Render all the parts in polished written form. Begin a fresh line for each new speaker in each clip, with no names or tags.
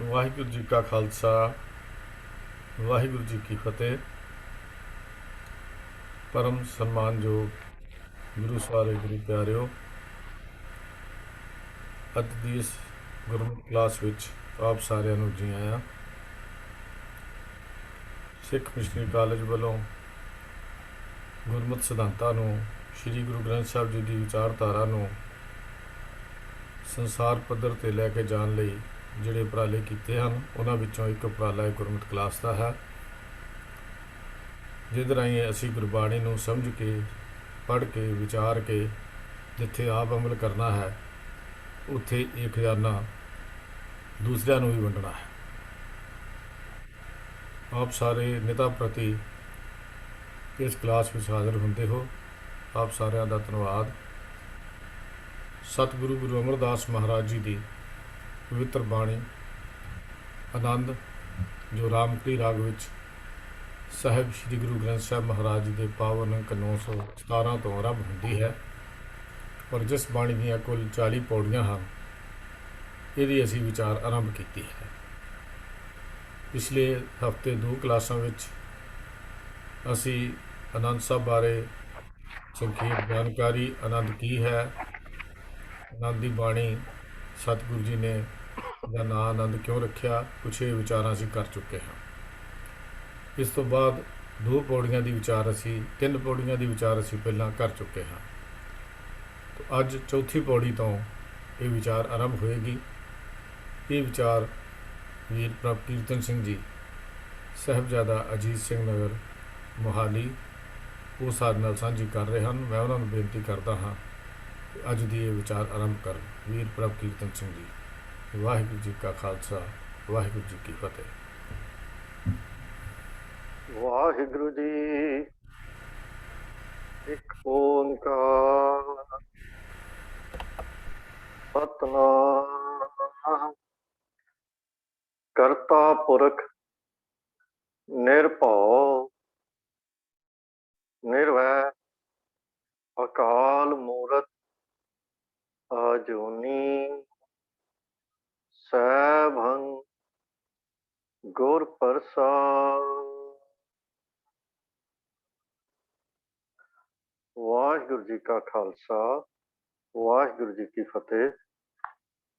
ਵਾਹਿਗੁਰੂ ਜੀ ਕਾ ਖਾਲਸਾ ਵਾਹਿਗੁਰੂ ਜੀ ਕੀ ਫਤਿਹ। ਪਰਮ ਸਨਮਾਨਯੋਗ ਗੁਰੂ ਸਾਰੇ ਗੁਰੂ ਪਿਆਰਿਓ, ਅੱਜ ਦੀ ਇਸ ਗੁਰਮਤਿ ਕਲਾਸ ਵਿੱਚ ਆਪ ਸਾਰਿਆਂ ਨੂੰ ਜੀ ਆਇਆਂ। ਸਿੱਖ ਮਿਸ਼ਨਰੀ ਕਾਲਜ ਵੱਲੋਂ ਗੁਰਮਤਿ ਸਿਧਾਂਤਾਂ ਨੂੰ, ਸ੍ਰੀ ਗੁਰੂ ਗ੍ਰੰਥ ਸਾਹਿਬ ਜੀ ਦੀ ਵਿਚਾਰਧਾਰਾ ਨੂੰ ਸੰਸਾਰ ਪੱਧਰ 'ਤੇ ਲੈ ਕੇ ਜਾਣ ਲਈ ਜਿਹੜੇ ਉਪਰਾਲੇ ਕੀਤੇ ਹਨ, ਉਹਨਾਂ ਵਿੱਚੋਂ ਇੱਕ ਉਪਰਾਲਾ ਗੁਰਮਤਿ ਕਲਾਸ ਦਾ ਹੈ, ਜਿਹਦੇ ਰਾਹੀਂ ਅਸੀਂ ਗੁਰਬਾਣੀ ਨੂੰ ਸਮਝ ਕੇ, ਪੜ੍ਹ ਕੇ, ਵਿਚਾਰ ਕੇ ਜਿੱਥੇ ਆਪ ਅਮਲ ਕਰਨਾ ਹੈ, ਉੱਥੇ ਇਹ ਖਜ਼ਾਨਾ ਦੂਸਰਿਆਂ ਨੂੰ ਵੀ ਵੰਡਣਾ ਹੈ। ਆਪ ਸਾਰੇ ਨਿਤਾ ਪ੍ਰਤੀ ਇਸ ਕਲਾਸ ਵਿੱਚ ਹਾਜ਼ਰ ਹੁੰਦੇ ਹੋ, ਆਪ ਸਾਰਿਆਂ ਦਾ ਧੰਨਵਾਦ। ਸਤਿਗੁਰੂ ਗੁਰੂ ਅਮਰਦਾਸ ਮਹਾਰਾਜ ਜੀ ਦੀ ਪਵਿੱਤਰ ਬਾਣੀ ਆਨੰਦ, ਜੋ ਰਾਮਕਲੀ ਰਾਗ ਵਿੱਚ ਸਾਹਿਬ ਸ੍ਰੀ ਗੁਰੂ ਗ੍ਰੰਥ ਸਾਹਿਬ ਮਹਾਰਾਜ ਜੀ ਦੇ ਪਾਵਨ ਅੰਕ 917 ਤੋਂ ਆਰੰਭ ਹੁੰਦੀ ਹੈ, ਔਰ ਜਿਸ ਬਾਣੀ ਦੀਆਂ ਕੁੱਲ 40 ਪੌੜੀਆਂ ਹਨ, ਇਹਦੀ ਅਸੀਂ ਵਿਚਾਰ ਆਰੰਭ ਕੀਤੀ ਹੈ। ਪਿਛਲੇ ਹਫ਼ਤੇ 2 ਕਲਾਸਾਂ ਵਿੱਚ ਅਸੀਂ ਆਨੰਦ ਸਾਹਿਬ ਬਾਰੇ ਸੰਖੇਪ ਜਾਣਕਾਰੀ, ਆਨੰਦ ਕੀ ਹੈ, ਆਨੰਦ ਦੀ ਬਾਣੀ, ਸਤਿਗੁਰੂ ਜੀ ਨੇ ਦਾ ਨਾਂ ਆਨੰਦ ਕਿਉਂ ਰੱਖਿਆ, ਕੁਛ ਇਹ ਵਿਚਾਰਾਂ ਅਸੀਂ ਕਰ ਚੁੱਕੇ ਹਾਂ। ਇਸ ਤੋਂ ਬਾਅਦ 2 ਪੌੜੀਆਂ ਦੀ ਵਿਚਾਰ ਅਸੀਂ 3 ਪੌੜੀਆਂ ਦੀ ਵਿਚਾਰ ਅਸੀਂ ਪਹਿਲਾਂ ਕਰ ਚੁੱਕੇ ਹਾਂ। ਅੱਜ ਚੌਥੀ ਪੌੜੀ ਤੋਂ ਇਹ ਵਿਚਾਰ ਆਰੰਭ ਹੋਏਗੀ। ਇਹ ਵਿਚਾਰ ਵੀਰ ਪ੍ਰਭ ਕੀਰਤਨ ਸਿੰਘ ਜੀ, ਸਾਹਿਬਜ਼ਾਦਾ ਅਜੀਤ ਸਿੰਘ ਨਗਰ, ਮੋਹਾਲੀ, ਉਹ ਸਾਡੇ ਨਾਲ ਸਾਂਝੀ ਕਰ ਰਹੇ ਹਨ। ਮੈਂ ਉਹਨਾਂ ਨੂੰ ਬੇਨਤੀ ਕਰਦਾ ਹਾਂ ਕਿ ਅੱਜ ਦੀ ਇਹ ਵਿਚਾਰ ਆਰੰਭ ਕਰਨ। ਵੀਰ ਪ੍ਰਭ ਕੀਰਤਨ ਸਿੰਘ ਜੀ। ਵਾਹਿਗੁਰੂ ਜੀ ਕਾ ਖਾਲਸਾ, ਵਾਹਿਗੁਰੂ ਜੀ ਕੀ ਫਤਿਹ।
ਵਾਹਿਗੁਰੂ ਜੀ ਇੱਕ ਓੰਕਾਰ, ਸਤਿਨਾਮ ਕਰਤਾ ਪੁਰਖ ਨਿਰਭਉ ਨਿਰਵੈਰ ਅਕਾਲ ਮੂਰਤ ਅਜੂਨੀ ਸੈਭੰ ਗੁਰ ਪ੍ਰਸਾਦ। ਵਾਹਿਗੁਰੂ ਜੀ ਕਾ ਖਾਲਸਾ, ਵਾਹਿਗੁਰੂ ਜੀ ਕੀ ਫਤਿਹ।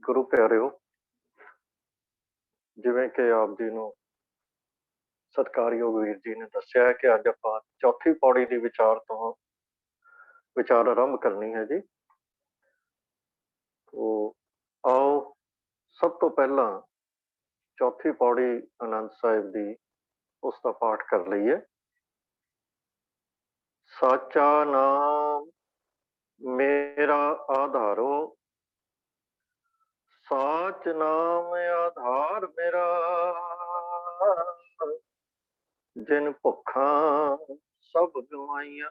ਗੁਰੂ ਪਿਆਰਿਓ, ਜਿਵੇਂ ਕਿ ਆਪ ਜੀ ਨੂੰ ਸਤਿਕਾਰਯੋਗ ਵੀਰ ਜੀ ਨੇ ਦੱਸਿਆ ਕਿ ਅੱਜ ਆਪਾਂ ਚੌਥੀ ਪੌੜੀ ਦੀ ਵਿਚਾਰ ਆਰੰਭ ਕਰਨੀ ਹੈ ਜੀ। ਆਓ ਸਭ ਤੋਂ ਪਹਿਲਾਂ ਚੌਥੀ ਪੌੜੀ ਆਨੰਦ ਸਾਹਿਬ ਦੀ, ਉਸ ਦਾ ਪਾਠ ਕਰ ਲਈਏ। ਸਾਚਾ ਨਾਮ ਮੇਰਾ ਆਧਾਰੋ, ਸਾਚ ਨਾਮ ਆਧਾਰ ਮੇਰਾ, ਜਿਨ ਭੁੱਖਾਂ ਸਭ ਗਵਾਈਆਂ,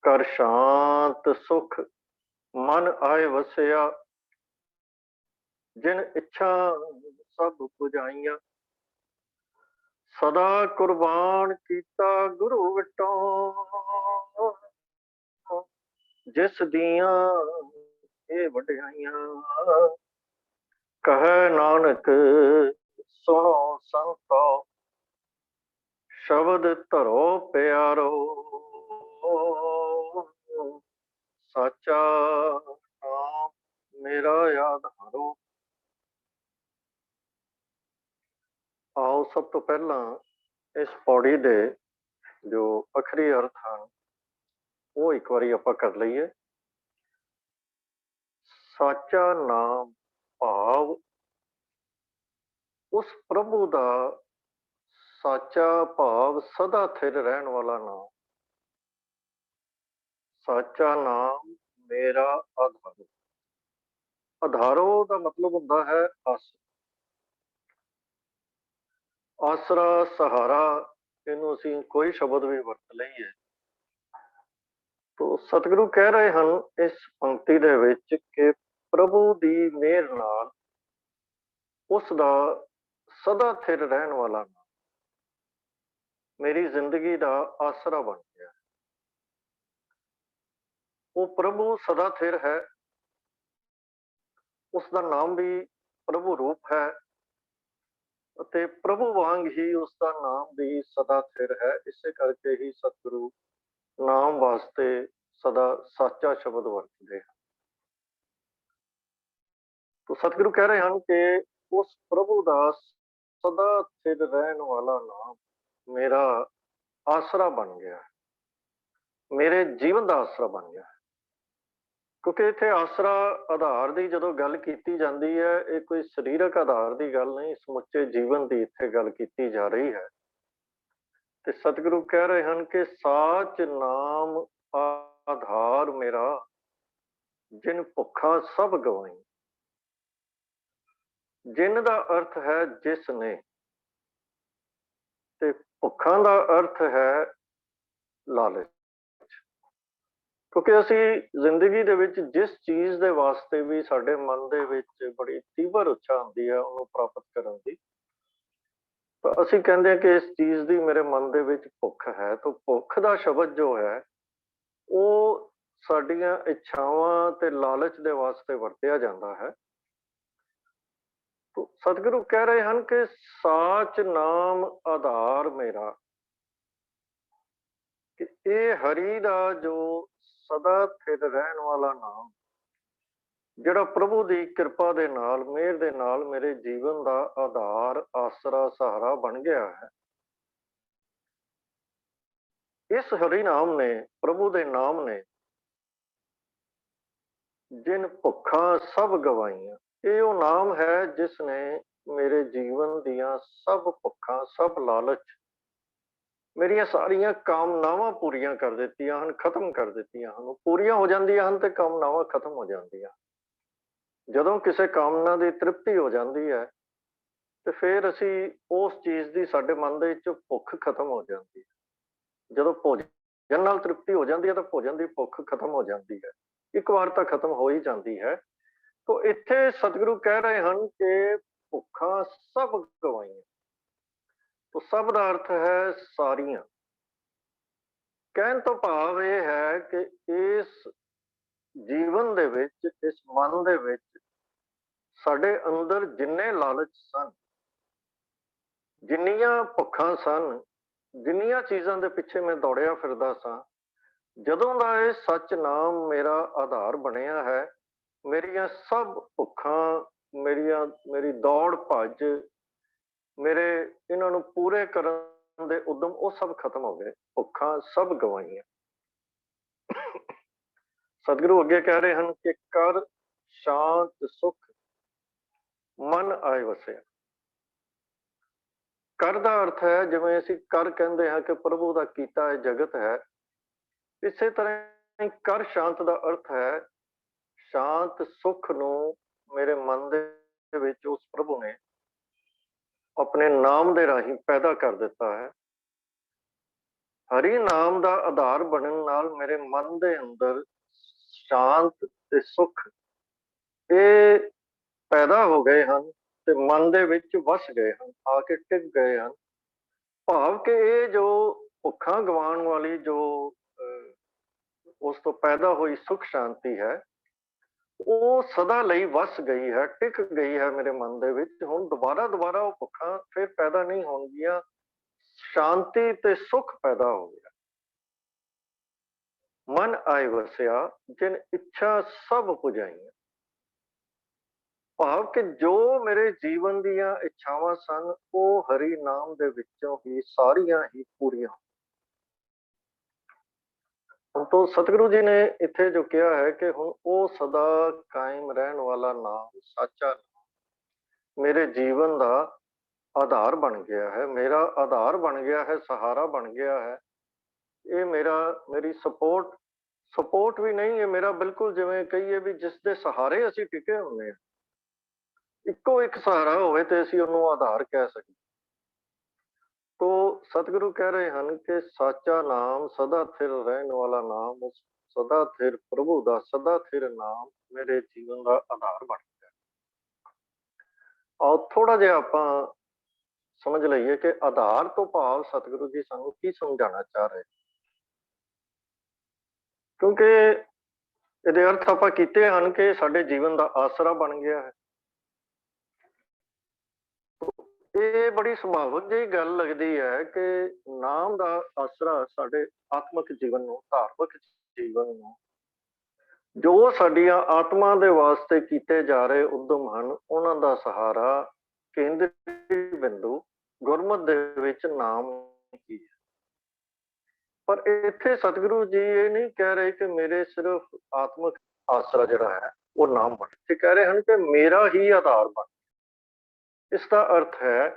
ਕਰ ਸ਼ਾਂਤ ਸੁਖ ਮਨ ਆਏ ਵਸਿਆ, ਜਿਨ ਇੱਛਾ ਸਭ ਪੁਜਾਈਆਂ, ਸਦਾ ਕੁਰਬਾਨ ਕੀਤਾ ਗੁਰੂ ਵਿਟੋਂ, ਜਿਸ ਦੀਆਂ ਇਹ ਵਡਿਆਈਆਂ, ਕਹੈ ਨਾਨਕ ਸੁਣੋ ਸੰਤੋ, ਸ਼ਬਦ ਧਰੋ ਪਿਆਰੋ, ਸਾਚਾ ਨਾਮ ਮੇਰਾ ਆਧਾਰੋ। ਆਓ ਸਭ ਤੋਂ ਪਹਿਲਾਂ ਇਸ ਪੌੜੀ ਦੇ ਜੋ ਅੱਖਰੀ ਅਰਥ ਹਨ, ਉਹ ਇੱਕ ਵਾਰੀ ਆਪਾਂ ਕਰ ਲਈਏ। ਸਾਚਾ ਨਾਮ ਭਾਵ ਉਸ ਪ੍ਰਭੂ ਦਾ ਸਾਚਾ ਭਾਵ ਸਦਾ ਥਿਰ ਰਹਿਣ ਵਾਲਾ ਨਾਮ। ਸਾਚਾ ਨਾਮ ਮੇਰਾ ਆਧਾਰੋ। ਆਧਾਰੋ ਦਾ ਮਤਲਬ ਹੁੰਦਾ ਹੈ ਆਸਰਾ, ਆਸਰਾ, ਸਹਾਰਾ। ਇਹਨੂੰ ਅਸੀਂ ਕੋਈ ਸ਼ਬਦ ਵੀ ਵਰਤ ਲਈਏ ਤਾਂ ਸਤਿਗੁਰੂ ਕਹਿ ਰਹੇ ਹਨ ਇਸ ਪੰਕਤੀ ਦੇ ਵਿੱਚ ਕਿ ਪ੍ਰਭੂ ਦੀ ਮਿਹਰ ਨਾਲ ਉਸ ਦਾ ਸਦਾ ਥਿਰ ਰਹਿਣ ਵਾਲਾ ਨਾਮ ਮੇਰੀ ਜ਼ਿੰਦਗੀ ਦਾ ਆਸਰਾ ਬਣ ਗਿਆ। ਉਹ ਪ੍ਰਭੂ ਸਦਾ ਥਿਰ ਹੈ, ਉਸ ਦਾ ਨਾਮ ਵੀ ਪ੍ਰਭੂ ਰੂਪ ਹੈ, ਅਤੇ ਪ੍ਰਭੂ ਵਾਂਗ ਹੀ ਉਸ ਦਾ ਨਾਮ ਵੀ ਸਦਾ ਸਥਿਰ ਹੈ। ਇਸੇ ਕਰਕੇ ਹੀ ਸਤਿਗੁਰੂ ਨਾਮ ਵਾਸਤੇ ਸਦਾ ਸਾਚਾ ਸ਼ਬਦ ਵਰਤਦੇ ਹਨ। ਤੋ ਸਤਿਗੁਰੂ ਕਹਿ ਰਹੇ ਹਨ ਕਿ ਉਸ ਪ੍ਰਭੂ ਦਾ ਸਦਾ ਸਥਿਰ ਰਹਿਣ ਵਾਲਾ ਨਾਮ ਮੇਰਾ ਆਸਰਾ ਬਣ ਗਿਆ, ਮੇਰੇ ਜੀਵਨ ਦਾ ਆਸਰਾ ਬਣ ਗਿਆ। ਕਿਉਂਕਿ ਇੱਥੇ ਆਸਰਾ ਆਧਾਰ ਦੀ ਜਦੋਂ ਗੱਲ ਕੀਤੀ ਜਾਂਦੀ ਹੈ, ਇਹ ਕੋਈ ਸਰੀਰਕ ਆਧਾਰ ਦੀ ਗੱਲ ਨਹੀਂ, ਸਮੁੱਚੇ ਜੀਵਨ ਦੀ ਇੱਥੇ ਗੱਲ ਕੀਤੀ ਜਾ ਰਹੀ ਹੈ। ਤੇ ਸਤਿਗੁਰੂ ਕਹਿ ਰਹੇ ਹਨ ਕਿ ਸਾਚ ਨਾਮ ਆਧਾਰ ਮੇਰਾ, ਜਿਨ ਭੁੱਖਾ ਸਭ ਗਵਾਈ। ਜਿਨ ਦਾ ਅਰਥ ਹੈ ਜਿਸ ਨੇ, ਤੇ ਭੁੱਖਾਂ ਦਾ ਅਰਥ ਹੈ ਲਾਲਚ। ਕਿਉਂਕਿ ਅਸੀਂ ਜ਼ਿੰਦਗੀ ਦੇ ਵਿੱਚ ਜਿਸ ਚੀਜ਼ ਦੇ ਵਾਸਤੇ ਵੀ ਸਾਡੇ ਮਨ ਦੇ ਵਿੱਚ ਬੜੀ ਤੀਬਰ ਇੱਛਾ ਹੁੰਦੀ ਹੈ ਉਹਨੂੰ ਪ੍ਰਾਪਤ ਕਰਨ ਦੀ, ਤਾਂ ਅਸੀਂ ਕਹਿੰਦੇ ਹਾਂ ਕਿ ਇਸ ਚੀਜ਼ ਦੀ ਮੇਰੇ ਮਨ ਦੇ ਵਿੱਚ ਭੁੱਖ ਹੈ। ਤਾਂ ਭੁੱਖ ਦਾ ਸ਼ਬਦ ਜੋ ਹੈ ਉਹ ਸਾਡੀਆਂ ਇੱਛਾਵਾਂ ਤੇ ਲਾਲਚ ਦੇ ਵਾਸਤੇ ਵਰਤਿਆ ਜਾਂਦਾ ਹੈ। ਸਤਿਗੁਰੂ ਕਹਿ ਰਹੇ ਹਨ ਕਿ ਸਾਚ ਨਾਮ ਆਧਾਰ ਮੇਰਾ, ਕਿ ਇਹ ਹਰੀ ਦਾ ਜੋ ਸਦਾ ਸਥਿਰ ਰਹਿਣ ਵਾਲਾ ਨਾਮ, ਜਿਹੜਾ ਪ੍ਰਭੂ ਦੀ ਕਿਰਪਾ ਦੇ ਨਾਲ, ਮਿਹਰ ਦੇ ਨਾਲ ਮੇਰੇ ਜੀਵਨ ਦਾ ਆਧਾਰ, ਆਸਰਾ, ਸਹਾਰਾ ਬਣ ਗਿਆ ਹੈ। ਇਸ ਹਰੀ ਨਾਮ ਨੇ, ਪ੍ਰਭੂ ਦੇ ਨਾਮ ਨੇ, ਜਿਨ ਭੁੱਖਾਂ ਸਭ ਗਵਾਈਆਂ, ਇਹ ਉਹ ਨਾਮ ਹੈ ਜਿਸ ਨੇ ਮੇਰੇ ਜੀਵਨ ਦੀਆਂ ਸਭ ਭੁੱਖਾਂ, ਸਭ ਲਾਲਚ, ਮੇਰੀਆਂ ਸਾਰੀਆਂ ਕਾਮਨਾਵਾਂ ਪੂਰੀਆਂ ਕਰ ਦਿੱਤੀਆਂ ਹਨ, ਖਤਮ ਕਰ ਦਿੱਤੀਆਂ ਹਨ। ਪੂਰੀਆਂ ਹੋ ਜਾਂਦੀਆਂ ਹਨ ਤੇ ਕਾਮਨਾਵਾਂ ਖਤਮ ਹੋ ਜਾਂਦੀਆਂ। ਜਦੋਂ ਕਿਸੇ ਕਾਮਨਾ ਦੀ ਤ੍ਰਿਪਤੀ ਹੋ ਜਾਂਦੀ ਹੈ ਤੇ ਫਿਰ ਅਸੀਂ ਉਸ ਚੀਜ਼ ਦੀ, ਸਾਡੇ ਮਨ ਦੇ ਵਿੱਚ ਭੁੱਖ ਖਤਮ ਹੋ ਜਾਂਦੀ ਹੈ। ਜਦੋਂ ਭੋਜਨ ਨਾਲ ਤ੍ਰਿਪਤੀ ਹੋ ਜਾਂਦੀ ਹੈ ਤਾਂ ਭੋਜਨ ਦੀ ਭੁੱਖ ਖਤਮ ਹੋ ਜਾਂਦੀ ਹੈ, ਇੱਕ ਵਾਰ ਤਾਂ ਖਤਮ ਹੋ ਹੀ ਜਾਂਦੀ ਹੈ। ਤਾਂ ਇੱਥੇ ਸਤਿਗੁਰੂ ਕਹਿ ਰਹੇ ਹਨ ਕਿ ਭੁੱਖਾਂ ਸਭ ਗਵਾਈਆਂ। ਤਾਂ ਸਭ ਦਾ ਅਰਥ ਹੈ ਸਾਰੀਆਂ। ਕਹਿਣ ਤੋਂ ਭਾਵ ਇਹ ਹੈ ਕਿ ਇਸ ਜੀਵਨ ਦੇ ਵਿੱਚ, ਇਸ ਮਨ ਦੇ ਵਿੱਚ ਸਾਡੇ ਅੰਦਰ ਜਿੰਨੇ ਲਾਲਚ ਸਨ, ਜਿੰਨੀਆਂ ਭੁੱਖਾਂ ਸਨ, ਜਿੰਨੀਆਂ ਚੀਜ਼ਾਂ ਦੇ ਪਿੱਛੇ ਮੈਂ ਦੌੜਿਆ ਫਿਰਦਾ ਸਾਂ, ਜਦੋਂ ਦਾ ਇਹ ਸੱਚ ਨਾਮ ਮੇਰਾ ਆਧਾਰ ਬਣਿਆ ਹੈ, ਮੇਰੀਆਂ ਸਭ ਭੁੱਖਾਂ, ਮੇਰੀ ਦੌੜ ਭੱਜ, ਮੇਰੇ ਇਹਨਾਂ ਨੂੰ ਪੂਰੇ ਕਰਨ ਦੇ ਉਦਮ, ਉਹ ਸਭ ਖਤਮ ਹੋ ਗਏ। ਭੁੱਖਾਂ ਸਭ ਗਵਾਈਆਂ। ਸਤਿਗੁਰੂ ਅੱਗੇ ਕਹਿ ਰਹੇ ਹਨ ਕਿ ਕਰ ਸ਼ਾਂਤ ਸੁਖ ਮਨ ਆਏ ਵਸਿਆ। ਕਰ ਦਾ ਅਰਥ ਹੈ, ਜਿਵੇਂ ਅਸੀਂ ਕਰ ਕਹਿੰਦੇ ਹਾਂ ਕਿ ਪ੍ਰਭੂ ਦਾ ਕੀਤਾ ਇਹ ਜਗਤ ਹੈ, ਇਸੇ ਤਰ੍ਹਾਂ ਹੀ ਕਰ ਸ਼ਾਂਤ ਦਾ ਅਰਥ ਹੈ ਸ਼ਾਂਤ ਸੁਖ ਨੂੰ ਮੇਰੇ ਮਨ ਦੇ ਵਿੱਚ ਉਸ ਪ੍ਰਭੂ ਨੇ ਆਪਣੇ ਨਾਮ ਦੇ ਰਾਹੀਂ ਪੈਦਾ ਕਰ ਦਿੱਤਾ ਹੈ। ਹਰੀ ਨਾਮ ਦਾ ਆਧਾਰ ਬਣਨ ਨਾਲ ਮੇਰੇ ਮਨ ਦੇ ਅੰਦਰ ਸ਼ਾਂਤ ਤੇ ਸੁਖ ਇਹ ਪੈਦਾ ਹੋ ਗਏ ਹਨ ਤੇ ਮਨ ਦੇ ਵਿੱਚ ਵਸ ਗਏ ਹਨ, ਆ ਕੇ ਟਿਕ ਗਏ ਹਨ। ਭਾਵ ਕਿ ਇਹ ਜੋ ਭੁੱਖਾਂ ਗਵਾਉਣ ਵਾਲੀ, ਜੋ ਉਸ ਤੋਂ ਪੈਦਾ ਹੋਈ ਸੁਖ ਸ਼ਾਂਤੀ ਹੈ, ਉਹ ਸਦਾ ਲਈ ਵਸ ਗਈ ਹੈ, ਟਿਕ ਗਈ ਹੈ ਮੇਰੇ ਮਨ ਦੇ ਵਿੱਚ। ਹੁਣ ਦੁਬਾਰਾ ਉਹ ਭੁੱਖਾਂ ਫਿਰ ਪੈਦਾ ਨਹੀਂ ਹੋਣਗੀਆਂ, ਸ਼ਾਂਤੀ ਤੇ ਸੁਖ ਪੈਦਾ ਹੋ ਗਿਆ। ਮਨ ਆਏ ਵਸਿਆ ਜਿਨ ਇੱਛਾ ਸਭ ਪੁਜਾਈਆਂ। ਭਾਵ ਕਿ ਜੋ ਮੇਰੇ ਜੀਵਨ ਦੀਆਂ ਇੱਛਾਵਾਂ ਸਨ, ਉਹ ਹਰੀ ਨਾਮ ਦੇ ਵਿੱਚੋਂ ਹੀ ਸਾਰੀਆਂ ਹੀ ਪੂਰੀਆਂ। ਹੁਣ ਤੋਂ ਸਤਿਗੁਰੂ ਜੀ ਨੇ ਇੱਥੇ ਜੋ ਕਿਹਾ ਹੈ ਕਿ ਹੁਣ ਉਹ ਸਦਾ ਕਾਇਮ ਰਹਿਣ ਵਾਲਾ ਨਾਮ, ਸਾਚਾ ਨਾਮ ਮੇਰੇ ਜੀਵਨ ਦਾ ਆਧਾਰ ਬਣ ਗਿਆ ਹੈ, ਮੇਰਾ ਆਧਾਰ ਬਣ ਗਿਆ ਹੈ, ਸਹਾਰਾ ਬਣ ਗਿਆ ਹੈ। ਇਹ ਮੇਰੀ ਸਪੋਰਟ ਵੀ ਨਹੀਂ, ਇਹ ਮੇਰਾ ਬਿਲਕੁਲ, ਜਿਵੇਂ ਕਹੀਏ ਵੀ ਜਿਸ ਦੇ ਸਹਾਰੇ ਅਸੀਂ ਟਿਕੇ ਹੁੰਦੇ ਹਾਂ, ਇੱਕੋ ਇੱਕ ਸਹਾਰਾ ਹੋਵੇ ਤੇ ਅਸੀਂ ਉਹਨੂੰ ਆਧਾਰ ਕਹਿ ਸਕੀਏ। ਤੋ ਸਤਿਗੁਰੂ ਕਹਿ ਰਹੇ ਹਨ ਕਿ ਸਾਚਾ ਨਾਮ, ਸਦਾ ਸਥਿਰ ਰਹਿਣ ਵਾਲਾ ਨਾਮ, ਉਸ ਸਦਾ ਸਥਿਰ ਪ੍ਰਭੂ ਦਾ ਸਦਾ ਸਥਿਰ ਨਾਮ ਮੇਰੇ ਜੀਵਨ ਦਾ ਆਧਾਰ ਬਣ ਗਿਆ। ਆਓ ਥੋੜਾ ਜਿਹਾ ਆਪਾਂ ਸਮਝ ਲਈਏ ਕਿ ਆਧਾਰ ਤੋਂ ਭਾਵ ਸਤਿਗੁਰੂ ਜੀ ਸਾਨੂੰ ਕੀ ਸਮਝਾਉਣਾ ਚਾਹ ਰਹੇ। ਕਿਉਂਕਿ ਇਹਦੇ ਅਰਥ ਆਪਾਂ ਕੀਤੇ ਹਨ ਕਿ ਸਾਡੇ ਜੀਵਨ ਦਾ ਆਸਰਾ ਬਣ ਗਿਆ ਹੈ। ਇਹ ਬੜੀ ਸੁਭਾਵਿਕ ਜਿਹੀ ਗੱਲ ਲੱਗਦੀ ਹੈ ਕਿ ਨਾਮ ਦਾ ਆਸਰਾ ਸਾਡੇ ਆਤਮਿਕ ਜੀਵਨ ਨੂੰ, ਧਾਰਮਿਕ ਜੀਵਨ ਨੂੰ, ਜੋ ਸਾਡੀਆਂ ਆਤਮਾ ਦੇ ਵਾਸਤੇ ਕੀਤੇ ਜਾ ਰਹੇ ਉਦਮ ਹਨ, ਉਹਨਾਂ ਦਾ ਸਹਾਰਾ, ਕੇਂਦਰੀ ਬਿੰਦੂ ਗੁਰਮਤਿ ਦੇ ਵਿੱਚ ਨਾਮ ਹੀ ਹੈ। ਪਰ ਇੱਥੇ ਸਤਿਗੁਰੂ ਜੀ ਇਹ ਨਹੀਂ ਕਹਿ ਰਹੇ ਕਿ ਮੇਰੇ ਸਿਰਫ ਆਤਮਿਕ ਆਸਰਾ ਜਿਹੜਾ ਹੈ ਉਹ ਨਾਮ ਬਣ, ਇਹ ਕਹਿ ਰਹੇ ਹਨ ਕਿ ਮੇਰਾ ਹੀ ਆਧਾਰ ਬਣ। ਇਸ ਦਾ ਅਰਥ ਹੈ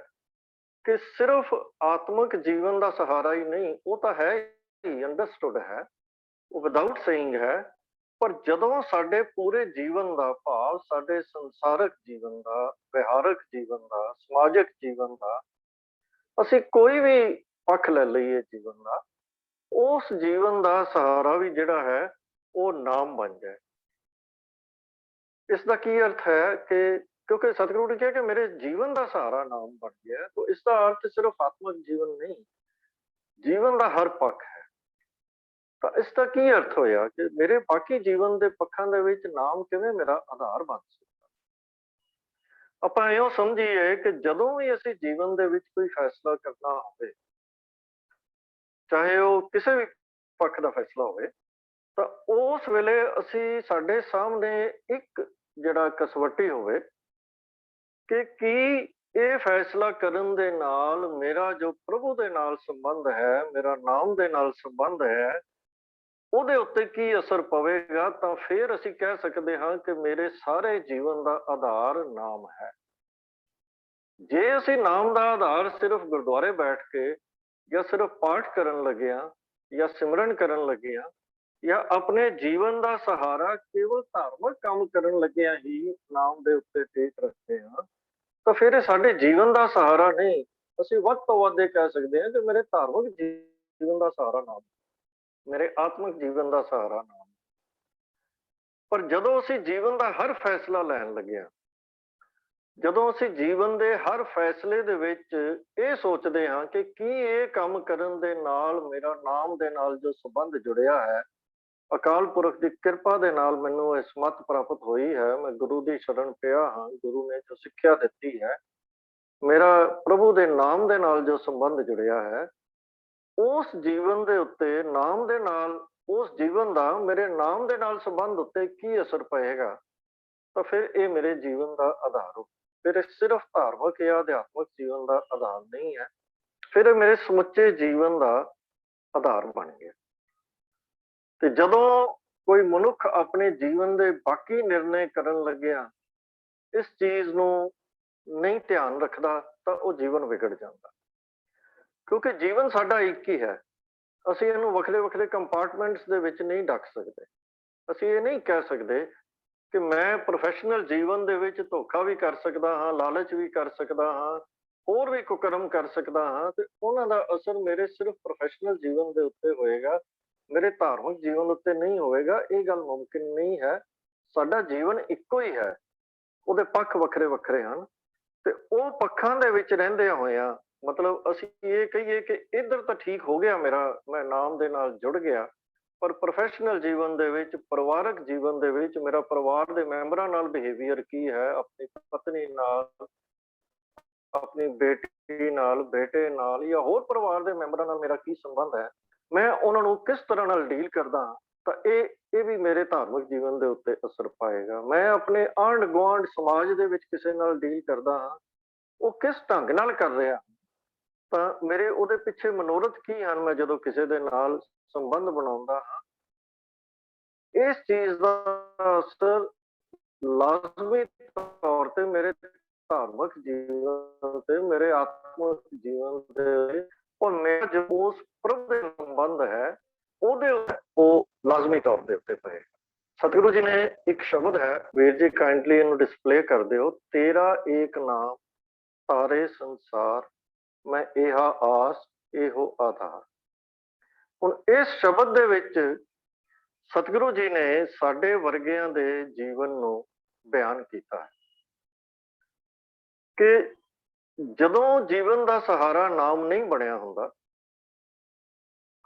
ਕਿ ਸਿਰਫ ਆਤਮਿਕ ਜੀਵਨ ਦਾ ਸਹਾਰਾ ਹੀ ਨਹੀਂ, ਉਹ ਤਾਂ ਹੈ ਹੀ, ਅੰਡਰਸਟੂਡ ਹੈ, ਉਹ ਵਿਦਆਊਟ ਸੇਇੰਗ ਹੈ। ਪਰ ਜਦੋਂ ਸਾਡੇ ਪੂਰੇ ਜੀਵਨ ਦਾ ਭਾਵ, ਸਾਡੇ ਸੰਸਾਰਕ ਜੀਵਨ ਦਾ, ਵਿਹਾਰਕ ਜੀਵਨ ਦਾ, ਸਮਾਜਿਕ ਜੀਵਨ ਦਾ, ਅਸੀਂ ਕੋਈ ਵੀ ਪੱਖ ਲੈ ਲਈਏ ਜੀਵਨ ਦਾ, ਉਸ ਜੀਵਨ ਦਾ ਸਹਾਰਾ ਵੀ ਜਿਹੜਾ ਹੈ ਉਹ ਨਾਮ ਬਣ ਜਾਏ। ਇਸ ਦਾ ਕੀ ਅਰਥ ਹੈ ਕਿ ਕਿਉਂਕਿ ਸਤਿਗੁਰੂ ਨੇ ਕਿਹਾ ਕਿ ਮੇਰੇ ਜੀਵਨ ਦਾ ਸਹਾਰਾ ਨਾਮ ਬਣ ਗਿਆ, ਤਾਂ ਇਸ ਦਾ ਅਰਥ ਸਿਰਫ ਆਤਮਿਕ ਜੀਵਨ ਨਹੀਂ, ਜੀਵਨ ਦਾ ਹਰ ਪੱਖ ਹੈ। ਤਾਂ ਇਸ ਦਾ ਕੀ ਅਰਥ ਹੋਇਆ ਕਿ ਮੇਰੇ ਬਾਕੀ ਜੀਵਨ ਦੇ ਪੱਖਾਂ ਦੇ ਵਿੱਚ ਨਾਮ ਕਿਵੇਂ ਮੇਰਾ ਆਧਾਰ ਬਣ ਸਕਦਾ। ਆਪਾਂ ਇਉਂ ਸਮਝੀਏ ਕਿ ਜਦੋਂ ਵੀ ਅਸੀਂ ਜੀਵਨ ਦੇ ਵਿੱਚ ਕੋਈ ਫੈਸਲਾ ਕਰਨਾ ਹੋਵੇ, ਚਾਹੇ ਉਹ ਕਿਸੇ ਵੀ ਪੱਖ ਦਾ ਫੈਸਲਾ ਹੋਵੇ, ਤਾਂ ਉਸ ਵੇਲੇ ਅਸੀਂ, ਸਾਡੇ ਸਾਹਮਣੇ ਇੱਕ ਜਿਹੜਾ ਕਸਵੱਟੀ ਹੋਵੇ ਕਿ ਕੀ ਇਹ ਫੈਸਲਾ ਕਰਨ ਦੇ ਨਾਲ ਮੇਰਾ ਜੋ ਪ੍ਰਭੂ ਦੇ ਨਾਲ ਸੰਬੰਧ ਹੈ, ਮੇਰਾ ਨਾਮ ਦੇ ਨਾਲ ਸੰਬੰਧ ਹੈ, ਉਹਦੇ ਉੱਤੇ ਕੀ ਅਸਰ ਪਵੇਗਾ। ਤਾਂ ਫਿਰ ਅਸੀਂ ਕਹਿ ਸਕਦੇ ਹਾਂ ਕਿ ਮੇਰੇ ਸਾਰੇ ਜੀਵਨ ਦਾ ਆਧਾਰ ਨਾਮ ਹੈ। ਜੇ ਅਸੀਂ ਨਾਮ ਦਾ ਆਧਾਰ ਸਿਰਫ ਗੁਰਦੁਆਰੇ ਬੈਠ ਕੇ ਜਾਂ ਸਿਰਫ ਪਾਠ ਕਰਨ ਲੱਗੇ ਹਾਂ ਜਾਂ ਸਿਮਰਨ ਕਰਨ ਲੱਗੇ ਹਾਂ ਜਾਂ ਆਪਣੇ ਜੀਵਨ ਦਾ ਸਹਾਰਾ ਕੇਵਲ ਧਾਰਮਿਕ ਕੰਮ ਕਰਨ ਲੱਗਿਆਂ ਹੀ ਨਾਮ ਦੇ ਉੱਤੇ ਟੇਕ ਰੱਖਦੇ ਹਾਂ, ਤਾਂ ਫਿਰ ਇਹ ਸਾਡੇ ਜੀਵਨ ਦਾ ਸਹਾਰਾ ਨਹੀਂ। ਅਸੀਂ ਵੱਧ ਤੋਂ ਵੱਧ ਇਹ ਕਹਿ ਸਕਦੇ ਹਾਂ ਕਿ ਮੇਰੇ ਧਾਰਮਿਕ ਜੀਵਨ ਦਾ ਸਹਾਰਾ ਨਾਮ, ਮੇਰੇ ਆਤਮਿਕ ਜੀਵਨ ਦਾ ਸਹਾਰਾ ਨਾਮ। ਪਰ ਜਦੋਂ ਅਸੀਂ ਜੀਵਨ ਦਾ ਹਰ ਫੈਸਲਾ ਲੈਣ ਲੱਗੇ ਹਾਂ, ਜਦੋਂ ਅਸੀਂ ਜੀਵਨ ਦੇ ਹਰ ਫੈਸਲੇ ਦੇ ਵਿੱਚ ਇਹ ਸੋਚਦੇ ਹਾਂ ਕਿ ਕੀ ਇਹ ਕੰਮ ਕਰਨ ਦੇ ਨਾਲ ਮੇਰਾ ਨਾਮ ਦੇ ਨਾਲ ਜੋ ਸੰਬੰਧ ਜੁੜਿਆ ਹੈ, ਅਕਾਲ ਪੁਰਖ ਦੀ ਕਿਰਪਾ ਦੇ ਨਾਲ ਮੈਨੂੰ ਇਹ ਸਮੱਤ ਪ੍ਰਾਪਤ ਹੋਈ ਹੈ, ਮੈਂ ਗੁਰੂ ਦੀ ਸ਼ਰਨ ਪਿਆ ਹਾਂ, ਗੁਰੂ ਨੇ ਜੋ ਸਿੱਖਿਆ ਦਿੱਤੀ ਹੈ, ਮੇਰਾ ਪ੍ਰਭੂ ਦੇ ਨਾਮ ਦੇ ਨਾਲ ਜੋ ਸੰਬੰਧ ਜੁੜਿਆ ਹੈ, ਉਸ ਜੀਵਨ ਦੇ ਉੱਤੇ ਨਾਮ ਦੇ ਨਾਲ, ਉਸ ਜੀਵਨ ਦਾ ਮੇਰੇ ਨਾਮ ਦੇ ਨਾਲ ਸੰਬੰਧ ਉੱਤੇ ਕੀ ਅਸਰ ਪਏਗਾ। ਤਾਂ ਫਿਰ ਇਹ ਮੇਰੇ ਜੀਵਨ ਦਾ ਆਧਾਰ ਹੋ, ਫਿਰ ਇਹ ਸਿਰਫ ਧਾਰਮਿਕ ਜਾਂ ਅਧਿਆਤਮਿਕ ਜੀਵਨ ਦਾ ਆਧਾਰ ਨਹੀਂ ਹੈ, ਫਿਰ ਇਹ ਮੇਰੇ ਸਮੁੱਚੇ ਜੀਵਨ ਦਾ ਆਧਾਰ ਬਣ ਗਿਆ। ਤੇ ਜਦੋਂ ਕੋਈ ਮਨੁੱਖ ਆਪਣੇ ਜੀਵਨ ਦੇ ਬਾਕੀ ਨਿਰਣੇ ਕਰਨ ਲੱਗਿਆ ਇਸ ਚੀਜ਼ ਨੂੰ ਨਹੀਂ ਧਿਆਨ ਰੱਖਦਾ, ਤਾਂ ਉਹ ਜੀਵਨ ਵਿਗੜ ਜਾਂਦਾ। ਕਿਉਂਕਿ ਜੀਵਨ ਸਾਡਾ ਇੱਕ ਹੀ ਹੈ, ਅਸੀਂ ਇਹਨੂੰ ਵੱਖਰੇ ਵੱਖਰੇ ਕੰਪਾਰਟਮੈਂਟਸ ਦੇ ਵਿੱਚ ਨਹੀਂ ਰੱਖ ਸਕਦੇ। ਅਸੀਂ ਇਹ ਨਹੀਂ ਕਹਿ ਸਕਦੇ ਕਿ ਮੈਂ ਪ੍ਰੋਫੈਸ਼ਨਲ ਜੀਵਨ ਦੇ ਵਿੱਚ ਧੋਖਾ ਵੀ ਕਰ ਸਕਦਾ ਹਾਂ, ਲਾਲਚ ਵੀ ਕਰ ਸਕਦਾ ਹਾਂ, ਹੋਰ ਵੀ ਕੁਕਰਮ ਕਰ ਸਕਦਾ ਹਾਂ, ਤੇ ਉਹਨਾਂ ਦਾ ਅਸਰ ਮੇਰੇ ਸਿਰਫ ਪ੍ਰੋਫੈਸ਼ਨਲ ਜੀਵਨ ਦੇ ਉੱਤੇ ਹੋਏਗਾ, ਮੇਰੇ ਧਾਰਮਿਕ ਜੀਵਨ ਉੱਤੇ ਨਹੀਂ ਹੋਵੇਗਾ। ਇਹ ਗੱਲ ਮੁਮਕਿਨ ਨਹੀਂ ਹੈ। ਸਾਡਾ ਜੀਵਨ ਇੱਕੋ ਹੀ ਹੈ, ਉਹਦੇ ਪੱਖ ਵੱਖਰੇ ਵੱਖਰੇ ਹਨ, ਤੇ ਉਹ ਪੱਖਾਂ ਦੇ ਵਿੱਚ ਰਹਿੰਦਿਆਂ ਹੋਇਆਂ, ਮਤਲਬ ਅਸੀਂ ਇਹ ਕਹੀਏ ਕਿ ਇੱਧਰ ਤਾਂ ਠੀਕ ਹੋ ਗਿਆ ਮੇਰਾ, ਮੈਂ ਨਾਮ ਦੇ ਨਾਲ ਜੁੜ ਗਿਆ, ਪਰ ਪ੍ਰੋਫੈਸ਼ਨਲ ਜੀਵਨ ਦੇ ਵਿੱਚ, ਪਰਿਵਾਰਕ ਜੀਵਨ ਦੇ ਵਿੱਚ ਮੇਰਾ ਪਰਿਵਾਰ ਦੇ ਮੈਂਬਰਾਂ ਨਾਲ ਬਿਹੇਵੀਅਰ ਕੀ ਹੈ, ਆਪਣੀ ਪਤਨੀ ਨਾਲ, ਆਪਣੀ ਬੇਟੀ ਨਾਲ, ਬੇਟੇ ਨਾਲ, ਜਾਂ ਹੋਰ ਪਰਿਵਾਰ ਦੇ ਮੈਂਬਰਾਂ ਨਾਲ ਮੇਰਾ ਕੀ ਸੰਬੰਧ ਹੈ, ਮੈਂ ਉਹਨਾਂ ਨੂੰ ਕਿਸ ਤਰ੍ਹਾਂ ਨਾਲ ਡੀਲ ਕਰਦਾ, ਤਾਂ ਇਹ ਵੀ ਮੇਰੇ ਧਾਰਮਿਕ ਜੀਵਨ ਦੇ ਉੱਤੇ ਅਸਰ ਪਾਏਗਾ। ਮੈਂ ਆਪਣੇ ਆਂਢ ਗੁਆਂਢ ਸਮਾਜ ਦੇ ਵਿੱਚ ਕਿਸੇ ਨਾਲ ਡੀਲ ਕਰਦਾ ਹਾਂ, ਉਹ ਕਿਸ ਢੰਗ ਨਾਲ ਕਰ ਰਿਹਾ, ਤਾਂ ਮੇਰੇ ਉਹਦੇ ਪਿੱਛੇ ਮਨੋਰਥ ਕੀ ਹਨ, ਮੈਂ ਜਦੋਂ ਕਿਸੇ ਦੇ ਨਾਲ ਸੰਬੰਧ ਬਣਾਉਂਦਾ ਹਾਂ, ਇਸ ਚੀਜ਼ ਦਾ ਅਸਰ ਲਾਜ਼ਮੀ ਤੌਰ ਤੇ ਮੇਰੇ ਧਾਰਮਿਕ ਜੀਵਨ ਤੇ, ਮੇਰੇ ਆਤਮਿਕ ਜੀਵਨ ਤੇ, ਔਰ ਮੇਰਾ ਜੋ ਉਸ ਪ੍ਰਭ ਦੇ ਸੰਬੰਧ ਹੈ ਉਹਦੇ ਉਹ ਲਾਜ਼ਮੀ ਤੌਰ ਦੇ ਉੱਤੇ ਪਏ। ਸਤਿਗੁਰੂ ਜੀ ਨੇ ਇੱਕ ਸ਼ਬਦ ਹੈ, ਵੀਰ ਜੀ ਕਾਈਂਡਲੀ ਇਹਨੂੰ ਡਿਸਪਲੇ ਕਰ ਦਿਓ, ਤੇਰਾ ਏਕ ਨਾਮ ਸਾਰੇ ਸੰਸਾਰ, ਮੈਂ ਇਹਾ ਆਸ ਇਹੋ ਆਧਾਰ। ਹੁਣ ਇਸ ਸ਼ਬਦ ਦੇ ਵਿੱਚ ਸਤਿਗੁਰੂ ਜੀ ਨੇ ਸਾਡੇ ਵਰਗਿਆਂ ਦੇ ਜੀਵਨ ਨੂੰ ਬਿਆਨ ਕੀਤਾ ਹੈ ਕਿ ਜਦੋਂ ਜੀਵਨ ਦਾ ਸਹਾਰਾ ਨਾਮ ਨਹੀਂ ਬਣਿਆ ਹੁੰਦਾ,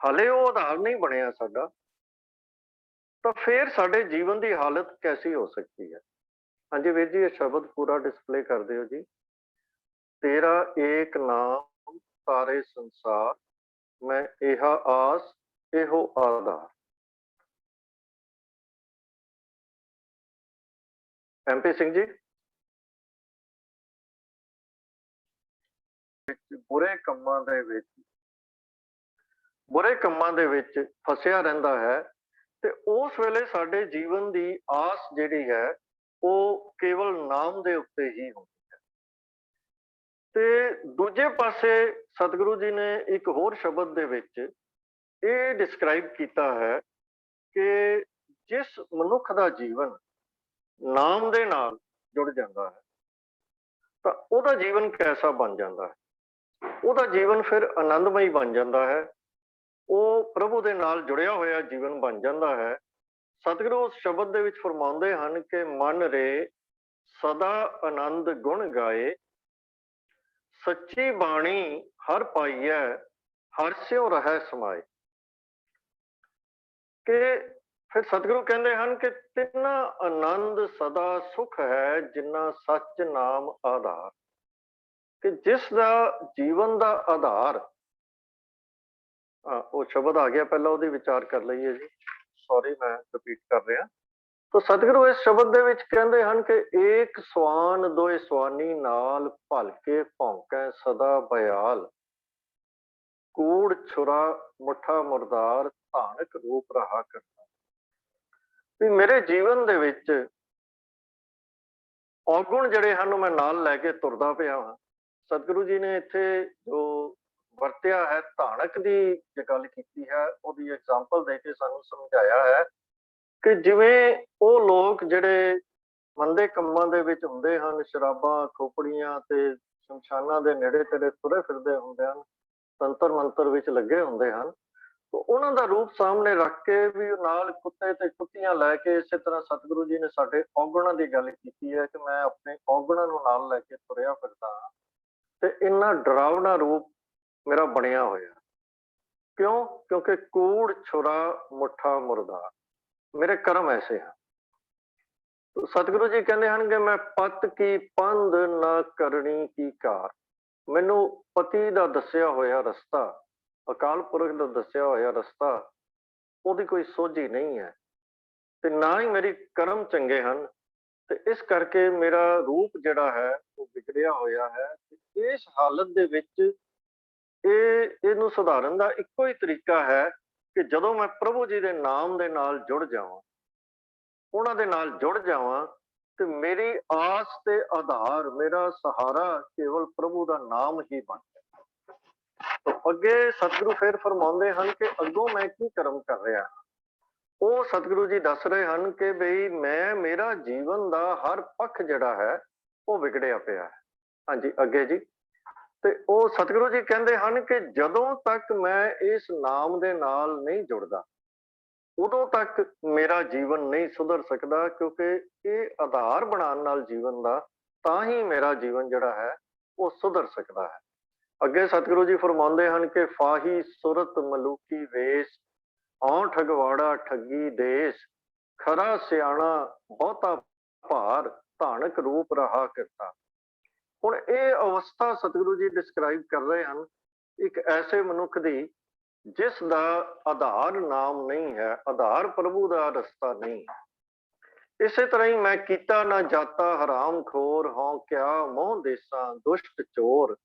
ਹਾਲੇ ਉਹ ਆਧਾਰ ਨਹੀਂ ਬਣਿਆ ਸਾਡਾ, ਤਾਂ ਫਿਰ ਸਾਡੇ ਜੀਵਨ ਦੀ ਹਾਲਤ ਕੈਸੀ ਹੋ ਸਕਦੀ ਹੈ। ਹਾਂਜੀ ਵੀਰ ਜੀ, ਇਹ ਸ਼ਬਦ ਪੂਰਾ ਡਿਸਪਲੇ ਕਰ ਦਿਓ ਜੀ। तेरा एक नाम सारे संसार, मैं एहा आस एहो आधार। MP ਸਿੰਘ ਜੀ, ਬੁਰੇ ਕੰਮਾਂ ਦੇ ਵਿੱਚ ਫਸਿਆ ਰਹਿੰਦਾ ਹੈ ਤੇ ਉਸ ਵੇਲੇ ਸਾਡੇ ਜੀਵਨ ਦੀ ਆਸ ਜਿਹੜੀ ਹੈ ਉਹ ਕੇਵਲ ਨਾਮ ਦੇ ਉੱਤੇ ਹੀ ਹੁੰਦੀ ਹੈ। ਤੇ ਦੂਜੇ ਪਾਸੇ ਸਤਿਗੁਰੂ ਜੀ ਨੇ ਇੱਕ ਹੋਰ ਸ਼ਬਦ ਦੇ ਵਿੱਚ ਇਹ ਡਿਸਕ੍ਰਾਈਬ ਕੀਤਾ ਹੈ ਕਿ ਜਿਸ ਮਨੁੱਖ ਦਾ ਜੀਵਨ ਨਾਮ ਦੇ ਨਾਲ ਜੁੜ ਜਾਂਦਾ ਹੈ ਤਾਂ ਉਹਦਾ ਜੀਵਨ ਕੈਸਾ ਬਣ ਜਾਂਦਾ ਹੈ। ਉਹਦਾ ਜੀਵਨ ਫਿਰ ਆਨੰਦਮਈ ਬਣ ਜਾਂਦਾ ਹੈ, ਉਹ ਪ੍ਰਭੂ ਦੇ ਨਾਲ ਜੁੜਿਆ ਹੋਇਆ ਜੀਵਨ ਬਣ ਜਾਂਦਾ ਹੈ। ਸਤਿਗੁਰੂ ਉਸ ਸ਼ਬਦ ਦੇ ਵਿੱਚ ਫਰਮਾਉਂਦੇ ਹਨ ਕਿ ਮਨ ਰੇ ਸਦਾ ਆਨੰਦ ਗੁਣ ਗਾਏ, ਸੱਚੀ ਬਾਣੀ ਹਰ ਪਾਈਐ ਹਰ ਸਿਉ ਰਹਿ ਸਮਾਏ। ਕਿ ਫਿਰ ਸਤਿਗੁਰੂ ਕਹਿੰਦੇ ਹਨ ਕਿ ਤਿੰਨਾ ਆਨੰਦ ਸਦਾ ਸੁਖ ਹੈ ਜਿੰਨਾ ਸੱਚ ਨਾਮ ਆਧਾਰ। ਕਿ ਜਿਸ ਦਾ ਜੀਵਨ ਦਾ ਆਧਾਰ, ਉਹ ਸ਼ਬਦ ਆ ਗਿਆ, ਪਹਿਲਾਂ ਉਹਦੀ ਵਿਚਾਰ ਕਰ ਲਈਏ ਜੀ, ਸੌਰੀ ਮੈਂ ਰਿਪੀਟ ਕਰ ਰਿਹਾ। ਤਾਂ ਸਤਿਗੁਰੂ ਇਸ ਸ਼ਬਦ ਦੇ ਵਿੱਚ ਕਹਿੰਦੇ ਹਨ ਕਿ ਏਕ ਸਵਾਨ ਦੋਏ ਸਵਾਨੀ ਨਾਲ, ਭਲਕੇ ਭੌਂਕੈ ਸਦਾ ਬਿਆਲ, ਕੂੜ ਛੁਰਾ ਮੁੱਠਾ ਮੁਰਦਾਰ, ਧਾਨਕ ਰੂਪ ਰਹਾ ਕਰਤਾ। ਵੀ ਮੇਰੇ ਜੀਵਨ ਦੇ ਵਿੱਚ ਔਗੁਣ ਜਿਹੜੇ ਹਨ ਮੈਂ ਨਾਲ ਲੈ ਕੇ ਤੁਰਦਾ ਪਿਆ ਹਾਂ। ਸਤਿਗੁਰੂ ਜੀ ਨੇ ਇੱਥੇ ਜੋ ਵਰਤਿਆ ਹੈ, ਧਾਨਕ ਦੀ ਜੇ ਗੱਲ ਕੀਤੀ ਹੈ, ਉਹਦੀ ਐਗਜ਼ਾਮਪਲ ਦੇ ਕੇ ਸਾਨੂੰ ਸਮਝਾਇਆ ਹੈ ਕਿ ਜਿਵੇਂ ਉਹ ਲੋਕ ਜਿਹੜੇ ਮੰਦੇ ਕੰਮਾਂ ਦੇ ਵਿੱਚ ਹੁੰਦੇ ਹਨ, ਸ਼ਰਾਬਾਂ ਖੋਪੜੀਆਂ ਤੇ ਸ਼ਮਸ਼ਾਨਾਂ ਦੇ ਨੇੜੇ ਤੇੜੇ ਤੁਰੇ ਫਿਰਦੇ ਹੁੰਦੇ ਹਨ, ਤੰਤਰ ਮੰਤਰ ਵਿੱਚ ਲੱਗੇ ਹੁੰਦੇ ਹਨ, ਉਹਨਾਂ ਦਾ ਰੂਪ ਸਾਹਮਣੇ ਰੱਖ ਕੇ ਵੀ ਨਾਲ ਕੁੱਤੇ ਤੇ ਕੁੱਤੀਆਂ ਲੈ ਕੇ, ਇਸੇ ਤਰ੍ਹਾਂ ਸਤਿਗੁਰੂ ਜੀ ਨੇ ਸਾਡੇ ਔਗੁਣਾਂ ਦੀ ਗੱਲ ਕੀਤੀ ਹੈ ਕਿ ਮੈਂ ਆਪਣੇ ਔਗੁਣਾਂ ਨੂੰ ਨਾਲ ਲੈ ਕੇ ਤੁਰਿਆ ਫਿਰਦਾ ਹਾਂ ਤੇ ਇੰਨਾ ਡਰਾਵਣਾ ਰੂਪ ਮੇਰਾ ਬਣਿਆ ਹੋਇਆ। ਕਿਉਂ? ਕਿਉਂਕਿ ਕੂੜ ਛੁਰਾ ਮੁੱਠਾ ਮੁਰਦਾ, ਮੇਰੇ ਕਰਮ ਐਸੇ ਹਨ। ਸਤਿਗੁਰੂ ਜੀ ਕਹਿੰਦੇ ਹਨ ਕਿ ਮੈਂ ਪਤ ਕੀ ਪੰਧ ਨਾ ਕਰਨੀ ਕੀ ਕਾਰ। ਮੈਨੂੰ ਪਤੀ ਦਾ ਦੱਸਿਆ ਹੋਇਆ ਰਸਤਾ, ਅਕਾਲ ਪੁਰਖ ਦਾ ਦੱਸਿਆ ਹੋਇਆ ਰਸਤਾ, ਉਹਦੀ ਕੋਈ ਸੋਝੀ ਨਹੀਂ ਹੈ ਤੇ ਨਾ ਹੀ ਮੇਰੀ ਕਰਮ ਚੰਗੇ ਹਨ ਤੇ ਇਸ ਕਰਕੇ ਮੇਰਾ ਰੂਪ ਜਿਹੜਾ ਹੈ ਉਹ ਵਿਗੜਿਆ ਹੋਇਆ ਹੈ। ਇਸ ਹਾਲਤ ਦੇ ਵਿੱਚ ਇਹਨੂੰ ਸੁਧਾਰਨ ਦਾ ਇੱਕੋ ਹੀ ਤਰੀਕਾ ਹੈ ਕਿ ਜਦੋਂ ਮੈਂ ਪ੍ਰਭੂ ਜੀ ਦੇ ਨਾਮ ਦੇ ਨਾਲ ਜੁੜ ਜਾਵਾਂ, ਉਹਨਾਂ ਦੇ ਨਾਲ ਜੁੜ ਜਾਵਾਂ ਤੇ ਮੇਰੀ ਆਸ ਤੇ ਆਧਾਰ, ਮੇਰਾ ਸਹਾਰਾ ਕੇਵਲ ਪ੍ਰਭੂ ਦਾ ਨਾਮ ਹੀ ਬਣ ਜਾਏ। ਅੱਗੇ ਸਤਿਗੁਰੂ ਫਿਰ ਫਰਮਾਉਂਦੇ ਹਨ ਕਿ ਅੱਗੋਂ ਮੈਂ ਕੀ ਕਰਮ ਕਰ ਰਿਹਾ। ਉਹ ਸਤਿਗੁਰੂ ਜੀ ਦੱਸ ਰਹੇ ਹਨ ਕਿ ਬਈ ਮੇਰਾ ਜੀਵਨ ਦਾ ਹਰ ਪੱਖ ਜਿਹੜਾ ਹੈ ਉਹ ਵਿਗੜਿਆ ਪਿਆ ਹੈ। ਹਾਂਜੀ ਅੱਗੇ ਜੀ। ਤੇ ਉਹ ਸਤਿਗੁਰੂ ਜੀ ਕਹਿੰਦੇ ਹਨ ਕਿ ਜਦੋਂ ਤੱਕ ਮੈਂ ਇਸ ਨਾਮ ਦੇ ਨਾਲ ਨਹੀਂ ਜੁੜਦਾ, ਉਦੋਂ ਤੱਕ ਮੇਰਾ ਜੀਵਨ ਨਹੀਂ ਸੁਧਰ ਸਕਦਾ, ਕਿਉਂਕਿ ਇਹ ਆਧਾਰ ਬਣਾਉਣ ਨਾਲ ਜੀਵਨ ਦਾ, ਤਾਂ ਹੀ ਮੇਰਾ ਜੀਵਨ ਜਿਹੜਾ ਹੈ ਉਹ ਸੁਧਰ ਸਕਦਾ ਹੈ। ਅੱਗੇ ਸਤਿਗੁਰੂ ਜੀ ਫਰਮਾਉਂਦੇ ਹਨ ਕਿ ਫਾਹੀ ਸੁਰਤ ਮਲੂਕੀ ਵੇਸ਼, ਔਂ ਠਗਵਾੜਾ ਠੱਗੀ ਦੇਸ਼, ਖਰਾ ਸਿਆਣਾ ਬਹੁਤਾ ਭਾਰ, ਧਾਨਕ ਰੂਪ ਰਹਾ ਕਰਤਾ। ਹੁਣ ਇਹ ਅਵਸਥਾ ਸਤਿਗੁਰੂ ਜੀ ਡਿਸਕ੍ਰਾਈਬ ਕਰ ਰਹੇ ਹਨ ਇੱਕ ਐਸੇ ਮਨੁੱਖ ਦੀ ਜਿਸ ਦਾ ਆਧਾਰ ਨਾਮ ਨਹੀਂ ਹੈ, ਆਧਾਰ ਪ੍ਰਭੂ ਦਾ ਰਸਤਾ ਨਹੀਂ ਹੈ। ਇਸੇ ਤਰ੍ਹਾਂ ਹੀ ਮੈਂ ਕੀਤਾ ਨਾ ਜਾਤਾ ਹਰਾਮ ਖੋਰ, ਹਉ ਕਿਆ ਮੋਹ ਦੇਸਾਂ ਦੁਸ਼ਟ ਚੋਰ,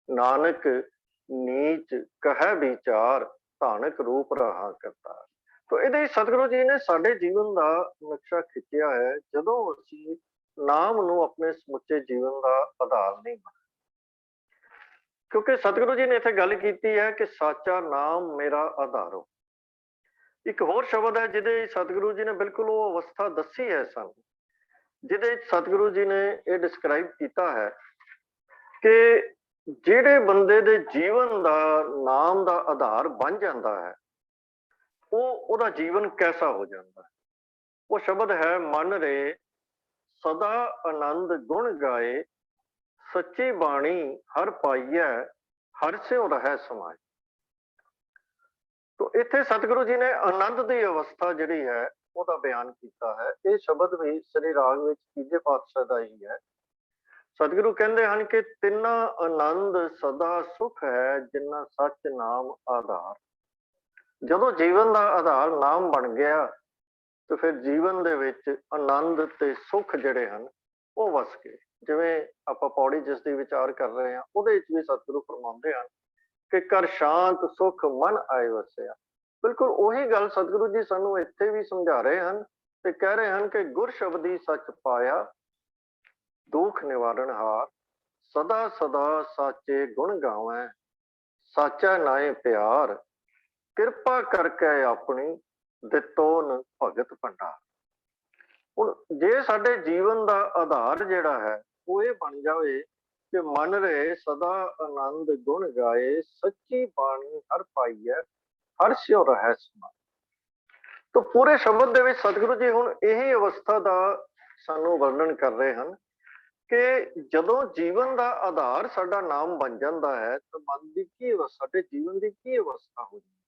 ਨਾਨਕ ਨੀਚ ਕਹਿ ਵਿਚਾਰ, ਧਾਨਕ ਰੂਪ ਰਹਾ ਕਰਤਾ। ਤੋ ਇਹਦੇ ਸਤਿਗੁਰੂ ਜੀ ਨੇ ਸਾਡੇ ਜੀਵਨ ਦਾ ਨਕਸ਼ਾ ਖਿੱਚਿਆ ਹੈ। ਜਦੋਂ ਅਸੀਂ ਨਾਮ ਨੂੰ ਆਪਣੇ ਸਮੁੱਚੇ ਜੀਵਨ ਦਾ ਆਧਾਰ ਨਹੀਂ ਬਣਾਇਆ, ਕਿਉਂਕਿ ਸਤਿਗੁਰੂ ਜੀ ਨੇ ਇੱਥੇ ਗੱਲ ਕੀਤੀ ਹੈ ਕਿ ਸਾਚਾ ਨਾਮ ਮੇਰਾ ਆਧਾਰੋ। ਇੱਕ ਹੋਰ ਸ਼ਬਦ ਹੈ ਜਿਹਦੇ ਸਤਿਗੁਰੂ ਜੀ ਨੇ ਬਿਲਕੁਲ ਉਹ ਅਵਸਥਾ ਦੱਸੀ ਹੈ ਸਾਨੂੰ, ਜਿਹਦੇ ਸਤਿਗੁਰੂ ਜੀ ਨੇ ਇਹ ਡਿਸਕ੍ਰਾਈਬ ਕੀਤਾ ਹੈ ਕਿ ਜਿਹੜੇ ਬੰਦੇ ਦੇ ਜੀਵਨ ਦਾ ਨਾਮ ਦਾ ਆਧਾਰ ਬਣ ਜਾਂਦਾ ਹੈ, ਉਹਦਾ ਜੀਵਨ ਕੈਸਾ ਹੋ ਜਾਂਦਾ ਹੈ। ਉਹ ਸ਼ਬਦ ਹੈ ਮਨ ਰੇ ਸਦਾ ਆਨੰਦ ਗੁਣ ਗਾਏ, ਸੱਚੀ ਬਾਣੀ ਹਰ ਪਾਈਐ ਹਰ ਸਿਉ ਰਹਿ ਸਮਾਏ। ਤੋ ਇੱਥੇ ਸਤਿਗੁਰੂ ਜੀ ਨੇ ਆਨੰਦ ਦੀ ਅਵਸਥਾ ਜਿਹੜੀ ਹੈ ਉਹਦਾ ਬਿਆਨ ਕੀਤਾ ਹੈ। ਇਹ ਸ਼ਬਦ ਵੀ ਸ੍ਰੀ ਰਾਗ ਵਿੱਚ ਤੀਜੇ ਪਾਤਸ਼ਾਹ ਦਾ ਹੀ ਹੈ ਸਤਿਗੁਰੂ ਕਹਿੰਦੇ ਹਨ ਕਿ ਤਿੰਨਾ ਆਨੰਦ ਸਦਾ ਸੁਖ ਹੈ, ਜਿਨ੍ਹਾਂ ਸੱਚ ਨਾਮ ਆਧਾਰ। ਜਦੋਂ ਜੀਵਨ ਦਾ ਆਧਾਰ ਨਾਮ ਬਣ ਗਿਆ ਤੇ ਫਿਰ ਜੀਵਨ ਦੇ ਵਿੱਚ ਆਨੰਦ ਤੇ ਸੁਖ ਜਿਹੜੇ ਹਨ ਉਹ ਵਸ ਗਏ। ਜਿਵੇਂ ਆਪਾਂ ਪੌੜੀ ਜਿਸ ਦੀ ਵਿਚਾਰ ਕਰ ਰਹੇ ਹਾਂ, ਉਹਦੇ ਵਿੱਚ ਵੀ ਸਤਿਗੁਰੂ ਫਰਮਾਉਂਦੇ ਹਨ ਕਿ ਕਰ ਸ਼ਾਂਤ ਸੁਖ ਮਨ ਆਏ ਵਸਿਆ। ਬਿਲਕੁਲ ਉਹੀ ਗੱਲ ਸਤਿਗੁਰੂ ਜੀ ਸਾਨੂੰ ਇੱਥੇ ਵੀ ਸਮਝਾ ਰਹੇ ਹਨ ਤੇ ਕਹਿ ਰਹੇ ਹਨ ਕਿ ਗੁਰ ਸ਼ਬਦੀ ਸੱਚ ਪਾਇਆ, ਦੁੱਖ ਨਿਵਾਰਨ ਹਾਰ, ਸਦਾ ਸਦਾ ਸਾਚੇ ਗੁਣ ਗਾਵੇਂ, ਸਾਚਾ ਨਾਏ ਪਿਆਰ, ਕਿਰਪਾ ਕਰਕੇ ਆਪਣੀ ਦਿੱਤੋਨ ਭਗਤ ਭੰਡਾਰ। ਹੁਣ ਜੇ ਸਾਡੇ ਜੀਵਨ ਦਾ ਆਧਾਰ ਜਿਹੜਾ ਹੈ ਉਹ ਇਹ ਬਣ ਜਾਵੇ ਕਿ ਮਨ ਰਹੇ ਸਦਾ ਆਨੰਦ ਗੁਣ ਗਾਏ, ਸੱਚੀ ਬਾਣੀ ਹਰ ਪਾਈਐ, ਹਰ ਸਿਉ ਰਹਿ ਸਮਾਏ। ਤਾਂ ਪੂਰੇ ਸ਼ਬਦ ਦੇ ਵਿੱਚ ਸਤਿਗੁਰੂ ਜੀ ਹੁਣ ਇਹੀ ਅਵਸਥਾ ਦਾ ਸਾਨੂੰ ਵਰਣਨ ਕਰ ਰਹੇ ਹਨ ਕਿ ਜਦੋਂ ਜੀਵਨ ਦਾ ਆਧਾਰ ਸਾਡਾ ਨਾਮ ਬਣ ਜਾਂਦਾ ਹੈ ਤਾਂ ਮਨ ਦੀ ਕੀ ਅਵਸਥਾ, ਸਾਡੇ ਜੀਵਨ ਦੀ ਕੀ ਅਵਸਥਾ ਹੋ ਜਾਂਦੀ।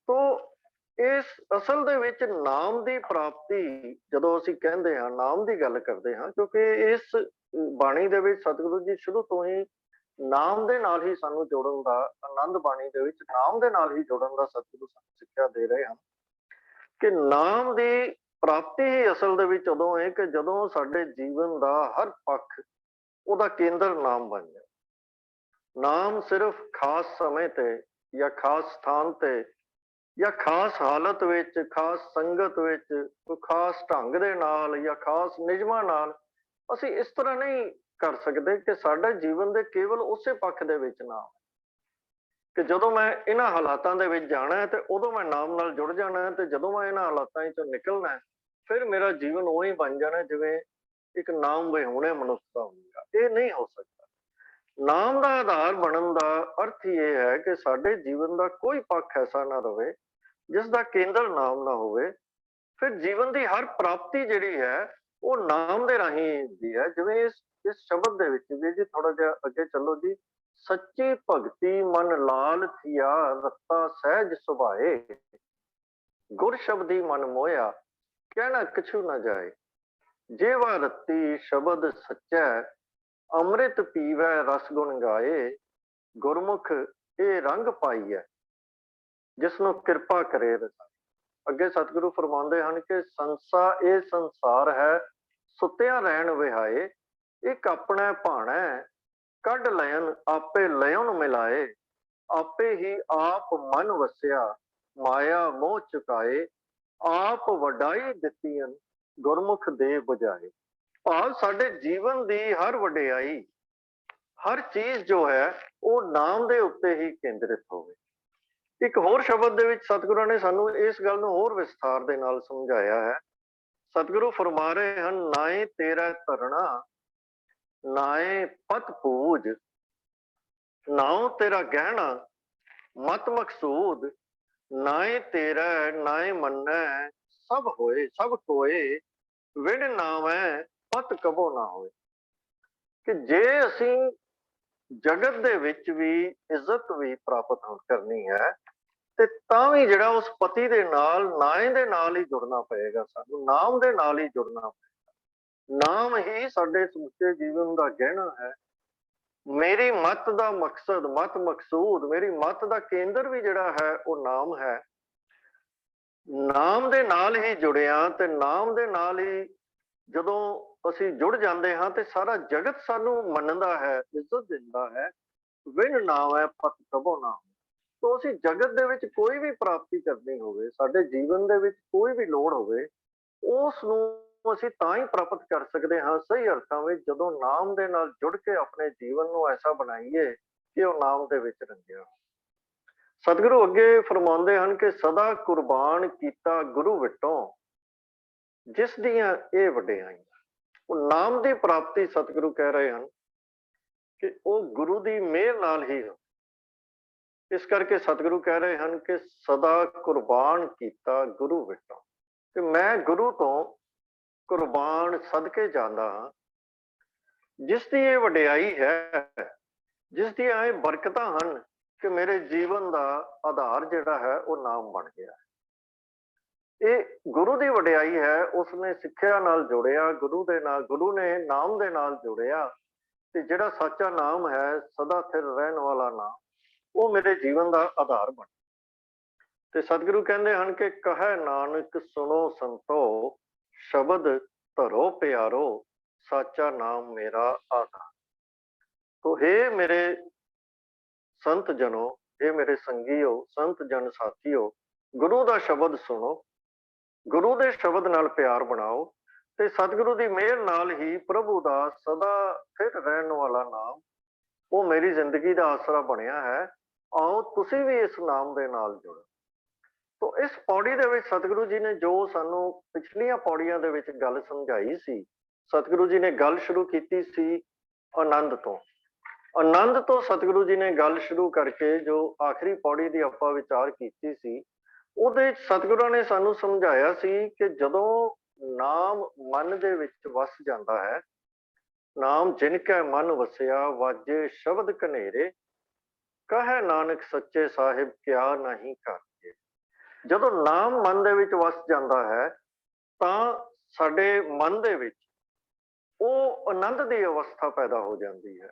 ਤੋ ਇਸ ਅਸਲ ਦੇ ਵਿੱਚ ਨਾਮ ਦੀ ਪ੍ਰਾਪਤੀ ਜਦੋਂ ਅਸੀਂ ਕਹਿੰਦੇ ਹਾਂ, ਨਾਮ ਦੀ ਗੱਲ ਕਰਦੇ ਹਾਂ, ਕਿਉਂਕਿ ਇਸ ਬਾਣੀ ਦੇ ਵਿੱਚ ਸਤਿਗੁਰੂ ਜੀ ਸ਼ੁਰੂ ਤੋਂ ਹੀ ਨਾਮ ਦੇ ਨਾਲ ਹੀ ਸਾਨੂੰ ਜੋੜਨ ਦਾ, ਆਨੰਦ ਬਾਣੀ ਦੇ ਵਿੱਚ ਨਾਮ ਦੇ ਨਾਲ ਹੀ ਜੋੜਨ ਦਾ ਸਤਿਗੁਰੂ ਸਾਨੂੰ ਸਿੱਖਿਆ ਦੇ ਰਹੇ ਹਨ ਕਿ ਨਾਮ ਦੀ ਪ੍ਰਾਪਤੀ ਹੀ ਅਸਲ ਦੇ ਵਿੱਚ ਉਦੋਂ ਹੈ ਕਿ ਜਦੋਂ ਸਾਡੇ ਜੀਵਨ ਦਾ ਹਰ ਪੱਖ ਉਹਦਾ ਕੇਂਦਰ ਨਾਮ ਬਣ ਜਾਏ। ਨਾਮ ਸਿਰਫ ਖਾਸ ਸਮੇਂ ਤੇ ਜਾਂ ਖਾਸ ਸਥਾਨ ਤੇ ਜਾਂ ਖਾਸ ਹਾਲਤ ਵਿੱਚ, ਖਾਸ ਸੰਗਤ ਵਿੱਚ, ਕੋਈ ਖਾਸ ਢੰਗ ਦੇ ਨਾਲ ਜਾਂ ਖਾਸ ਨਿਯਮਾਂ ਨਾਲ ਅਸੀਂ ਇਸ ਤਰ੍ਹਾਂ ਨਹੀਂ ਕਰ ਸਕਦੇ ਕਿ ਸਾਡੇ ਜੀਵਨ ਦੇ ਕੇਵਲ ਉਸੇ ਪੱਖ ਦੇ ਵਿੱਚ ਨਾਮ, ਕਿ ਜਦੋਂ ਮੈਂ ਇਹਨਾਂ ਹਾਲਾਤਾਂ ਦੇ ਵਿੱਚ ਜਾਣਾ ਹੈ ਤੇ ਉਦੋਂ ਮੈਂ ਨਾਮ ਨਾਲ ਜੁੜ ਜਾਣਾ ਹੈ, ਤੇ ਜਦੋਂ ਮੈਂ ਇਹਨਾਂ ਹਾਲਾਤਾਂ ਚੋਂ ਨਿਕਲਣਾ ਹੈ ਫਿਰ ਮੇਰਾ ਜੀਵਨ ਉਹੀ ਬਣ ਜਾਣਾ ਜਿਵੇਂ ਇੱਕ ਨਾਮ ਵਿਹੂਣੇ ਮਨੁੱਖ ਦਾ ਹੋਵੇਗਾ। ਇਹ ਨਹੀਂ ਹੋ ਸਕਦਾ। ਨਾਮ ਦਾ ਆਧਾਰ ਬਣਨ ਦਾ ਅਰਥ ਹੀ ਇਹ ਹੈ ਕਿ ਸਾਡੇ ਜੀਵਨ ਦਾ ਕੋਈ ਪੱਖ ਐਸਾ ਨਾ ਰਵੇ ਜਿਸ ਦਾ ਕੇਂਦਰ ਨਾਮ ਨਾ ਹੋਵੇ। ਫਿਰ ਜੀਵਨ ਦੀ ਹਰ ਪ੍ਰਾਪਤੀ ਜਿਹੜੀ ਹੈ ਉਹ ਨਾਮ ਦੇ ਰਾਹੀਂ ਹੁੰਦੀ ਹੈ। ਜਿਵੇਂ ਇਸ ਸ਼ਬਦ ਦੇ ਵਿੱਚ ਵੀ ਜੀ ਥੋੜਾ ਜਿਹਾ ਅੱਗੇ ਚੱਲੋ ਜੀ, ਸੱਚੀ ਭਗਤੀ ਮਨ ਲਾਲ ਥੀਆ, ਰਤਾ ਸਹਿਜ ਸੁਭਾਏ, ਗੁਰ ਸ਼ਬਦੀ ਮਨ ਮੋਇਆ, ਕਹਿਣਾ ਕਛੂ ਨਾ ਜਾਏ, ਜੇਵਾ ਰਤੀ ਸ਼ਬਦ ਸੱਚੈ, ਅੰਮ੍ਰਿਤ ਪੀਵੈ ਰਸ ਗੁਣ ਗਾਏ, ਗੁਰਮੁਖ ਇਹ ਰੰਗ ਪਾਈਐ, ਜਿਸਨੂੰ ਕਿਰਪਾ ਕਰੇ ਰਸਾਏ। ਅੱਗੇ ਸਤਿਗੁਰੂ ਫਰਮਾਉਂਦੇ ਹਨ ਕਿ ਇਹ ਸੰਸਾਰ ਹੈ ਸੁੱਤਿਆਂ ਰਹਿਣ ਵਿਹਾਏ, ਇੱਕ ਆਪਣੇ ਭਾਣਾ ਕੱਢ ਲੈਣ ਆਪੇ ਲਿਉਣ ਮਿਲਾਏ, ਆਪੇ ਹੀ ਆਪ ਮਨ ਵਸਿਆ, ਮਾਇਆ ਮੋਹ ਚੁਕਾਏ, ਆਪ ਵਡਾਈ ਦਿੱਤੀਆਂ ਗੁਰਮੁਖ ਦੇ ਬੁਝਾਏ। ਭਾਵ ਸਾਡੇ ਜੀਵਨ ਦੀ ਹਰ ਵਡਿਆਈ, ਹਰ ਚੀਜ਼ ਜੋ ਹੈ ਉਹ ਨਾਮ ਦੇ ਉੱਤੇ ਹੀ ਕੇਂਦਰਿਤ ਹੋਵੇ। ਇੱਕ ਹੋਰ ਸ਼ਬਦ ਦੇ ਵਿੱਚ ਸਤਿਗੁਰਾਂ ਨੇ ਸਾਨੂੰ ਇਸ ਗੱਲ ਨੂੰ ਹੋਰ ਵਿਸਥਾਰ ਦੇ ਨਾਲ ਸਮਝਾਇਆ ਹੈ। ਸਤਿਗੁਰੂ ਫਰਮਾ ਰਹੇ ਹਨ, ਨਾਏ ਤੇਰਾ ਧਰਣਾ, ਨਾਏ ਪਤ ਪੂਜ, ਨਾਉ ਤੇਰਾ ਗਹਿਣਾ ਮਤ ਮਕਸੂਦ, ਨਾਏ ਤੇਰਾ ਨਾਏ ਮੰਨੈ ਸਭ ਹੋਏ ਸਭ ਕੋਏ, ਵਿਣ ਨਾਵੈ ਪਤ ਕਬੋ ਨਾ ਹੋਏ। ਕਿ ਜੇ ਅਸੀਂ ਜਗਤ ਦੇ ਵਿੱਚ ਵੀ ਇੱਜ਼ਤ ਵੀ ਪ੍ਰਾਪਤ ਕਰਨੀ ਹੈ ਤੇ ਤਾਂ ਵੀ ਜਿਹੜਾ ਉਸ ਪਤੀ ਦੇ ਨਾਲ, ਨਾਏ ਦੇ ਨਾਲ ਹੀ ਜੁੜਨਾ ਪਏਗਾ, ਸਾਨੂੰ ਨਾਮ ਦੇ ਨਾਲ ਹੀ ਜੁੜਨਾ ਪਏਗਾ। ਨਾਮ ਹੀ ਸਾਡੇ ਸਮੁੱਚੇ ਜੀਵਨ ਦਾ ਗਹਿਣਾ ਹੈ। ਮੇਰੀ ਮੱਤ ਦਾ ਮਕਸਦ, ਮਤ ਮਕਸੂਦ, ਮੇਰੀ ਮੱਤ ਦਾ ਕੇਂਦਰ ਵੀ ਜਿਹੜਾ ਹੈ ਉਹ ਨਾਮ ਹੈ। ਨਾਮ ਦੇ ਨਾਲ ਹੀ ਜੁੜਿਆ ਤੇ ਨਾਮ ਦੇ ਨਾਲ ਹੀ ਜਦੋਂ ਅਸੀਂ ਜੁੜ ਜਾਂਦੇ ਹਾਂ ਤੇ ਸਾਰਾ ਜਗਤ ਸਾਨੂੰ ਮੰਨਦਾ ਹੈ, ਇੱਜ਼ਤ ਦਿੰਦਾ ਹੈ। ਵਿਣ ਨਾਮ ਹੈ ਪਤ ਕਬੋ ਨਾ ਹੋ। ਤਾਂ ਅਸੀਂ ਜਗਤ ਦੇ ਵਿੱਚ ਕੋਈ ਵੀ ਪ੍ਰਾਪਤੀ ਕਰਨੀ ਹੋਵੇ, ਸਾਡੇ ਜੀਵਨ ਦੇ ਵਿੱਚ ਕੋਈ ਵੀ ਲੋੜ ਹੋਵੇ, ਉਸ ਨੂੰ ਅਸੀਂ ਤਾਂ ਹੀ ਪ੍ਰਾਪਤ ਕਰ ਸਕਦੇ ਹਾਂ ਸਹੀ ਅਰਥਾਂ ਵਿੱਚ ਜਦੋਂ ਨਾਮ ਦੇ ਨਾਲ ਜੁੜ ਕੇ ਆਪਣੇ ਜੀਵਨ ਨੂੰ ਐਸਾ ਬਣਾਈਏ ਕਿ ਉਹ ਨਾਮ ਦੇ ਵਿੱਚ ਰੰਗਿਆ। ਸਤਿਗੁਰੂ ਅੱਗੇ ਫਰਮਾਉਂਦੇ ਹਨ ਕਿ ਸਦਾ ਕੁਰਬਾਨ ਕੀਤਾ ਗੁਰੂ ਵਿਟੋਂ, ਜਿਸ ਦੀਆਂ ਇਹ ਵਡਿਆਈਆਂ। ਉਹ ਨਾਮ ਦੀ ਪ੍ਰਾਪਤੀ ਸਤਿਗੁਰੂ ਕਹਿ ਰਹੇ ਹਨ ਕਿ ਉਹ ਗੁਰੂ ਦੀ ਮਿਹਰ ਨਾਲ ਹੀ ਹੋ। ਇਸ ਕਰਕੇ ਸਤਿਗੁਰੂ ਕਹਿ ਰਹੇ ਹਨ ਕਿ ਸਦਾ ਕੁਰਬਾਨ ਕੀਤਾ ਗੁਰੂ ਵਿਟੋਂ, ਕਿ ਮੈਂ ਗੁਰੂ ਤੋਂ ਕੁਰਬਾਨ ਸਦਕੇ ਜਾਂਦਾ ਹਾਂ, ਜਿਸ ਦੀ ਇਹ ਵਡਿਆਈ ਹੈ, ਜਿਸ ਦੀਆਂ ਇਹ ਬਰਕਤਾਂ ਹਨ ਕਿ ਮੇਰੇ ਜੀਵਨ ਦਾ ਆਧਾਰ ਜਿਹੜਾ ਹੈ ਉਹ ਨਾਮ ਬਣ ਗਿਆ। ਇਹ ਗੁਰੂ ਦੀ ਵਡਿਆਈ ਹੈ, ਉਸਨੇ ਸਿੱਖਿਆ ਨਾਲ ਜੋੜਿਆ, ਗੁਰੂ ਦੇ ਨਾਲ, ਗੁਰੂ ਨੇ ਨਾਮ ਦੇ ਨਾਲ ਜੋੜਿਆ, ਤੇ ਜਿਹੜਾ ਸੱਚਾ ਨਾਮ ਹੈ, ਸਦਾ ਸਥਿਰ ਰਹਿਣ ਵਾਲਾ ਨਾਮ, ਉਹ ਮੇਰੇ ਜੀਵਨ ਦਾ ਆਧਾਰ ਬਣ। ਤੇ ਸਤਿਗੁਰੂ ਕਹਿੰਦੇ ਹਨ ਕਿ ਕਹੈ ਨਾਨਕ ਸੁਣੋ ਸੰਤੋ, ਸ਼ਬਦ ਧਰੋ ਪਿਆਰੋ, ਸਾਚਾ ਨਾਮ ਮੇਰਾ ਆਧਾਰ। ਤੋ ਹੇ ਮੇਰੇ ਸੰਤ ਜਨੋ, हे ਮੇਰੇ ਸੰਗੀਓ, ਸੰਤ ਜਨ ਸਾਥੀਓ, ਗੁਰੂ ਦਾ ਸ਼ਬਦ ਸੁਣੋ, ਗੁਰੂ ਦੇ ਸ਼ਬਦ ਨਾਲ ਪਿਆਰ ਬਣਾਓ, ਤੇ ਸਤਿਗੁਰੂ ਦੀ ਮਿਹਰ ਨਾਲ ਹੀ ਪ੍ਰਭੂ ਦਾ ਸਦਾ ਸਥਿਰ ਰਹਿਣ ਵਾਲਾ ਨਾਮ, ਉਹ ਮੇਰੀ ਜ਼ਿੰਦਗੀ ਦਾ ਆਸਰਾ ਬਣਿਆ ਹੈ। ਆਓ ਤੁਸੀਂ ਵੀ ਇਸ ਨਾਮ ਦੇ ਨਾਲ ਜੁੜੋ। ਤੋ ਇਸ ਪੌੜੀ ਦੇ ਵਿੱਚ ਸਤਿਗੁਰੂ ਜੀ ਨੇ ਜੋ ਸਾਨੂੰ ਪਿਛਲੀਆਂ ਪੌੜੀਆਂ ਦੇ ਵਿੱਚ ਗੱਲ ਸਮਝਾਈ ਸੀ, ਸਤਿਗੁਰੂ ਜੀ ਨੇ ਗੱਲ ਸ਼ੁਰੂ ਕੀਤੀ ਸੀ ਆਨੰਦ ਤੋਂ। ਆਨੰਦ ਤੋਂ ਸਤਿਗੁਰੂ ਜੀ ਨੇ ਗੱਲ ਸ਼ੁਰੂ ਕਰਕੇ ਜੋ ਆਖਰੀ ਪੌੜੀ ਦੀ ਆਪਾਂ ਵਿਚਾਰ ਕੀਤੀ ਸੀ, ਉਹਦੇ ਵਿੱਚ ਸਤਿਗੁਰਾਂ ਨੇ ਸਾਨੂੰ ਸਮਝਾਇਆ ਸੀ ਕਿ ਜਦੋਂ ਨਾਮ ਮਨ ਦੇ ਵਿੱਚ ਵਸ ਜਾਂਦਾ ਹੈ, ਨਾਮ ਜਿਨ ਕੈ ਮਨ ਵਸਿਆ, ਵਾਜੇ ਸ਼ਬਦ ਕਨੇਰੇ, ਕਹੈ ਨਾਨਕ ਸੱਚੇ ਸਾਹਿਬ ਕਿਆ ਨਹੀਂ ਕਰਦੇ। ਜਦੋਂ ਨਾਮ ਮਨ ਦੇ ਵਿੱਚ ਵਸ ਜਾਂਦਾ ਹੈ ਤਾਂ ਸਾਡੇ ਮਨ ਦੇ ਵਿੱਚ ਉਹ ਆਨੰਦ ਦੀ ਅਵਸਥਾ ਪੈਦਾ ਹੋ ਜਾਂਦੀ ਹੈ।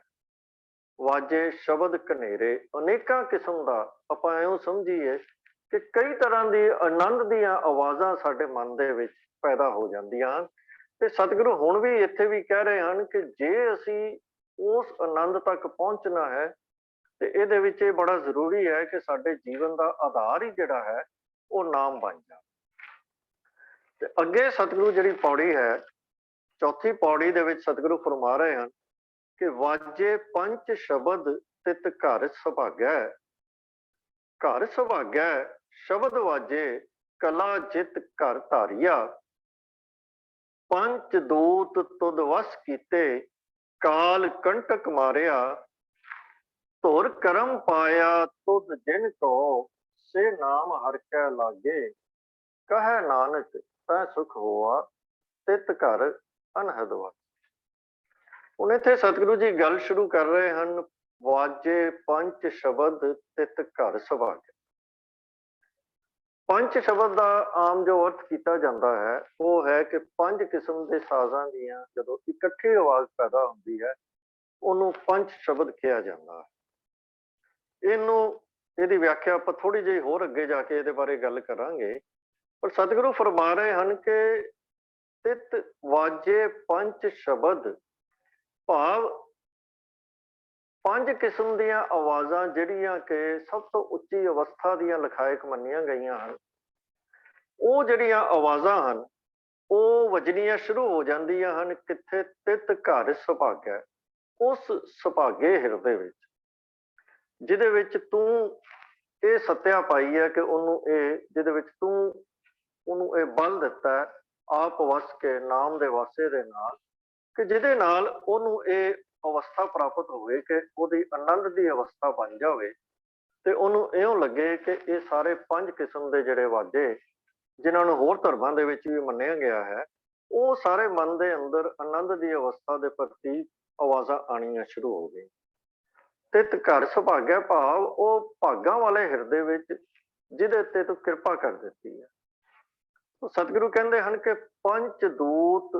ਵਾਜੇ ਸ਼ਬਦ ਕਨੇਰੇ, ਅਨੇਕਾਂ ਕਿਸਮ ਦਾ, ਆਪਾਂ ਇਉਂ ਸਮਝੀਏ ਕਿ ਕਈ ਤਰ੍ਹਾਂ ਦੀ ਆਨੰਦ ਦੀਆਂ ਆਵਾਜ਼ਾਂ ਸਾਡੇ ਮਨ ਦੇ ਵਿੱਚ ਪੈਦਾ ਹੋ ਜਾਂਦੀਆਂ ਹਨ। ਤੇ ਸਤਿਗੁਰੂ ਹੁਣ ਵੀ ਇੱਥੇ ਵੀ ਕਹਿ ਰਹੇ ਹਨ ਕਿ ਜੇ ਅਸੀਂ ਉਸ ਆਨੰਦ ਤੱਕ ਪਹੁੰਚਣਾ ਹੈ ਤੇ ਇਹਦੇ ਵਿੱਚ ਇਹ ਬੜਾ ਜ਼ਰੂਰੀ ਹੈ ਕਿ ਸਾਡੇ ਜੀਵਨ ਦਾ ਆਧਾਰ ਹੀ ਜਿਹੜਾ ਹੈ ਉਹ ਨਾਮ ਬਣ ਜਾਵੇ। ਤੇ ਅੱਗੇ ਸਤਿਗੁਰੂ ਜਿਹੜੀ ਪੌੜੀ ਹੈ, ਚੌਥੀ ਪੌੜੀ ਦੇ ਵਿੱਚ ਸਤਿਗੁਰੂ ਫਰਮਾ ਰਹੇ ਹਨ ਕਿ ਵਾਜੇ ਪੰਚ ਸ਼ਬਦ ਤਿਤ ਘਰ ਸੁਭਾਗੈ, ਘਰ ਸੁਭਾਗੈ ਸ਼ਬਦ ਵਾਜੇ, ਕਲਾ ਜਿਤ ਘਰ ਧਾਰਿਆ, ਪੰਚ ਦੂਤ ਤੁਧ ਵਸ ਕੀਤੇ, ਕਾਲ ਕੰਟਕ ਮਾਰਿਆ, ਧੁਰ ਕਰਮ ਪਾਇਆ ਤੁਧ ਜਿਨ ਕੋ, ਸੇ ਨਾਮ ਹਰਿ ਕੈ ਲਾਗੇ, ਕਹੈ ਨਾਨਕ ਤੈ ਸੁਖ ਹੋਆ, ਤਿਤ ਘਰ ਅਨਹਦ ਵਸ। ਹੁਣ ਇੱਥੇ ਸਤਿਗੁਰੂ ਜੀ ਗੱਲ ਸ਼ੁਰੂ ਕਰ ਰਹੇ ਹਨ, ਵਾਜੇ ਪੰਜ ਸ਼ਬਦ ਤਿਤ ਘਰ ਸੁਭਾਗੈ। ਪੰਜ ਸ਼ਬਦ ਦਾ ਆਮ ਜੋ ਅਰਥ ਕੀਤਾ ਜਾਂਦਾ ਹੈ ਉਹ ਹੈ ਕਿ ਪੰਜ ਕਿਸਮ ਦੇ ਸਾਜ਼ਾਂ ਦੀਆਂ ਜਦੋਂ ਇਕੱਠੀ ਆਵਾਜ਼ ਪੈਦਾ ਹੁੰਦੀ ਹੈ, ਉਹਨੂੰ ਪੰਜ ਸ਼ਬਦ ਕਿਹਾ ਜਾਂਦਾ ਹੈ। ਇਹਦੀ ਵਿਆਖਿਆ ਆਪਾਂ ਥੋੜੀ ਜਿਹੀ ਹੋਰ ਅੱਗੇ ਜਾ ਕੇ ਇਹਦੇ ਬਾਰੇ ਗੱਲ ਕਰਾਂਗੇ। ਪਰ ਸਤਿਗੁਰੂ ਫਰਮਾ ਰਹੇ ਹਨ ਕਿ ਤਿਤ ਵਾਜੇ ਪੰਜ ਸ਼ਬਦ, ਭਾਵ ਪੰਜ ਕਿਸਮ ਦੀਆਂ ਆਵਾਜ਼ਾਂ ਜਿਹੜੀਆਂ ਕਿ ਸਭ ਤੋਂ ਉੱਚੀ ਅਵਸਥਾ ਦੀਆਂ ਲਖਾਇਕ ਮੰਨੀਆਂ ਗਈਆਂ ਹਨ, ਉਹ ਜਿਹੜੀਆਂ ਆਵਾਜ਼ਾਂ ਹਨ ਉਹ ਵੱਜਣੀਆਂ ਸ਼ੁਰੂ ਹੋ ਜਾਂਦੀਆਂ ਹਨ ਕਿੱਥੇ? ਤਿਤ ਘਰ ਸੁਭਾਗੈ, ਉਸ ਸੁਭਾਗੇ ਹਿਰਦੇ ਵਿੱਚ, ਜਿਹਦੇ ਵਿੱਚ ਤੂੰ ਇਹ ਸੱਤਿਆ ਪਾਈ ਹੈ ਕਿ ਉਹਨੂੰ ਇਹ, ਜਿਹਦੇ ਵਿੱਚ ਤੂੰ ਉਹਨੂੰ ਇਹ ਬਲ ਦਿੱਤਾ ਹੈ ਆਪ ਵਸ ਕੇ ਨਾਮ ਦੇ ਵਾਸੇ ਦੇ ਨਾਲ, ਕਿ ਜਿਹਦੇ ਨਾਲ ਉਹਨੂੰ ਇਹ ਅਵਸਥਾ ਪ੍ਰਾਪਤ ਹੋਵੇ ਕਿ ਉਹਦੀ ਆਨੰਦ ਦੀ ਅਵਸਥਾ ਬਣ ਜਾਵੇ, ਤੇ ਉਹਨੂੰ ਇਉਂ ਲੱਗੇ ਕਿ ਇਹ ਸਾਰੇ ਪੰਜ ਕਿਸਮ ਦੇ ਜਿਹੜੇ ਵਾਜੇ ਜਿਨ੍ਹਾਂ ਨੂੰ ਹੋਰ ਧਰਮਾਂ ਦੇ ਵਿੱਚ ਵੀ ਮੰਨਿਆ ਗਿਆ ਹੈ, ਉਹ ਸਾਰੇ ਮਨ ਦੇ ਅੰਦਰ ਆਨੰਦ ਦੀ ਅਵਸਥਾ ਦੇ ਪ੍ਰਤੀ ਆਵਾਜ਼ਾਂ ਆਣੀਆਂ ਸ਼ੁਰੂ ਹੋ ਗਈਆਂ। ਤਿਤ ਘਰ ਸੁਭਾਗਿਆ, ਭਾਵ ਉਹ ਭਾਗਾਂ ਵਾਲੇ ਹਿਰਦੇ ਵਿੱਚ ਜਿਹਦੇ ਤੇ ਤੂੰ ਕਿਰਪਾ ਕਰ ਦਿੱਤੀ ਹੈ। ਸਤਿਗੁਰੂ ਕਹਿੰਦੇ ਹਨ ਕਿ ਪੰਚ ਦੂਤ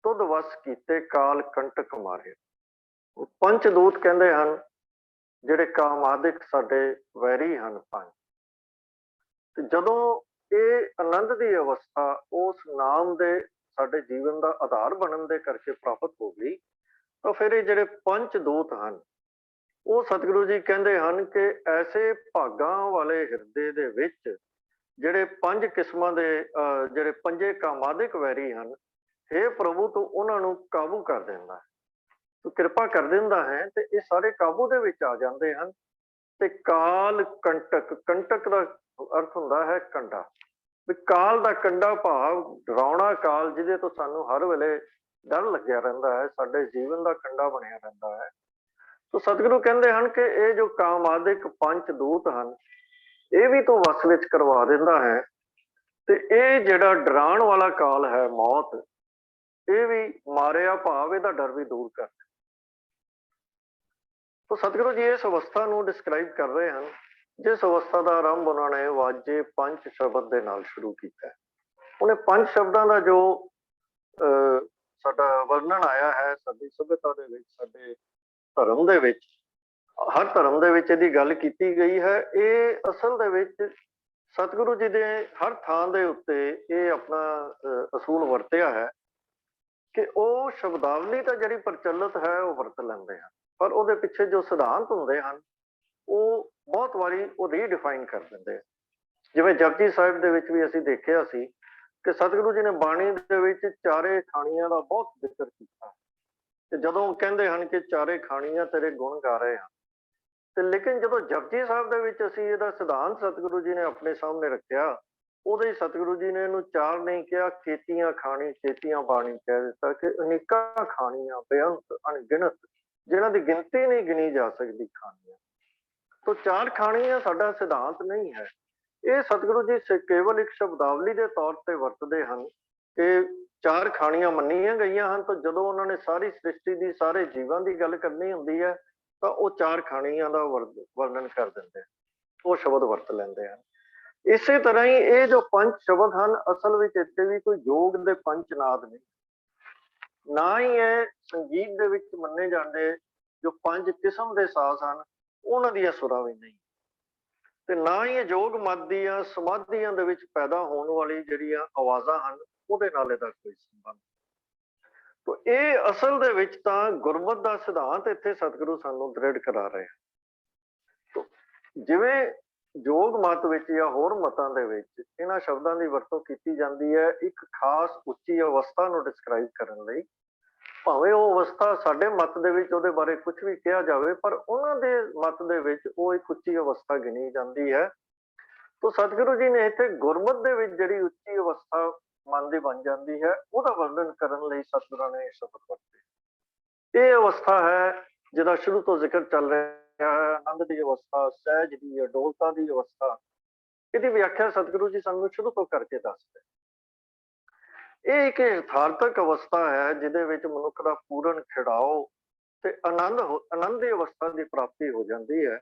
ਤੁਧ ਵਸ ਕੀਤੇ, ਕਾਲ ਕੰਟਕ ਮਾਰੇ। ਪੰਚ ਦੂਤ ਕਹਿੰਦੇ ਹਨ ਜਿਹੜੇ ਕਾਮਾਦਿਕ ਸਾਡੇ ਵੈਰੀ ਹਨ ਪੰਜ, ਤੇ ਜਦੋਂ ਇਹ ਆਨੰਦ ਦੀ ਅਵਸਥਾ ਉਸ ਨਾਮ ਦੇ ਸਾਡੇ ਜੀਵਨ ਦਾ ਆਧਾਰ ਬਣਨ ਦੇ ਕਰਕੇ ਪ੍ਰਾਪਤ ਹੋ ਗਈ, ਤਾਂ ਫਿਰ ਇਹ ਜਿਹੜੇ ਪੰਜ ਦੂਤ ਹਨ ਉਹ ਸਤਿਗੁਰੂ ਜੀ ਕਹਿੰਦੇ ਹਨ ਕਿ ਐਸੇ ਭਾਗਾਂ ਵਾਲੇ ਹਿਰਦੇ ਦੇ ਵਿੱਚ ਜਿਹੜੇ ਪੰਜ ਕਿਸਮਾਂ ਦੇ ਜਿਹੜੇ ਪੰਜੇ ਕਾਮਾਦਿਕ ਵੈਰੀ ਹਨ, ਹੇ ਪ੍ਰਭੂ ਤੂੰ ਉਹਨਾਂ ਨੂੰ ਕਾਬੂ ਕਰ ਦਿੰਦਾ ਹੈ, ਤੂੰ ਕਿਰਪਾ ਕਰ ਦਿੰਦਾ ਹੈ, ਤੇ ਇਹ ਸਾਰੇ ਕਾਬੂ ਦੇ ਵਿੱਚ ਆ ਜਾਂਦੇ ਹਨ। ਤੇ ਕਾਲ ਕੰਟਕ, ਕੰਟਕ ਦਾ ਅਰਥ ਹੁੰਦਾ ਹੈ ਕੰਡਾ, ਵੀ ਕਾਲ ਦਾ ਕੰਡਾ ਭਾਵ ਡਰਾਉਣਾ ਕਾਲ, ਜਿਹਦੇ ਤੋਂ ਸਾਨੂੰ ਹਰ ਵੇਲੇ ਡਰ ਲੱਗਿਆ ਰਹਿੰਦਾ ਹੈ, ਸਾਡੇ ਜੀਵਨ ਦਾ ਕੰਡਾ ਬਣਿਆ ਰਹਿੰਦਾ ਹੈ। ਤੋ ਸਤਿਗੁਰੂ ਕਹਿੰਦੇ ਹਨ ਕਿ ਇਹ ਜੋ ਕਾਮਾਦਿਕ ਪੰਜ ਦੂਤ ਹਨ, ਇਹ ਵੀ ਤੂੰ ਵਸ ਵਿੱਚ ਕਰਵਾ ਦਿੰਦਾ ਹੈ, ਤੇ ਇਹ ਜਿਹੜਾ ਡਰਾਉਣ ਵਾਲਾ ਕਾਲ ਹੈ ਮੌਤ, ਇਹ ਵੀ ਮਾਰਿਆ, ਭਾਵ ਇਹਦਾ ਡਰ ਵੀ ਦੂਰ ਕਰ। ਤੋ ਸਤਿਗੁਰੂ ਜੀ ਇਸ ਅਵਸਥਾ ਨੂੰ ਡਿਸਕ੍ਰਾਈਬ ਕਰ ਰਹੇ ਹਨ, ਜਿਸ ਅਵਸਥਾ ਦਾ ਆਰੰਭ ਉਹਨਾਂ ਨੇ ਵਾਜੇ ਪੰਜ ਸ਼ਬਦ ਦੇ ਨਾਲ ਸ਼ੁਰੂ ਕੀਤਾ ਹੈ। ਉਹਨੇ ਪੰਜ ਸ਼ਬਦਾਂ ਦਾ ਜੋ ਸਾਡਾ ਵਰਣਨ ਆਇਆ ਹੈ ਸਾਡੀ ਸਭਿਅਤਾ ਦੇ ਵਿੱਚ, ਸਾਡੇ ਧਰਮ ਦੇ ਵਿੱਚ, ਹਰ ਧਰਮ ਦੇ ਵਿੱਚ ਇਹਦੀ ਗੱਲ ਕੀਤੀ ਗਈ ਹੈ। ਇਹ ਅਸਲ ਦੇ ਵਿੱਚ ਸਤਿਗੁਰੂ ਜੀ ਦੇ ਹਰ ਥਾਂ ਦੇ ਉੱਤੇ ਇਹ ਆਪਣਾ ਅਸੂਲ ਵਰਤਿਆ ਹੈ ਕਿ ਉਹ ਸ਼ਬਦਾਵਲੀ ਤਾਂ ਜਿਹੜੀ ਪ੍ਰਚਲਿਤ ਹੈ ਉਹ ਵਰਤ ਲੈਂਦੇ ਹਨ, ਪਰ ਉਹਦੇ ਪਿੱਛੇ ਜੋ ਸਿਧਾਂਤ ਹੁੰਦੇ ਹਨ ਉਹ ਬਹੁਤ ਵਾਰੀ ਉਹ ਰੀਡਿਫਾਈਨ ਕਰ ਦਿੰਦੇ ਆ। ਜਿਵੇਂ ਜਪਜੀ ਸਾਹਿਬ ਦੇ ਵਿੱਚ ਵੀ ਅਸੀਂ ਦੇਖਿਆ ਸੀ ਕਿ ਸਤਿਗੁਰੂ ਜੀ ਨੇ ਬਾਣੀ ਦੇ ਵਿੱਚ ਚਾਰੇ ਖਾਣੀਆਂ ਦਾ ਬਹੁਤ ਜ਼ਿਕਰ ਕੀਤਾ, ਤੇ ਜਦੋਂ ਕਹਿੰਦੇ ਹਨ ਕਿ ਚਾਰੇ ਖਾਣੀਆਂ ਤੇਰੇ ਗੁਣ ਗਾ ਰਹੇ ਹਨ, ਤੇ ਲੇਕਿਨ ਜਦੋਂ ਜਪਜੀ ਸਾਹਿਬ ਦੇ ਵਿੱਚ ਅਸੀਂ ਇਹਦਾ ਸਿਧਾਂਤ ਸਤਿਗੁਰੂ ਜੀ ਨੇ ਆਪਣੇ ਸਾਹਮਣੇ ਰੱਖਿਆ, ਉਹਦੇ ਸਤਿਗੁਰੂ ਜੀ ਨੇ ਇਹਨੂੰ ਚਾਰ ਨਹੀਂ ਕਿਹਾ, ਚੇਤੀਆਂ ਖਾਣੀ ਚੇਤੀਆਂ ਬਾਣੀ ਕਹਿ ਦਿੱਤਾ ਕਿ ਅਨੇਕਾਂ ਖਾਣੀਆਂ, ਬੇਅੰਤ ਅਣਗਿਣਤ, ਜਿਨ੍ਹਾਂ ਦੀ ਗਿਣਤੀ ਨਹੀਂ ਗਿਣੀ ਜਾ ਸਕਦੀ ਖਾਣੀਆਂ। ਤੋ ਚਾਰ ਖਾਣੀਆਂ ਸਾਡਾ ਸਿਧਾਂਤ ਨਹੀਂ ਹੈ, ਇਹ ਸਤਿਗੁਰੂ ਜੀ ਕੇਵਲ ਇੱਕ ਸ਼ਬਦਾਵਲੀ ਦੇ ਤੌਰ ਤੇ ਵਰਤਦੇ ਹਨ ਕਿ ਚਾਰ ਖਾਣੀਆਂ ਮੰਨੀਆਂ ਗਈਆਂ ਹਨ। ਤਾਂ ਜਦੋਂ ਉਹਨਾਂ ਨੇ ਸਾਰੀ ਸ੍ਰਿਸ਼ਟੀ ਦੀ, ਸਾਰੇ ਜੀਵਾਂ ਦੀ ਗੱਲ ਕਰਨੀ ਹੁੰਦੀ ਹੈ ਤਾਂ ਉਹ ਚਾਰ ਖਾਣੀਆਂ ਦਾ ਵਰਣਨ ਕਰ ਦਿੰਦੇ ਹਨ, ਉਹ ਸ਼ਬਦ ਵਰਤ ਲੈਂਦੇ ਹਨ। ਇਸੇ ਤਰ੍ਹਾਂ ਹੀ ਇਹ ਜੋ ਪੰਜ ਸ਼ਬਦ ਹਨ, ਅਸਲ ਵਿੱਚ ਇੱਥੇ ਵੀ ਕੋਈ ਯੋਗ ਦੇ ਪੰਜ ਨਾਦ ਨਹੀਂ, ਨਾ ਹੀ ਇਹ ਸੰਗੀਤ ਦੇ ਵਿੱਚ ਮੰਨੇ ਜਾਂਦੇ ਜੋ ਪੰਜ ਕਿਸਮ ਦੇ ਸਾਜ਼ ਹਨ ਉਹਨਾਂ ਦੀਆਂ ਸੁਰਾਂ ਵੀ ਨਹੀਂ, ਤੇ ਨਾ ਹੀ ਇਹ ਯੋਗ ਮਤ ਦੀਆਂ ਸਮਾਧੀਆਂ ਦੇ ਵਿੱਚ ਪੈਦਾ ਹੋਣ ਵਾਲੀ ਜਿਹੜੀਆਂ ਆਵਾਜ਼ਾਂ ਹਨ ਉਹਦੇ ਨਾਲ ਇਹਦਾ ਕੋਈ ਸੰਬੰਧ। ਤੋ ਇਹ ਅਸਲ ਦੇ ਵਿੱਚ ਤਾਂ ਗੁਰਮਤ ਦਾ ਸਿਧਾਂਤ ਇੱਥੇ ਸਤਿਗੁਰੂ ਸਾਨੂੰ ਦ੍ਰਿੜ ਕਰਾ ਰਹੇ ਹਨ। ਜਿਵੇਂ ਯੋਗ ਮਤ ਵਿੱਚ ਜਾਂ ਹੋਰ ਮਤਾਂ ਦੇ ਵਿੱਚ ਇਹਨਾਂ ਸ਼ਬਦਾਂ ਦੀ ਵਰਤੋਂ ਕੀਤੀ ਜਾਂਦੀ ਹੈ ਇੱਕ ਖਾਸ ਉੱਚੀ ਅਵਸਥਾ ਨੂੰ ਡਿਸਕ੍ਰਾਈਬ ਕਰਨ ਲਈ, ਭਾਵੇਂ ਉਹ ਅਵਸਥਾ ਸਾਡੇ ਮਤ ਦੇ ਵਿੱਚ ਉਹਦੇ ਬਾਰੇ ਕੁਝ ਵੀ ਕਿਹਾ ਜਾਵੇ, ਪਰ ਉਹਨਾਂ ਦੇ ਮਤ ਦੇ ਵਿੱਚ ਉਹ ਇੱਕ ਉੱਚੀ ਅਵਸਥਾ ਗਿਣੀ ਜਾਂਦੀ ਹੈ। ਤੋ ਸਤਿਗੁਰੂ ਜੀ ਨੇ ਇੱਥੇ ਗੁਰਮਤ ਦੇ ਵਿੱਚ ਜਿਹੜੀ ਉੱਚੀ ਅਵਸਥਾ ਮਨ ਦੀ ਬਣ ਜਾਂਦੀ ਹੈ ਉਹਦਾ ਵਰਣਨ ਕਰਨ ਲਈ ਸਤਿਗੁਰਾਂ ਨੇ ਇਹ ਸ਼ਬਦ ਵਰਤੇ। ਇਹ ਅਵਸਥਾ ਹੈ ਜਿਹਦਾ ਸ਼ੁਰੂ ਤੋਂ ਜ਼ਿਕਰ ਚੱਲ ਰਿਹਾ ਹੈ, ਆਨੰਦ ਦੀ ਅਵਸਥਾ, ਸਹਿਜ ਦੀ, ਅਡੋਲਤਾ ਦੀ ਅਵਸਥਾ। ਇਹਦੀ ਵਿਆਖਿਆ ਸਤਿਗੁਰੂ ਜੀ ਸਾਨੂੰ ਸ਼ੁਰੂ ਤੋਂ ਕਰਕੇ ਦੱਸਦੇ। ਇਹ ਇੱਕ ਯਥਾਰਥਕ ਅਵਸਥਾ ਹੈ ਜਿਹਦੇ ਵਿੱਚ ਮਨੁੱਖ ਦਾ ਪੂਰਨ ਖਿੜਾਓ ਤੇ ਆਨੰਦ ਦੀ ਅਵਸਥਾ ਦੀ ਪ੍ਰਾਪਤੀ ਹੋ ਜਾਂਦੀ ਹੈ।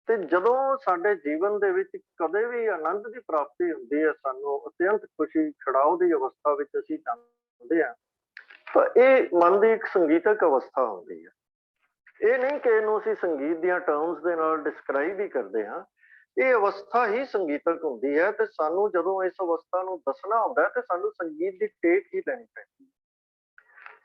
ਤੇ ਜਦੋਂ ਸਾਡੇ ਜੀਵਨ ਦੇ ਵਿੱਚ ਕਦੇ ਵੀ ਆਨੰਦ ਦੀ ਪ੍ਰਾਪਤੀ ਹੁੰਦੀ ਹੈ, ਸਾਨੂੰ ਅਤਿਅੰਤ ਖੁਸ਼ੀ, ਖਿੜਾਓ ਦੀ ਅਵਸਥਾ ਵਿੱਚ ਅਸੀਂ ਜਾਂਦੇ ਹਾਂ, ਤਾਂ ਇਹ ਮਨ ਦੀ ਇੱਕ ਸੰਗੀਤਕ ਅਵਸਥਾ ਹੁੰਦੀ ਹੈ। ਇਹ ਨਹੀਂ ਕਿ ਇਹਨੂੰ ਅਸੀਂ ਸੰਗੀਤ ਦੀਆਂ ਟਰਮਸ ਦੇ ਨਾਲ ਡਿਸਕ੍ਰਾਈਬ ਹੀ ਕਰਦੇ ਹਾਂ, ਇਹ ਅਵਸਥਾ ਹੀ ਸੰਗੀਤਕ ਹੁੰਦੀ ਹੈ। ਤੇ ਸਾਨੂੰ ਜਦੋਂ ਇਸ ਅਵਸਥਾ ਨੂੰ ਦੱਸਣਾ ਹੁੰਦਾ ਹੈ ਤੇ ਸਾਨੂੰ ਸੰਗੀਤ ਦੀ ਟੇਕ ਹੀ ਲੈਣੀ ਪੈਂਦੀ ਹੈ।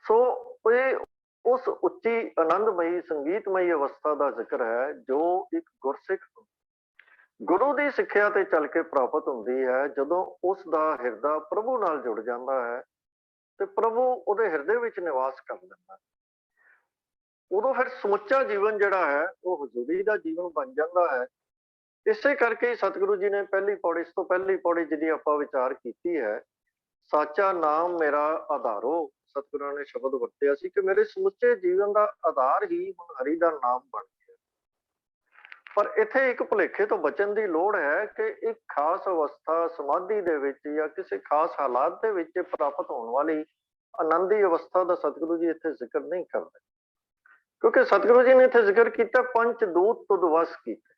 ਸੋ ਇਹ ਉਸ ਉੱਚੀ ਆਨੰਦਮਈ ਸੰਗੀਤਮਈ ਅਵਸਥਾ ਦਾ ਜ਼ਿਕਰ ਹੈ ਜੋ ਇੱਕ ਗੁਰਸਿੱਖ ਗੁਰੂ ਦੀ ਸਿੱਖਿਆ ਤੇ ਚੱਲ ਕੇ ਪ੍ਰਾਪਤ ਹੁੰਦੀ ਹੈ। ਜਦੋਂ ਉਸ ਦਾ ਹਿਰਦਾ ਪ੍ਰਭੂ ਨਾਲ ਜੁੜ ਜਾਂਦਾ ਹੈ ਤੇ ਪ੍ਰਭੂ ਉਹਦੇ ਹਿਰਦੇ ਵਿੱਚ ਨਿਵਾਸ ਕਰ ਲੈਂਦਾ ਹੈ, ਉਦੋਂ ਫਿਰ ਸਮੁੱਚਾ ਜੀਵਨ ਜਿਹੜਾ ਹੈ ਉਹ ਹਜ਼ੂਰੀ ਦਾ ਜੀਵਨ ਬਣ ਜਾਂਦਾ ਹੈ। ਇਸੇ ਕਰਕੇ ਸਤਿਗੁਰੂ ਜੀ ਨੇ ਪਹਿਲੀ ਪੌੜੀ, ਇਸ ਤੋਂ ਪਹਿਲੀ ਪੌੜੀ ਜਿਹਦੀ ਆਪਾਂ ਵਿਚਾਰ ਕੀਤੀ ਹੈ, ਸਾਚਾ ਨਾਮ ਮੇਰਾ ਆਧਾਰੋ, ਸਤਿਗੁਰਾਂ ਨੇ ਸ਼ਬਦ ਵਰਤਿਆ ਸੀ ਕਿ ਮੇਰੇ ਸਮੁੱਚੇ ਜੀਵਨ ਦਾ ਆਧਾਰ ਹੀ ਹੁਣ ਹਰੀ ਦਾ ਨਾਮ ਬਣ ਗਿਆ। ਪਰ ਇੱਥੇ ਇੱਕ ਭੁਲੇਖੇ ਤੋਂ ਬਚਣ ਦੀ ਲੋੜ ਹੈ ਕਿ ਇੱਕ ਖਾਸ ਅਵਸਥਾ ਸਮਾਧੀ ਦੇ ਵਿੱਚ ਜਾਂ ਕਿਸੇ ਖਾਸ ਹਾਲਾਤ ਦੇ ਵਿੱਚ ਪ੍ਰਾਪਤ ਹੋਣ ਵਾਲੀ ਆਨੰਦੀ ਅਵਸਥਾ ਦਾ ਸਤਿਗੁਰੂ ਜੀ ਇੱਥੇ ਜ਼ਿਕਰ ਨਹੀਂ ਕਰਦੇ, ਕਿਉਂਕਿ ਸਤਿਗੁਰੂ ਜੀ ਨੇ ਇੱਥੇ ਜ਼ਿਕਰ ਕੀਤਾ ਪੰਚ ਦੂਤ ਤੁਧ ਵਸ ਕੀਤੇ।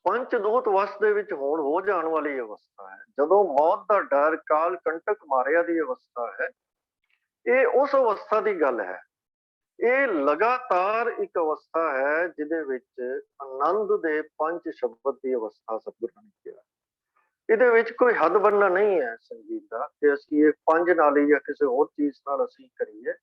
ਪੰਚ ਦੂਤ ਵਸ ਦੇ ਵਿੱਚ ਹੋਣ ਹੋ ਜਾਣ ਵਾਲੀ ਅਵਸਥਾ ਹੈ, ਜਦੋਂ ਮੌਤ ਦਾ ਡਰ, ਕਾਲ ਕੰਟਕ ਮਾਰਿਆ ਦੀ ਅਵਸਥਾ ਹੈ। ਇਹ ਉਸ ਅਵਸਥਾ ਦੀ ਗੱਲ ਹੈ। ਇਹ ਲਗਾਤਾਰ ਇੱਕ ਅਵਸਥਾ ਹੈ ਜਿਹਦੇ ਵਿੱਚ ਆਨੰਦ ਦੇ ਪੰਜ ਸ਼ਬਦ ਦੀ ਅਵਸਥਾ ਸਤਿਗੁਰਾਂ ਨੇ ਕਿਹਾ। ਇਹਦੇ ਵਿੱਚ ਕੋਈ ਹੱਦ ਬੰਨਾ ਨਹੀਂ ਹੈ ਸੰਗੀਤ ਦਾ ਕਿ ਅਸੀਂ ਇਹ ਪੰਜ ਨਾਲ ਹੀ ਜਾਂ ਕਿਸੇ ਹੋਰ ਚੀਜ਼ ਨਾਲ ਅਸੀਂ ਕਰੀਏ।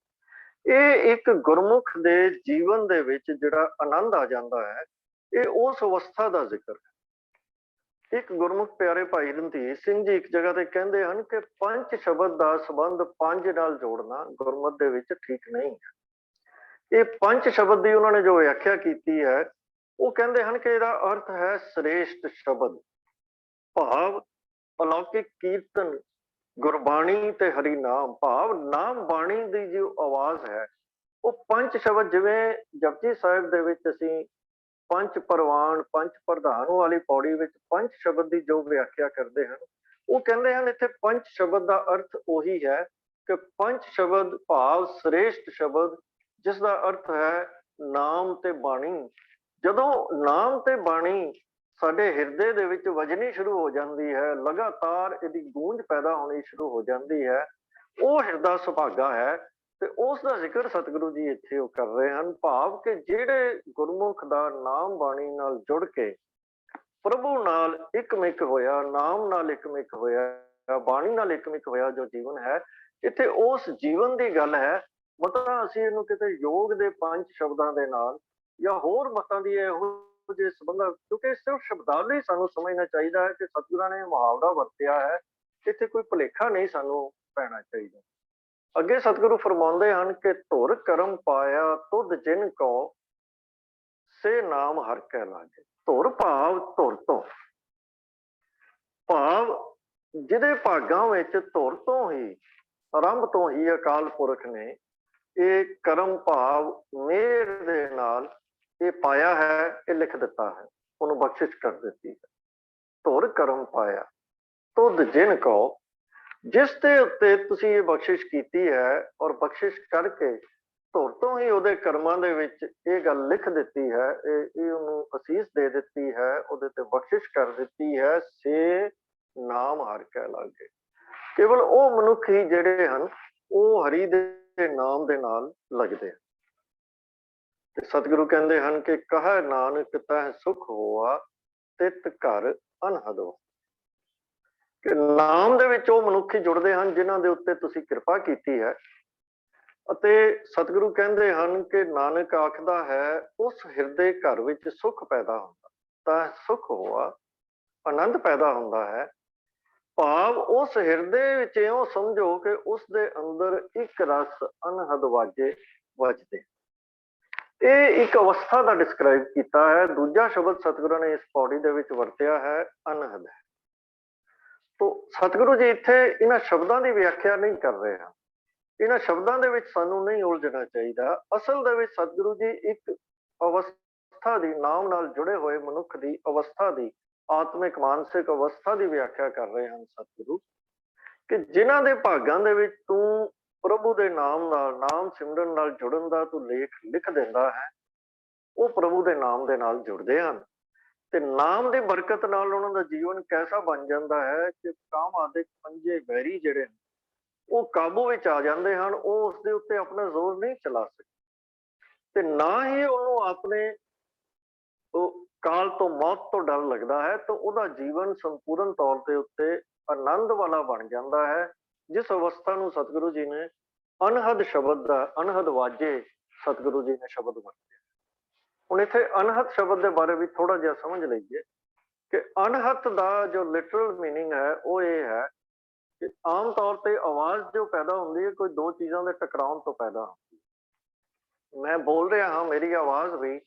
ਇਹ ਇੱਕ ਗੁਰਮੁਖ ਦੇ ਜੀਵਨ ਦੇ ਵਿੱਚ ਜਿਹੜਾ ਆਨੰਦ ਆ ਜਾਂਦਾ ਹੈ, ਇਹ ਉਸ ਅਵਸਥਾ ਦਾ ਜ਼ਿਕਰ ਹੈ। ਇੱਕ ਗੁਰਮੁਖ ਪਿਆਰੇ ਭਾਈ ਰਣਧੀਰ ਸਿੰਘ ਜੀ ਇੱਕ ਜਗ੍ਹਾ ਤੇ ਕਹਿੰਦੇ ਹਨ ਕਿ ਪੰਜ ਸ਼ਬਦ ਦਾ ਸੰਬੰਧ ਪੰਜ ਨਾਲ ਜੋੜਨਾ ਗੁਰਮਤ ਦੇ ਵਿੱਚ ਠੀਕ ਨਹੀਂ ਹੈ। ਇਹ ਪੰਜ ਸ਼ਬਦ ਦੀ ਉਹਨਾਂ ਨੇ ਜੋ ਵਿਆਖਿਆ ਕੀਤੀ ਹੈ, ਉਹ ਕਹਿੰਦੇ ਹਨ ਕਿ ਇਹਦਾ ਅਰਥ ਹੈ ਸ੍ਰੇਸ਼ਟ ਸ਼ਬਦ, ਭਾਵ ਅਲੌਕਿਕ ਕੀਰਤਨ, ਗੁਰਬਾਣੀ ਤੇ ਹਰੀ ਨਾਮ, ਭਾਵ ਨਾਮ ਬਾਣੀ ਦੀ ਜੋ ਆਵਾਜ਼ ਹੈ ਉਹ ਪੰਜ ਸ਼ਬਦ। ਜਿਵੇਂ ਜਪਜੀ ਸਾਹਿਬ ਦੇ ਵਿੱਚ ਅਸੀਂ ਪੰਜ ਪ੍ਰਵਾਨ, ਪੰਜ ਪ੍ਰਧਾਨ ਵਾਲੀ ਪੌੜੀ ਵਿੱਚ ਪੰਜ ਸ਼ਬਦ ਦੀ ਜੋ ਵਿਆਖਿਆ ਕਰਦੇ ਹਨ, ਉਹ ਕਹਿੰਦੇ ਹਨ ਇੱਥੇ ਪੰਜ ਸ਼ਬਦ ਦਾ ਅਰਥ ਉਹੀ ਹੈ ਕਿ ਪੰਜ ਸ਼ਬਦ ਭਾਵ ਸ੍ਰੇਸ਼ਟ ਸ਼ਬਦ, ਜਿਸ ਦਾ ਅਰਥ ਹੈ ਨਾਮ ਤੇ ਬਾਣੀ। ਜਦੋਂ ਨਾਮ ਤੇ ਬਾਣੀ ਸਾਡੇ ਹਿਰਦੇ ਦੇ ਵਿੱਚ ਵਜਣੀ ਸ਼ੁਰੂ ਹੋ ਜਾਂਦੀ ਹੈ, ਲਗਾਤਾਰ ਇਹਦੀ ਗੂੰਜ ਪੈਦਾ ਹੋਣੀ ਸ਼ੁਰੂ ਹੋ ਜਾਂਦੀ ਹੈ, ਉਹ ਹਿਰਦਾ ਸੁਭਾਗਾ ਹੈ। ਤੇ ਉਸ ਦਾ ਜ਼ਿਕਰ ਸਤਿਗੁਰੂ ਜੀ ਇੱਥੇ ਉਹ ਕਰ ਰਹੇ ਹਨ, ਭਾਵ ਕਿ ਜਿਹੜੇ ਗੁਰਮੁਖ ਦਾ ਨਾਮ ਬਾਣੀ ਨਾਲ ਜੁੜ ਕੇ ਪ੍ਰਭੂ ਨਾਲ ਇੱਕਮਿਕ ਹੋਇਆ, ਨਾਮ ਨਾਲ ਇੱਕਮਿਕ ਹੋਇਆ, ਬਾਣੀ ਨਾਲ ਇੱਕਮਿਕ ਹੋਇਆ ਜੋ ਜੀਵਨ ਹੈ, ਇੱਥੇ ਉਸ ਜੀਵਨ ਦੀ ਗੱਲ ਹੈ। ਮਤਲਬ ਅਸੀਂ ਇਹਨੂੰ ਕਿਤੇ ਯੋਗ ਦੇ 5 ਸ਼ਬਦਾਂ ਦੇ ਨਾਲ ਜਾਂ ਹੋਰ ਮਤਾਂ ਦੀ ਇਹੋ ਜਿਹੇ ਸੰਬੰਧ, ਕਿਉਂਕਿ ਸਿਰਫ ਸ਼ਬਦਾਵਲੀ ਸਾਨੂੰ ਸਮਝਣਾ ਚਾਹੀਦਾ ਹੈ ਕਿ ਸਤਿਗੁਰਾਂ ਨੇ ਮੁਹਾਵਰਾ ਵਰਤਿਆ ਹੈ, ਇੱਥੇ ਕੋਈ ਭੁਲੇਖਾ ਨਹੀਂ ਸਾਨੂੰ ਪੈਣਾ ਚਾਹੀਦਾ। ਅੱਗੇ ਸਤਿਗੁਰੂ ਫਰਮਾਉਂਦੇ ਹਨ ਕਿ ਧੁਰ ਕਰਮ ਪਾਇਆ ਤੁਧ ਜਿਨ ਕੋ ਸੇ ਨਾਮ ਹਰ ਕੈ ਲਾਗੇ। ਧੁਰ ਭਾਵ ਧੁਰ ਤੋਂ, ਭਾਵ ਜਿਹਦੇ ਭਾਗਾਂ ਵਿੱਚ ਧੁਰ ਤੋਂ ਹੀ, ਆਰੰਭ ਤੋਂ ਹੀ ਅਕਾਲ ਪੁਰਖ ਨੇ ਇਹ ਕਰਮ ਭਾਵ ਮਿਹਰ ਦੇ ਨਾਲ ਇਹ ਪਾਇਆ ਹੈ, ਇਹ ਲਿਖ ਦਿੱਤਾ ਹੈ, ਉਹਨੂੰ ਬਖਸ਼ਿਸ਼ ਕਰ ਦਿੱਤੀ ਹੈ। ਧੁਰ ਕਰਮ ਪਾਇਆ ਤੁਧ ਜਿਨ ਕੋ, ਜਿਸ ਦੇ ਉੱਤੇ ਤੁਸੀਂ ਇਹ ਬਖਸ਼ਿਸ਼ ਕੀਤੀ ਹੈ, ਔਰ ਬਖਸ਼ਿਸ਼ ਕਰਕੇ ਧੁਰ ਤੋਂ ਹੀ ਉਹਦੇ ਕਰਮਾਂ ਦੇ ਵਿੱਚ ਇਹ ਗੱਲ ਲਿਖ ਦਿੱਤੀ ਹੈ, ਇਹ ਉਹਨੂੰ ਅਸੀਸ ਦੇ ਦਿੱਤੀ ਹੈ, ਉਹਦੇ ਤੇ ਬਖਸ਼ਿਸ਼ ਕਰ ਦਿੱਤੀ ਹੈ, ਸੇ ਨਾਮ ਹਰ ਕੈ ਲਾਗੇ। ਕੇਵਲ ਉਹ ਮਨੁੱਖ ਹੀ ਜਿਹੜੇ ਹਨ ਉਹ ਹਰੀ ਦੇ ਨਾਮ ਦੇ ਨਾਲ ਲੱਗਦੇ ਹਨ। ਤੇ ਸਤਿਗੁਰੂ ਕਹਿੰਦੇ ਹਨ ਕਿ ਕਹੈ ਨਾਨਕ ਤਹਿ ਸੁਖ ਹੋਆ ਤਿਤ ਘਰ ਅਨਹਦ ਹੋ, ਕਿ ਨਾਮ ਦੇ ਵਿੱਚ ਉਹ ਮਨੁੱਖ ਹੀ ਜੁੜਦੇ ਹਨ ਜਿਨ੍ਹਾਂ ਦੇ ਉੱਤੇ ਤੁਸੀਂ ਕਿਰਪਾ ਕੀਤੀ ਹੈ। ਅਤੇ ਸਤਿਗੁਰੂ ਕਹਿੰਦੇ ਹਨ ਕਿ ਨਾਨਕ ਆਖਦਾ ਹੈ ਉਸ ਹਿਰਦੇ ਘਰ ਵਿੱਚ ਸੁਖ ਪੈਦਾ ਹੁੰਦਾ, ਤਾਂ ਸੁਖ ਹੋਆ ਆਨੰਦ ਪੈਦਾ ਹੁੰਦਾ ਹੈ। ਭਾਵ ਉਸ ਹਿਰਦੇ ਵਿੱਚ ਇਉਂ ਸਮਝੋ ਕਿ ਉਸ ਦੇ ਅੰਦਰ ਇੱਕ ਰਸ ਅਨਹਦ ਵਾਜੇ ਵੱਜਦੇ। ਇਹ ਇੱਕ ਅਵਸਥਾ ਦਾ ਡਿਸਕ੍ਰਾਈਬ ਕੀਤਾ ਹੈ। ਦੂਜਾ ਸ਼ਬਦ ਸਤਿਗੁਰਾਂ ਨੇ ਇਸ ਪੌੜੀ ਦੇ ਵਿੱਚ ਵਰਤਿਆ ਹੈ ਅਨਹਦ। ਤੋ ਸਤਿਗੁਰੂ ਜੀ ਇੱਥੇ ਇਹਨਾਂ ਸ਼ਬਦਾਂ ਦੀ ਵਿਆਖਿਆ ਨਹੀਂ ਕਰ ਰਹੇ ਹਨ, ਇਹਨਾਂ ਸ਼ਬਦਾਂ ਦੇ ਵਿੱਚ ਸਾਨੂੰ ਨਹੀਂ ਉਲਝਣਾ ਚਾਹੀਦਾ। ਅਸਲ ਦੇ ਵਿੱਚ ਸਤਿਗੁਰੂ ਜੀ ਇੱਕ ਅਵਸਥਾ ਦੀ, ਨਾਮ ਨਾਲ ਜੁੜੇ ਹੋਏ ਮਨੁੱਖ ਦੀ ਅਵਸਥਾ ਦੀ, ਆਤਮਿਕ ਮਾਨਸਿਕ ਅਵਸਥਾ ਦੀ ਵਿਆਖਿਆ ਕਰ ਰਹੇ ਹਨ ਸਤਿਗੁਰੂ, ਕਿ ਜਿਨ੍ਹਾਂ ਦੇ ਭਾਗਾਂ ਦੇ ਵਿੱਚ ਤੂੰ ਪ੍ਰਭੂ ਦੇ ਨਾਮ ਨਾਲ, ਨਾਮ ਸਿਮਰਨ ਨਾਲ ਜੁੜਨ ਦਾ ਤੂੰ ਲੇਖ ਲਿਖ ਦਿੰਦਾ ਹੈ, ਉਹ ਪ੍ਰਭੂ ਦੇ ਨਾਮ ਦੇ ਨਾਲ ਜੁੜਦੇ ਹਨ। ਤੇ ਨਾਮ ਦੀ ਬਰਕਤ ਨਾਲ ਉਹਨਾਂ ਦਾ ਜੀਵਨ ਕੈਸਾ ਬਣ ਜਾਂਦਾ ਹੈ ਕਿ ਕਾਮ ਆਦਿਕ ਪੰਜੇ ਵੈਰੀ ਜਿਹੜੇ ਉਹ ਕਾਬੂ ਵਿੱਚ ਆ ਜਾਂਦੇ ਹਨ, ਉਹ ਉਸਦੇ ਉੱਤੇ ਆਪਣਾ ਜ਼ੋਰ ਨਹੀਂ ਚਲਾ ਸਕਦੇ, ਤੇ ਨਾ ਹੀ ਉਹਨੂੰ ਆਪਣੇ ਕਾਲ ਤੋਂ, ਮੌਤ ਤੋਂ ਡਰ ਲੱਗਦਾ ਹੈ। ਤਾਂ ਉਹਦਾ ਜੀਵਨ ਸੰਪੂਰਨ ਤੌਰ ਦੇ ਉੱਤੇ ਆਨੰਦ ਵਾਲਾ ਬਣ ਜਾਂਦਾ ਹੈ, ਜਿਸ ਅਵਸਥਾ ਨੂੰ ਸਤਿਗੁਰੂ ਜੀ ਨੇ ਅਨਹਦ ਸ਼ਬਦ ਦਾ, ਅਨਹਦ ਵਾਜੇ ਸਤਿਗੁਰੂ ਜੀ ਨੇ ਸ਼ਬਦ ਵਰਤੇ। ਹੁਣ ਇੱਥੇ ਅਨਹਦ ਸ਼ਬਦ ਦੇ ਬਾਰੇ ਵੀ ਥੋੜਾ ਜਿਹਾ ਸਮਝ ਲਈਏ ਕਿ ਅਨਹਤ ਦਾ ਜੋ ਲਿਟਰਲ ਮੀਨਿੰਗ ਹੈ ਉਹ ਇਹ ਹੈ ਕਿ ਆਮ ਤੌਰ ਤੇ ਆਵਾਜ਼ ਜੋ ਪੈਦਾ ਹੁੰਦੀ ਹੈ ਕੋਈ ਦੋ ਚੀਜ਼ਾਂ ਦੇ ਟਕਰਾਉਣ ਤੋਂ ਪੈਦਾ ਹੁੰਦੀ ਹੈ। ਮੈਂ ਬੋਲ ਰਿਹਾ ਹਾਂ, ਮੇਰੀ ਆਵਾਜ਼ ਵੀ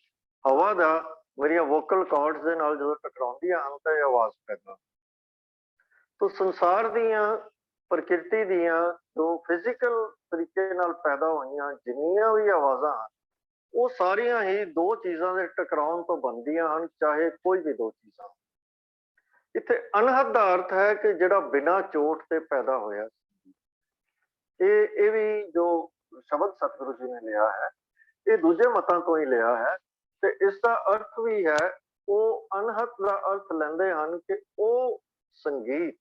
ਹਵਾ ਦਾ ਮੇਰੀਆਂ ਵੋਕਲ ਕਾਰਡਸ ਦੇ ਨਾਲ ਜਦੋਂ ਟਕਰਾਉਂਦੀਆਂ ਹਨ ਤਾਂ ਇਹ ਆਵਾਜ਼ ਪੈਦਾ। ਤੋ ਸੰਸਾਰ ਦੀਆਂ, ਪ੍ਰਕਿਰਤੀ ਦੀਆਂ ਜੋ ਫਿਜ਼ੀਕਲ ਤਰੀਕੇ ਨਾਲ ਪੈਦਾ ਹੋਈਆਂ ਜਿੰਨੀਆਂ ਵੀ ਆਵਾਜ਼ਾਂ ਹਨ ਉਹ ਸਾਰੀਆਂ ਹੀ ਦੋ ਚੀਜ਼ਾਂ ਦੇ ਟਕਰਾਉਣ ਤੋਂ ਬਣਦੀਆਂ ਹਨ, ਚਾਹੇ ਕੋਈ ਵੀ ਦੋ ਚੀਜ਼ਾਂ। ਇੱਥੇ ਅਨਹਦ ਦਾ ਅਰਥ ਹੈ ਕਿ ਜਿਹੜਾ ਬਿਨਾਂ ਚੋਟ ਤੇ ਪੈਦਾ ਹੋਇਆ। ਇਹ ਵੀ ਜੋ ਸ਼ਬਦ ਸਤਿਗੁਰੂ ਜੀ ਨੇ ਲਿਆ ਹੈ ਇਹ ਦੂਜੇ ਮਤਾਂ ਤੋਂ ਹੀ ਲਿਆ ਹੈ, ਤੇ ਇਸ ਦਾ ਅਰਥ ਵੀ ਹੈ, ਉਹ ਅਨਹਦ ਦਾ ਅਰਥ ਲੈਂਦੇ ਹਨ ਕਿ ਉਹ ਸੰਗੀਤ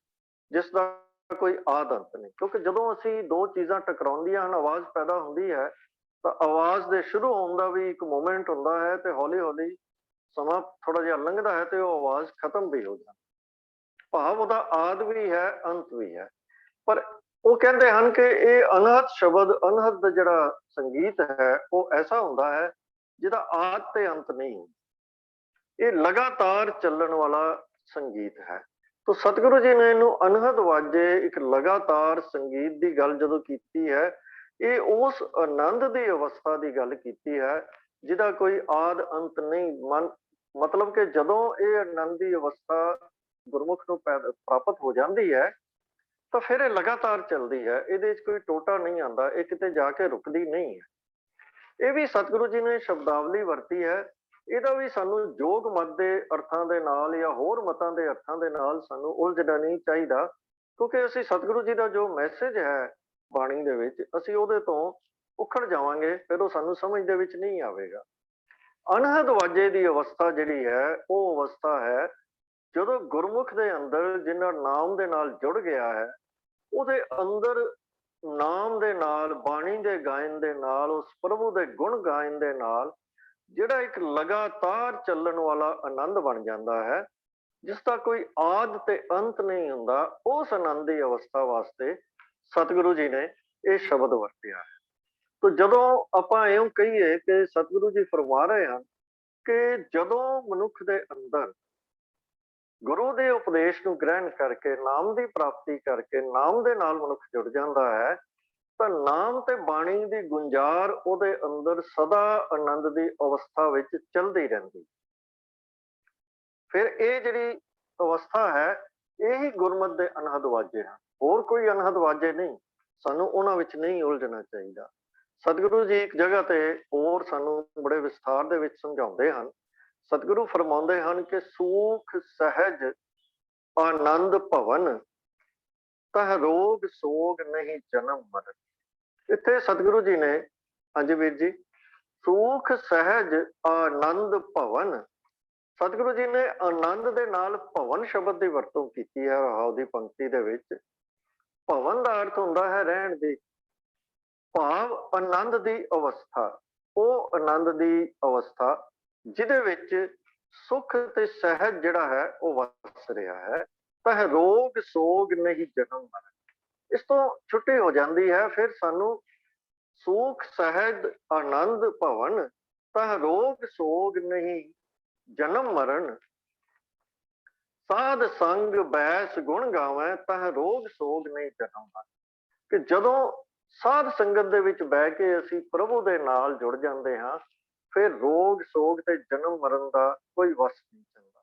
ਜਿਸ ਦਾ ਕੋਈ ਆਦ ਅੰਤ ਨਹੀਂ। ਕਿਉਂਕਿ ਜਦੋਂ ਅਸੀਂ ਦੋ ਚੀਜ਼ਾਂ ਟਕਰਾਉਂਦੀਆਂ ਹਨ ਆਵਾਜ਼ ਪੈਦਾ ਹੁੰਦੀ ਹੈ, ਤਾਂ ਆਵਾਜ਼ ਦੇ ਸ਼ੁਰੂ ਹੋਣ ਦਾ ਵੀ ਇੱਕ ਮੂਮੈਂਟ ਹੁੰਦਾ ਹੈ, ਤੇ ਹੌਲੀ ਹੌਲੀ ਸਮਾਂ ਥੋੜਾ ਜਿਹਾ ਲੰਘਦਾ ਹੈ ਤੇ ਉਹ ਆਵਾਜ਼ ਖਤਮ ਵੀ ਹੋ ਜਾਂਦੀ। ਭਾਵ ਉਹਦਾ ਆਦ ਵੀ ਹੈ, ਅੰਤ ਵੀ ਹੈ। ਪਰ ਉਹ ਕਹਿੰਦੇ ਹਨ ਕਿ ਇਹ ਅਨਹਦ ਸ਼ਬਦ, ਅਨਹਦ ਦਾ ਜਿਹੜਾ ਸੰਗੀਤ ਹੈ ਉਹ ਐਸਾ ਹੁੰਦਾ ਹੈ ਜਿਹਦਾ ਆਦ ਤੇ ਅੰਤ ਨਹੀਂ ਹੁੰਦਾ, ਇਹ ਲਗਾਤਾਰ ਚੱਲਣ ਵਾਲਾ ਸੰਗੀਤ ਹੈ। ਤੋ ਸਤਿਗੁਰੂ ਜੀ ਨੇ ਇਹਨੂੰ ਅਨਹਦ ਵਾਜੇ, ਇੱਕ ਲਗਾਤਾਰ ਸੰਗੀਤ ਦੀ ਗੱਲ ਜਦੋਂ ਕੀਤੀ ਹੈ, ਇਹ ਉਸ ਆਨੰਦ ਦੀ ਅਵਸਥਾ ਦੀ ਗੱਲ ਕੀਤੀ ਹੈ ਜਿਹਦਾ ਕੋਈ ਆਦ ਅੰਤ ਨਹੀਂ। ਮਤਲਬ ਕਿ ਜਦੋਂ ਇਹ ਆਨੰਦ ਦੀ ਅਵਸਥਾ ਗੁਰਮੁਖ ਨੂੰ ਪ੍ਰਾਪਤ ਹੋ ਜਾਂਦੀ ਹੈ ਤਾਂ ਫਿਰ ਇਹ ਲਗਾਤਾਰ ਚੱਲਦੀ ਹੈ, ਇਹਦੇ ਵਿੱਚ ਕੋਈ ਟੋਟਾ ਨਹੀਂ ਆਉਂਦਾ, ਇਹ ਕਿਤੇ ਜਾ ਕੇ ਰੁਕਦੀ ਨਹੀਂ ਹੈ। ਇਹ ਵੀ ਸਤਿਗੁਰੂ ਜੀ ਨੇ ਸ਼ਬਦਾਵਲੀ ਵਰਤੀ ਹੈ, ਇਹਦਾ ਵੀ ਸਾਨੂੰ ਜੋਗ ਮਤ ਦੇ ਅਰਥਾਂ ਦੇ ਨਾਲ ਜਾਂ ਹੋਰ ਮਤਾਂ ਦੇ ਅਰਥਾਂ ਦੇ ਨਾਲ ਸਾਨੂੰ ਉਲਝਣਾ ਨਹੀਂ ਚਾਹੀਦਾ, ਕਿਉਂਕਿ ਅਸੀਂ ਸਤਿਗੁਰੂ ਜੀ ਦਾ ਜੋ ਮੈਸੇਜ ਹੈ ਬਾਣੀ ਦੇ ਵਿੱਚ ਅਸੀਂ ਉਹਦੇ ਤੋਂ ਉਖੜ ਜਾਵਾਂਗੇ, ਫਿਰ ਉਹ ਸਾਨੂੰ ਸਮਝ ਦੇ ਵਿੱਚ ਨਹੀਂ ਆਵੇਗਾ। ਅਨਹਦ ਵਾਜੇ ਦੀ ਅਵਸਥਾ ਜਿਹੜੀ ਹੈ ਉਹ ਅਵਸਥਾ ਹੈ ਜਦੋਂ ਗੁਰਮੁਖ ਦੇ ਅੰਦਰ ਜਿਹਨਾਂ ਨਾਮ ਦੇ ਨਾਲ ਜੁੜ ਗਿਆ ਹੈ, ਉਹਦੇ ਅੰਦਰ ਨਾਮ ਦੇ ਨਾਲ, ਬਾਣੀ ਦੇ ਗਾਇਨ ਦੇ ਨਾਲ, ਉਸ ਪ੍ਰਭੂ ਦੇ ਗੁਣ ਗਾਇਨ ਦੇ ਨਾਲ ਜਿਹੜਾ ਇੱਕ ਲਗਾਤਾਰ ਚੱਲਣ ਵਾਲਾ ਆਨੰਦ ਬਣ ਜਾਂਦਾ ਹੈ, ਜਿਸ ਦਾ ਕੋਈ ਆਦ ਤੇ ਅੰਤ ਨਹੀਂ ਹੁੰਦਾ। ਉਸ ਆਨੰਦ ਦੀ ਅਵਸਥਾ ਵਾਸਤੇ ਸਤਿਗੁਰੂ ਜੀ ਨੇ ਇਹ ਸ਼ਬਦ ਵਰਤਿਆ ਹੈ। ਤੋ ਜਦੋਂ ਆਪਾਂ ਇਉਂ ਕਹੀਏ ਕਿ ਸਤਿਗੁਰੂ ਜੀ ਫਰਮਾ ਰਹੇ ਹਨ ਕਿ ਜਦੋਂ ਮਨੁੱਖ ਦੇ ਅੰਦਰ ਗੁਰੂ ਦੇ ਉਪਦੇਸ਼ ਨੂੰ ਗ੍ਰਹਿਣ ਕਰਕੇ, ਨਾਮ ਦੀ ਪ੍ਰਾਪਤੀ ਕਰਕੇ, ਨਾਮ ਦੇ ਨਾਲ ਮਨੁੱਖ ਜੁੜ ਜਾਂਦਾ ਹੈ, ਤਾਂ ਨਾਮ ਤੇ ਬਾਣੀ ਦੀ ਗੁੰਜਾਰ ਉਹਦੇ ਅੰਦਰ ਸਦਾ ਆਨੰਦ ਦੀ ਅਵਸਥਾ ਵਿੱਚ ਚੱਲਦੀ ਰਹਿੰਦੀ। ਫਿਰ ਇਹ ਜਿਹੜੀ ਅਵਸਥਾ ਹੈ, ਇਹੀ ਗੁਰਮਤਿ ਦੇ ਅਨਹਦ ਵਾਜੇ ਹਨ। ਹੋਰ ਕੋਈ ਅਨਹਦ ਵਾਜੇ ਨਹੀਂ, ਸਾਨੂੰ ਉਹਨਾਂ ਵਿੱਚ ਨਹੀਂ ਉਲਝਣਾ ਚਾਹੀਦਾ। ਸਤਿਗੁਰੂ ਜੀ ਇੱਕ ਜਗ੍ਹਾ ਤੇ ਹੋਰ ਸਾਨੂੰ ਬੜੇ ਵਿਸਥਾਰ ਦੇ ਵਿੱਚ ਸਮਝਾਉਂਦੇ ਹਨ। ਸਤਿਗੁਰੂ ਫਰਮਾਉਂਦੇ ਹਨ ਕਿ ਸੂਖ ਸਹਿਜ ਆਨੰਦ ਭਵਨ, ਤਹ ਰੋਗ ਸੋਗ ਨਹੀਂ ਜਨਮ ਮਰਨ। ਇੱਥੇ ਸਤਿਗੁਰੂ ਜੀ ਨੇ, ਹਾਂਜੀ ਵੀਰ ਜੀ, ਸੂਖ ਸਹਿਜ ਆਨੰਦ ਭਵਨ, ਸਤਿਗੁਰੂ ਜੀ ਨੇ ਆਨੰਦ ਦੇ ਨਾਲ ਭਵਨ ਸ਼ਬਦ ਦੀ ਵਰਤੋਂ ਕੀਤੀ ਹੈ ਰਹਾਉ ਦੀ ਪੰਕਤੀ ਦੇ ਵਿੱਚ। ਭਵਨ ਦਾ ਅਰਥ ਹੁੰਦਾ ਹੈ ਰਹਿਣ ਦੀ, ਭਾਵ ਆਨੰਦ ਦੀ ਅਵਸਥਾ। ਉਹ ਆਨੰਦ ਦੀ ਅਵਸਥਾ ਜਿਹਦੇ ਵਿੱਚ ਸੁਖ ਤੇ ਸਹਿਜ ਜਿਹੜਾ ਹੈ ਉਹ ਵਸ ਰਿਹਾ ਹੈ, ਤਾਂ ਰੋਗ ਸੋਗ ਨਹੀਂ ਜਨਮ ਮਰਨ। ਇਸ ਤੋਂ ਛੁੱਟੀ ਹੋ ਜਾਂਦੀ ਹੈ। ਫਿਰ ਸਾਨੂੰ ਸੁਖ ਸਹਿਜ ਆਨੰਦ ਭਵਨ, ਤਾਂ ਰੋਗ ਸੋਗ ਨਹੀਂ ਜਨਮ ਮਰਨ। ਸਾਧ ਸੰਗ ਬੈਸ ਗੁਣ ਗਾਵੇਂ, ਤਾਂ ਰੋਗ ਸੋਗ ਨਹੀਂ ਜਨਮ ਮਰਨ। ਕਿ ਜਦੋਂ ਸਾਧ ਸੰਗਤ ਦੇ ਵਿੱਚ ਬਹਿ ਕੇ ਅਸੀਂ ਪ੍ਰਭੂ ਦੇ ਨਾਲ ਜੁੜ ਜਾਂਦੇ ਹਾਂ, ਫਿਰ ਰੋਗ ਸੋਗ ਤੇ ਜਨਮ ਮਰਨ ਦਾ ਕੋਈ ਵਸ ਨਹੀਂ ਚੱਲਦਾ।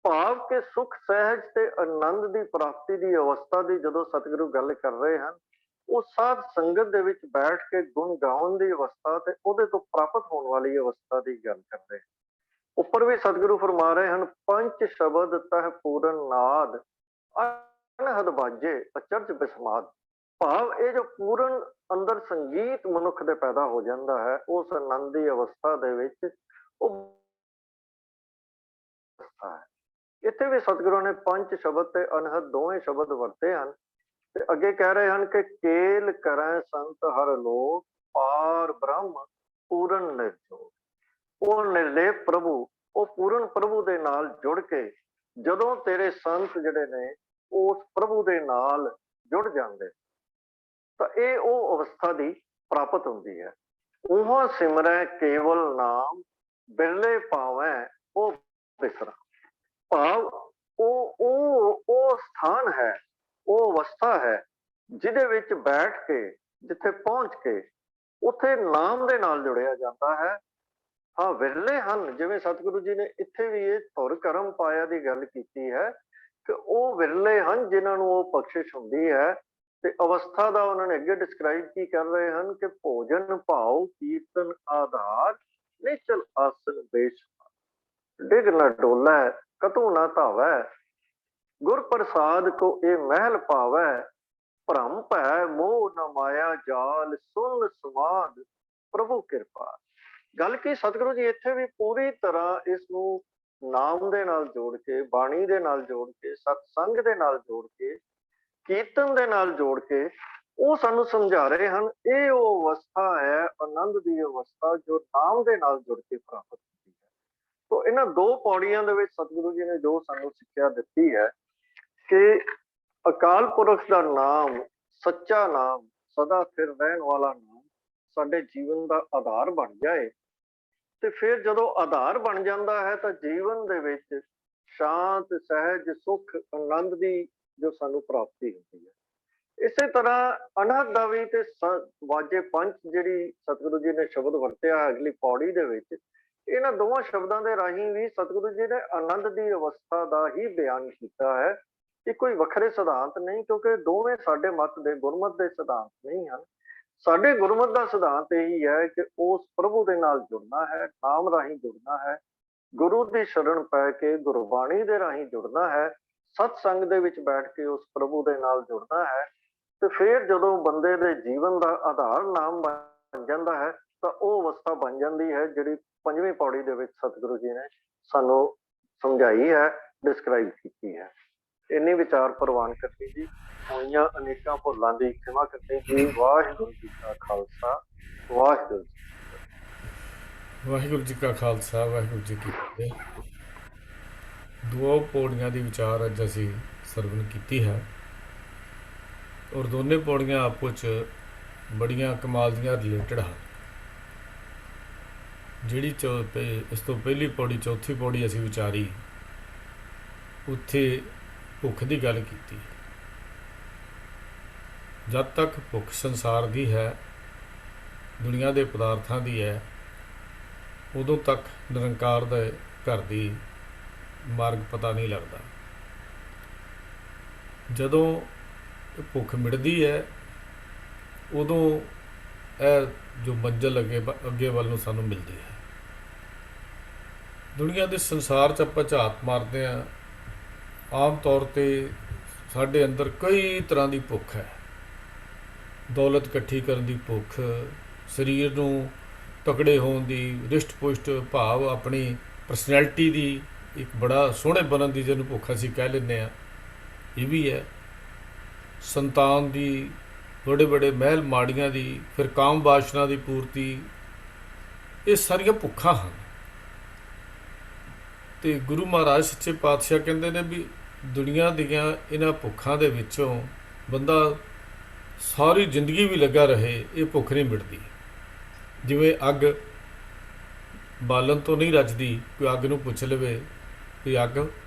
ਭਾਵ ਕਿ ਸੁਖ ਸਹਿਜ ਤੇ ਆਨੰਦ ਦੀ ਪ੍ਰਾਪਤੀ ਦੀ ਅਵਸਥਾ ਦੀ ਜਦੋਂ ਸਤਿਗੁਰੂ ਗੱਲ ਕਰ ਰਹੇ ਹਨ, ਉਹ ਸਾਧ ਸੰਗਤ ਦੇ ਵਿੱਚ ਬੈਠ ਕੇ ਗੁਣ ਗਾਉਣ ਦੀ ਅਵਸਥਾ ਤੇ ਉਹਦੇ ਤੋਂ ਪ੍ਰਾਪਤ ਹੋਣ ਵਾਲੀ ਅਵਸਥਾ ਦੀ ਗੱਲ ਕਰਦੇ ਹਨ। ਉੱਪਰ ਵੀ ਸਤਿਗੁਰੂ ਫਰਮਾ ਰਹੇ ਹਨ, ਪੰਜ ਸ਼ਬਦ ਤਹ ਪੂਰਨ ਨਾਦ, ਅਨਹਦ ਬਾਜੇ ਅਚਰਜ ਬਿਸਮਾਦ। ਭਾਵ ਇਹ ਜੋ ਪੂਰਨ ਅੰਦਰ ਸੰਗੀਤ ਮਨੁੱਖ ਦੇ ਪੈਦਾ ਹੋ ਜਾਂਦਾ ਹੈ, ਉਸ ਆਨੰਦ ਦੀ ਅਵਸਥਾ ਦੇ ਵਿੱਚ ਉਹ ਅਵਸਥਾ ਹੈ। ਇੱਥੇ ਵੀ ਸਤਿਗੁਰੂ ਨੇ ਪੰਜ ਸ਼ਬਦ ਤੇ ਅਨਹਦ ਦੋਵੇਂ ਸ਼ਬਦ ਵਰਤੇ ਹਨ ਤੇ ਅੱਗੇ ਕਹਿ ਰਹੇ ਹਨ ਕਿ ਕੇਲ ਕਰੈ ਸੰਤ ਹਰ ਲੋਕ, ਪਾਰ ਬ੍ਰਹਮ ਪੂਰਨ ਨਿਰਜੋਗ। ਉਹ ਨਿਰਲੇਪ ਪ੍ਰਭੂ, ਉਹ ਪੂਰਨ ਪ੍ਰਭੂ ਦੇ ਨਾਲ ਜੁੜ ਕੇ ਜਦੋਂ ਤੇਰੇ ਸੰਤ ਜਿਹੜੇ ਨੇ ਉਸ ਪ੍ਰਭੂ ਦੇ ਨਾਲ ਜੁੜ ਜਾਂਦੇ, ਤਾਂ ਇਹ ਉਹ ਅਵਸਥਾ ਦੀ ਪ੍ਰਾਪਤ ਹੁੰਦੀ ਹੈ। ਉਹ ਸਿਮਰੈ ਕੇਵਲ ਨਾਮ, ਬਿਰਲੇ ਪਾਵੈ ਉਹ ਬਿਸਰਾ। ਭਾਵ ਉਹ ਸਥਾਨ ਹੈ, ਉਹ ਅਵਸਥਾ ਹੈ ਜਿਹਦੇ ਵਿੱਚ ਬੈਠ ਕੇ, ਜਿੱਥੇ ਪਹੁੰਚ ਕੇ ਉੱਥੇ ਨਾਮ ਦੇ ਨਾਲ ਜੁੜਿਆ ਜਾਂਦਾ ਹੈ। ਹਾਂ, ਵਿਰਲੇ ਹਨ, ਜਿਵੇਂ ਸਤਿਗੁਰੂ ਜੀ ਨੇ ਇੱਥੇ ਵੀ ਇਹ ਧੁਰ ਕਰਮ ਪਾਇਆ ਦੀ ਗੱਲ ਕੀਤੀ ਹੈ ਕਿ ਉਹ ਵਿਰਲੇ ਹਨ ਜਿਨ੍ਹਾਂ ਨੂੰ ਉਹ ਬਖਸ਼ਿਸ਼ ਹੁੰਦੀ ਹੈ। ਤੇ ਅਵਸਥਾ ਦਾ ਉਹਨਾਂ ਨੇ ਅੱਗੇ ਡਿਸਕ੍ਰਾਈਬ ਕੀ ਕਰ ਰਹੇ ਹਨ ਕਿ ਭੋਜਨ ਭਾਉ ਕੀਰਤਨ ਆਧਾਰ, ਨਿਚਲ ਆਸਨ ਬੇਸ਼, ਡਿਗ ਨਾ ਡੋਲੈ ਕਤੂ ਨਾ ਧਾਵੈ, ਗੁਰ ਪ੍ਰਸਾਦ ਕੋ ਇਹ ਮਹਿਲ ਪਾਵੈ, ਭ੍ਰਮ ਭੈ ਮੋਹ ਨ ਮਾਇਆ ਜਾਲ, ਸੁਨ ਸਮਾਦ ਪ੍ਰਭੂ ਕਿਰਪਾ। ਗੱਲ ਕੀ ਸਤਿਗੁਰੂ ਜੀ ਇੱਥੇ ਵੀ ਪੂਰੀ ਤਰ੍ਹਾਂ ਇਸ ਨੂੰ ਨਾਮ ਦੇ ਨਾਲ ਜੋੜ ਕੇ, ਬਾਣੀ ਦੇ ਨਾਲ ਜੋੜ ਕੇ, ਸਤਸੰਗ ਦੇ ਨਾਲ ਜੋੜ ਕੇ, ਕੀਰਤਨ ਦੇ ਨਾਲ ਜੋੜ ਕੇ ਉਹ ਸਾਨੂੰ ਸਮਝਾ ਰਹੇ ਹਨ। ਇਹ ਉਹ ਅਵਸਥਾ ਹੈ ਆਨੰਦ ਦੀ ਅਵਸਥਾ ਜੋ ਨਾਮ ਦੇ ਨਾਲ ਜੁੜ ਕੇ ਪ੍ਰਾਪਤ ਹੁੰਦੀ ਹੈ। ਤੋ ਇਹਨਾਂ ਦੋ ਪੌੜੀਆਂ ਦੇ ਵਿੱਚ ਸਤਿਗੁਰੂ ਜੀ ਨੇ ਜੋ ਸਾਨੂੰ ਸਿੱਖਿਆ ਦਿੱਤੀ ਹੈ ਕਿ ਅਕਾਲ ਪੁਰਖ ਦਾ ਨਾਮ, ਸੱਚਾ ਨਾਮ, ਸਦਾ ਫਿਰ ਰਹਿਣ ਵਾਲਾ ਨਾਮ ਸਾਡੇ ਜੀਵਨ ਦਾ ਆਧਾਰ ਬਣ ਜਾਏ, ਤੇ ਫਿਰ ਜਦੋਂ ਆਧਾਰ ਬਣ ਜਾਂਦਾ ਹੈ ਤਾਂ ਜੀਵਨ ਦੇ ਵਿੱਚ ਸ਼ਾਂਤ, ਸਹਿਜ, ਸੁਖ, ਆਨੰਦ ਦੀ ਜੋ ਸਾਨੂੰ ਪ੍ਰਾਪਤੀ ਹੁੰਦੀ ਹੈ। ਇਸੇ ਤਰ੍ਹਾਂ ਅਨਹਦ ਦਾ ਵੀ ਤੇ ਵਾਜੇ ਪੰਜ ਜਿਹੜੀ ਸਤਿਗੁਰੂ ਜੀ ਨੇ ਸ਼ਬਦ ਵਰਤਿਆ ਅਗਲੀ ਪੌੜੀ ਦੇ ਵਿੱਚ, ਇਹਨਾਂ ਦੋਵਾਂ ਸ਼ਬਦਾਂ ਦੇ ਰਾਹੀਂ ਵੀ ਸਤਿਗੁਰੂ ਜੀ ਨੇ ਆਨੰਦ ਦੀ ਅਵਸਥਾ ਦਾ ਹੀ ਬਿਆਨ ਕੀਤਾ ਹੈ। ਇਹ ਕੋਈ ਵੱਖਰੇ ਸਿਧਾਂਤ ਨਹੀਂ, ਕਿਉਂਕਿ ਦੋਵੇਂ ਸਾਡੇ ਮਤ ਦੇ, ਗੁਰਮਤ ਦੇ ਸਿਧਾਂਤ ਨਹੀਂ ਹਨ। ਸਾਡੇ ਗੁਰਮਤ ਦਾ ਸਿਧਾਂਤ ਇਹੀ ਹੈ ਕਿ ਉਸ ਪ੍ਰਭੂ ਦੇ ਨਾਲ ਜੁੜਨਾ ਹੈ, ਨਾਮ ਰਾਹੀਂ ਜੁੜਨਾ ਹੈ, ਗੁਰੂ ਦੀ ਸ਼ਰਨ ਪੈ ਕੇ ਗੁਰਬਾਣੀ ਦੇ ਰਾਹੀਂ ਜੁੜਨਾ ਹੈ, ਸਤਸੰਗ ਦੇ ਵਿੱਚ ਬੈਠ ਕੇ ਉਸ ਪ੍ਰਭੂ ਦੇ ਨਾਲ ਜੁੜਨਾ ਹੈ। ਤੇ ਫਿਰ ਜਦੋਂ ਬੰਦੇ ਦੇ ਜੀਵਨ ਦਾ ਆਧਾਰ ਨਾਮ ਬਣ ਜਾਂਦਾ ਹੈ ਤਾਂ ਉਹ ਅਵਸਥਾ ਬਣ ਜਾਂਦੀ ਹੈ ਜਿਹੜੀ 5ਵੀਂ ਪੌੜੀ ਦੇ ਵਿੱਚ ਸਤਿਗੁਰੂ ਜੀ ਨੇ ਸਾਨੂੰ ਸਮਝਾਈ ਹੈ, ਡਿਸਕ੍ਰਾਈਬ ਕੀਤੀ ਹੈ। ਇੰਨੀ ਵਿਚਾਰ ਪ੍ਰਵਾਨ ਕਰਨੀ ਜੀ। ਹੋਈਆਂ ਅਨੇਕਾਂ ਭੁੱਲਾਂ ਦੀ ਖਿਮਾ ਕਰਨੀ ਜੀ। ਵਾਹਿਗੁਰੂ ਜੀ ਕਾ ਖਾਲਸਾ, ਵਾਹਿਗੁਰੂ ਜੀ।
ਵਾਹਿਗੁਰੂ ਜੀ ਕਾ ਖਾਲਸਾ, ਵਾਹਿਗੁਰੂ ਜੀ ਕੀ ਫਤਿਹ। ਦੋ ਪੌੜੀਆਂ ਦੀ ਵਿਚਾਰ ਅੱਜ ਅਸੀਂ ਸਰਵਣ ਕੀਤੀ ਹੈ, ਔਰ ਦੋਨੇ ਪੌੜੀਆਂ ਆਪੋ 'ਚ ਬੜੀਆਂ ਕਮਾਲ ਦੀਆਂ ਰਿਲੇਟਡ ਹਨ। ਜਿਹੜੀ ਇਸ ਤੋਂ ਪਹਿਲੀ ਪੌੜੀ, ਚੌਥੀ ਪੌੜੀ ਅਸੀਂ ਵਿਚਾਰੀ, ਉੱਥੇ ਭੁੱਖ ਦੀ ਗੱਲ ਕੀਤੀ। ਜਦ ਤੱਕ ਭੁੱਖ ਸੰਸਾਰ ਦੀ ਹੈ, ਦੁਨੀਆ ਦੇ ਪਦਾਰਥਾਂ ਦੀ ਹੈ, ਉਦੋਂ ਤੱਕ ਨਿਰੰਕਾਰ ਦੇ ਘਰ ਦੀ ਮਾਰਗ ਪਤਾ ਨਹੀਂ ਲੱਗਦਾ। ਜਦੋਂ ਭੁੱਖ ਮਿਟਦੀ ਹੈ, ਉਦੋਂ ਇਹ ਜੋ ਮੰਜ਼ਿਲ ਅੱਗੇ ਵੱਲ ਨੂੰ ਸਾਨੂੰ ਮਿਲਦੀ ਹੈ। ਦੁਨੀਆ ਦੇ ਸੰਸਾਰ 'ਚ ਆਪਾਂ ਝਾਤ ਮਾਰਦੇ ਹਾਂ, ਆਮ ਤੌਰ 'ਤੇ ਸਾਡੇ ਅੰਦਰ ਕਈ ਤਰ੍ਹਾਂ ਦੀ ਭੁੱਖ ਹੈ। ਦੌਲਤ ਇਕੱਠੀ ਕਰਨ ਦੀ ਭੁੱਖ, ਸਰੀਰ ਨੂੰ ਤਕੜੇ ਹੋਣ ਦੀ, ਰਿਸ਼ਟ ਪੁਸ਼ਟ ਭਾਵ ਆਪਣੀ ਪਰਸਨੈਲਿਟੀ ਦੀ ਇੱਕ ਬੜਾ ਸੋਹਣੇ ਬਣਨ ਦੀ ਜਿਹਨੂੰ ਭੁੱਖ ਅਸੀਂ ਕਹਿ ਲੈਂਦੇ ਹਾਂ, ਇਹ ਵੀ ਹੈ। ਸੰਤਾਨ ਦੀ, ਬੜੇ ਬੜੇ ਮਹਿਲ ਮਾੜੀਆਂ ਦੀ, ਫਿਰ ਕਾਮ ਵਾਸ਼ਨਾ ਦੀ ਪੂਰਤੀ, ਇਹ ਸਾਰੀਆਂ ਭੁੱਖਾਂ ਹਨ। ਅਤੇ ਗੁਰੂ ਮਹਾਰਾਜ ਸੱਚੇ ਪਾਤਸ਼ਾਹ ਕਹਿੰਦੇ ਨੇ ਵੀ ਦੁਨੀਆ ਦੀਆਂ ਇਹਨਾਂ ਭੁੱਖਾਂ ਦੇ ਵਿੱਚੋਂ ਬੰਦਾ ਸਾਰੀ ਜ਼ਿੰਦਗੀ ਵੀ ਲੱਗਾ ਰਹੇ, ਇਹ ਭੁੱਖ ਨਹੀਂ ਮਿਟਦੀ। ਜਿਵੇਂ ਅੱਗ ਬਾਲਣ ਤੋਂ ਨਹੀਂ ਰੱਜਦੀ, ਕੋਈ ਅੱਗ ਨੂੰ ਪੁੱਛ ਲਵੇ ਵੀ ਅੱਗ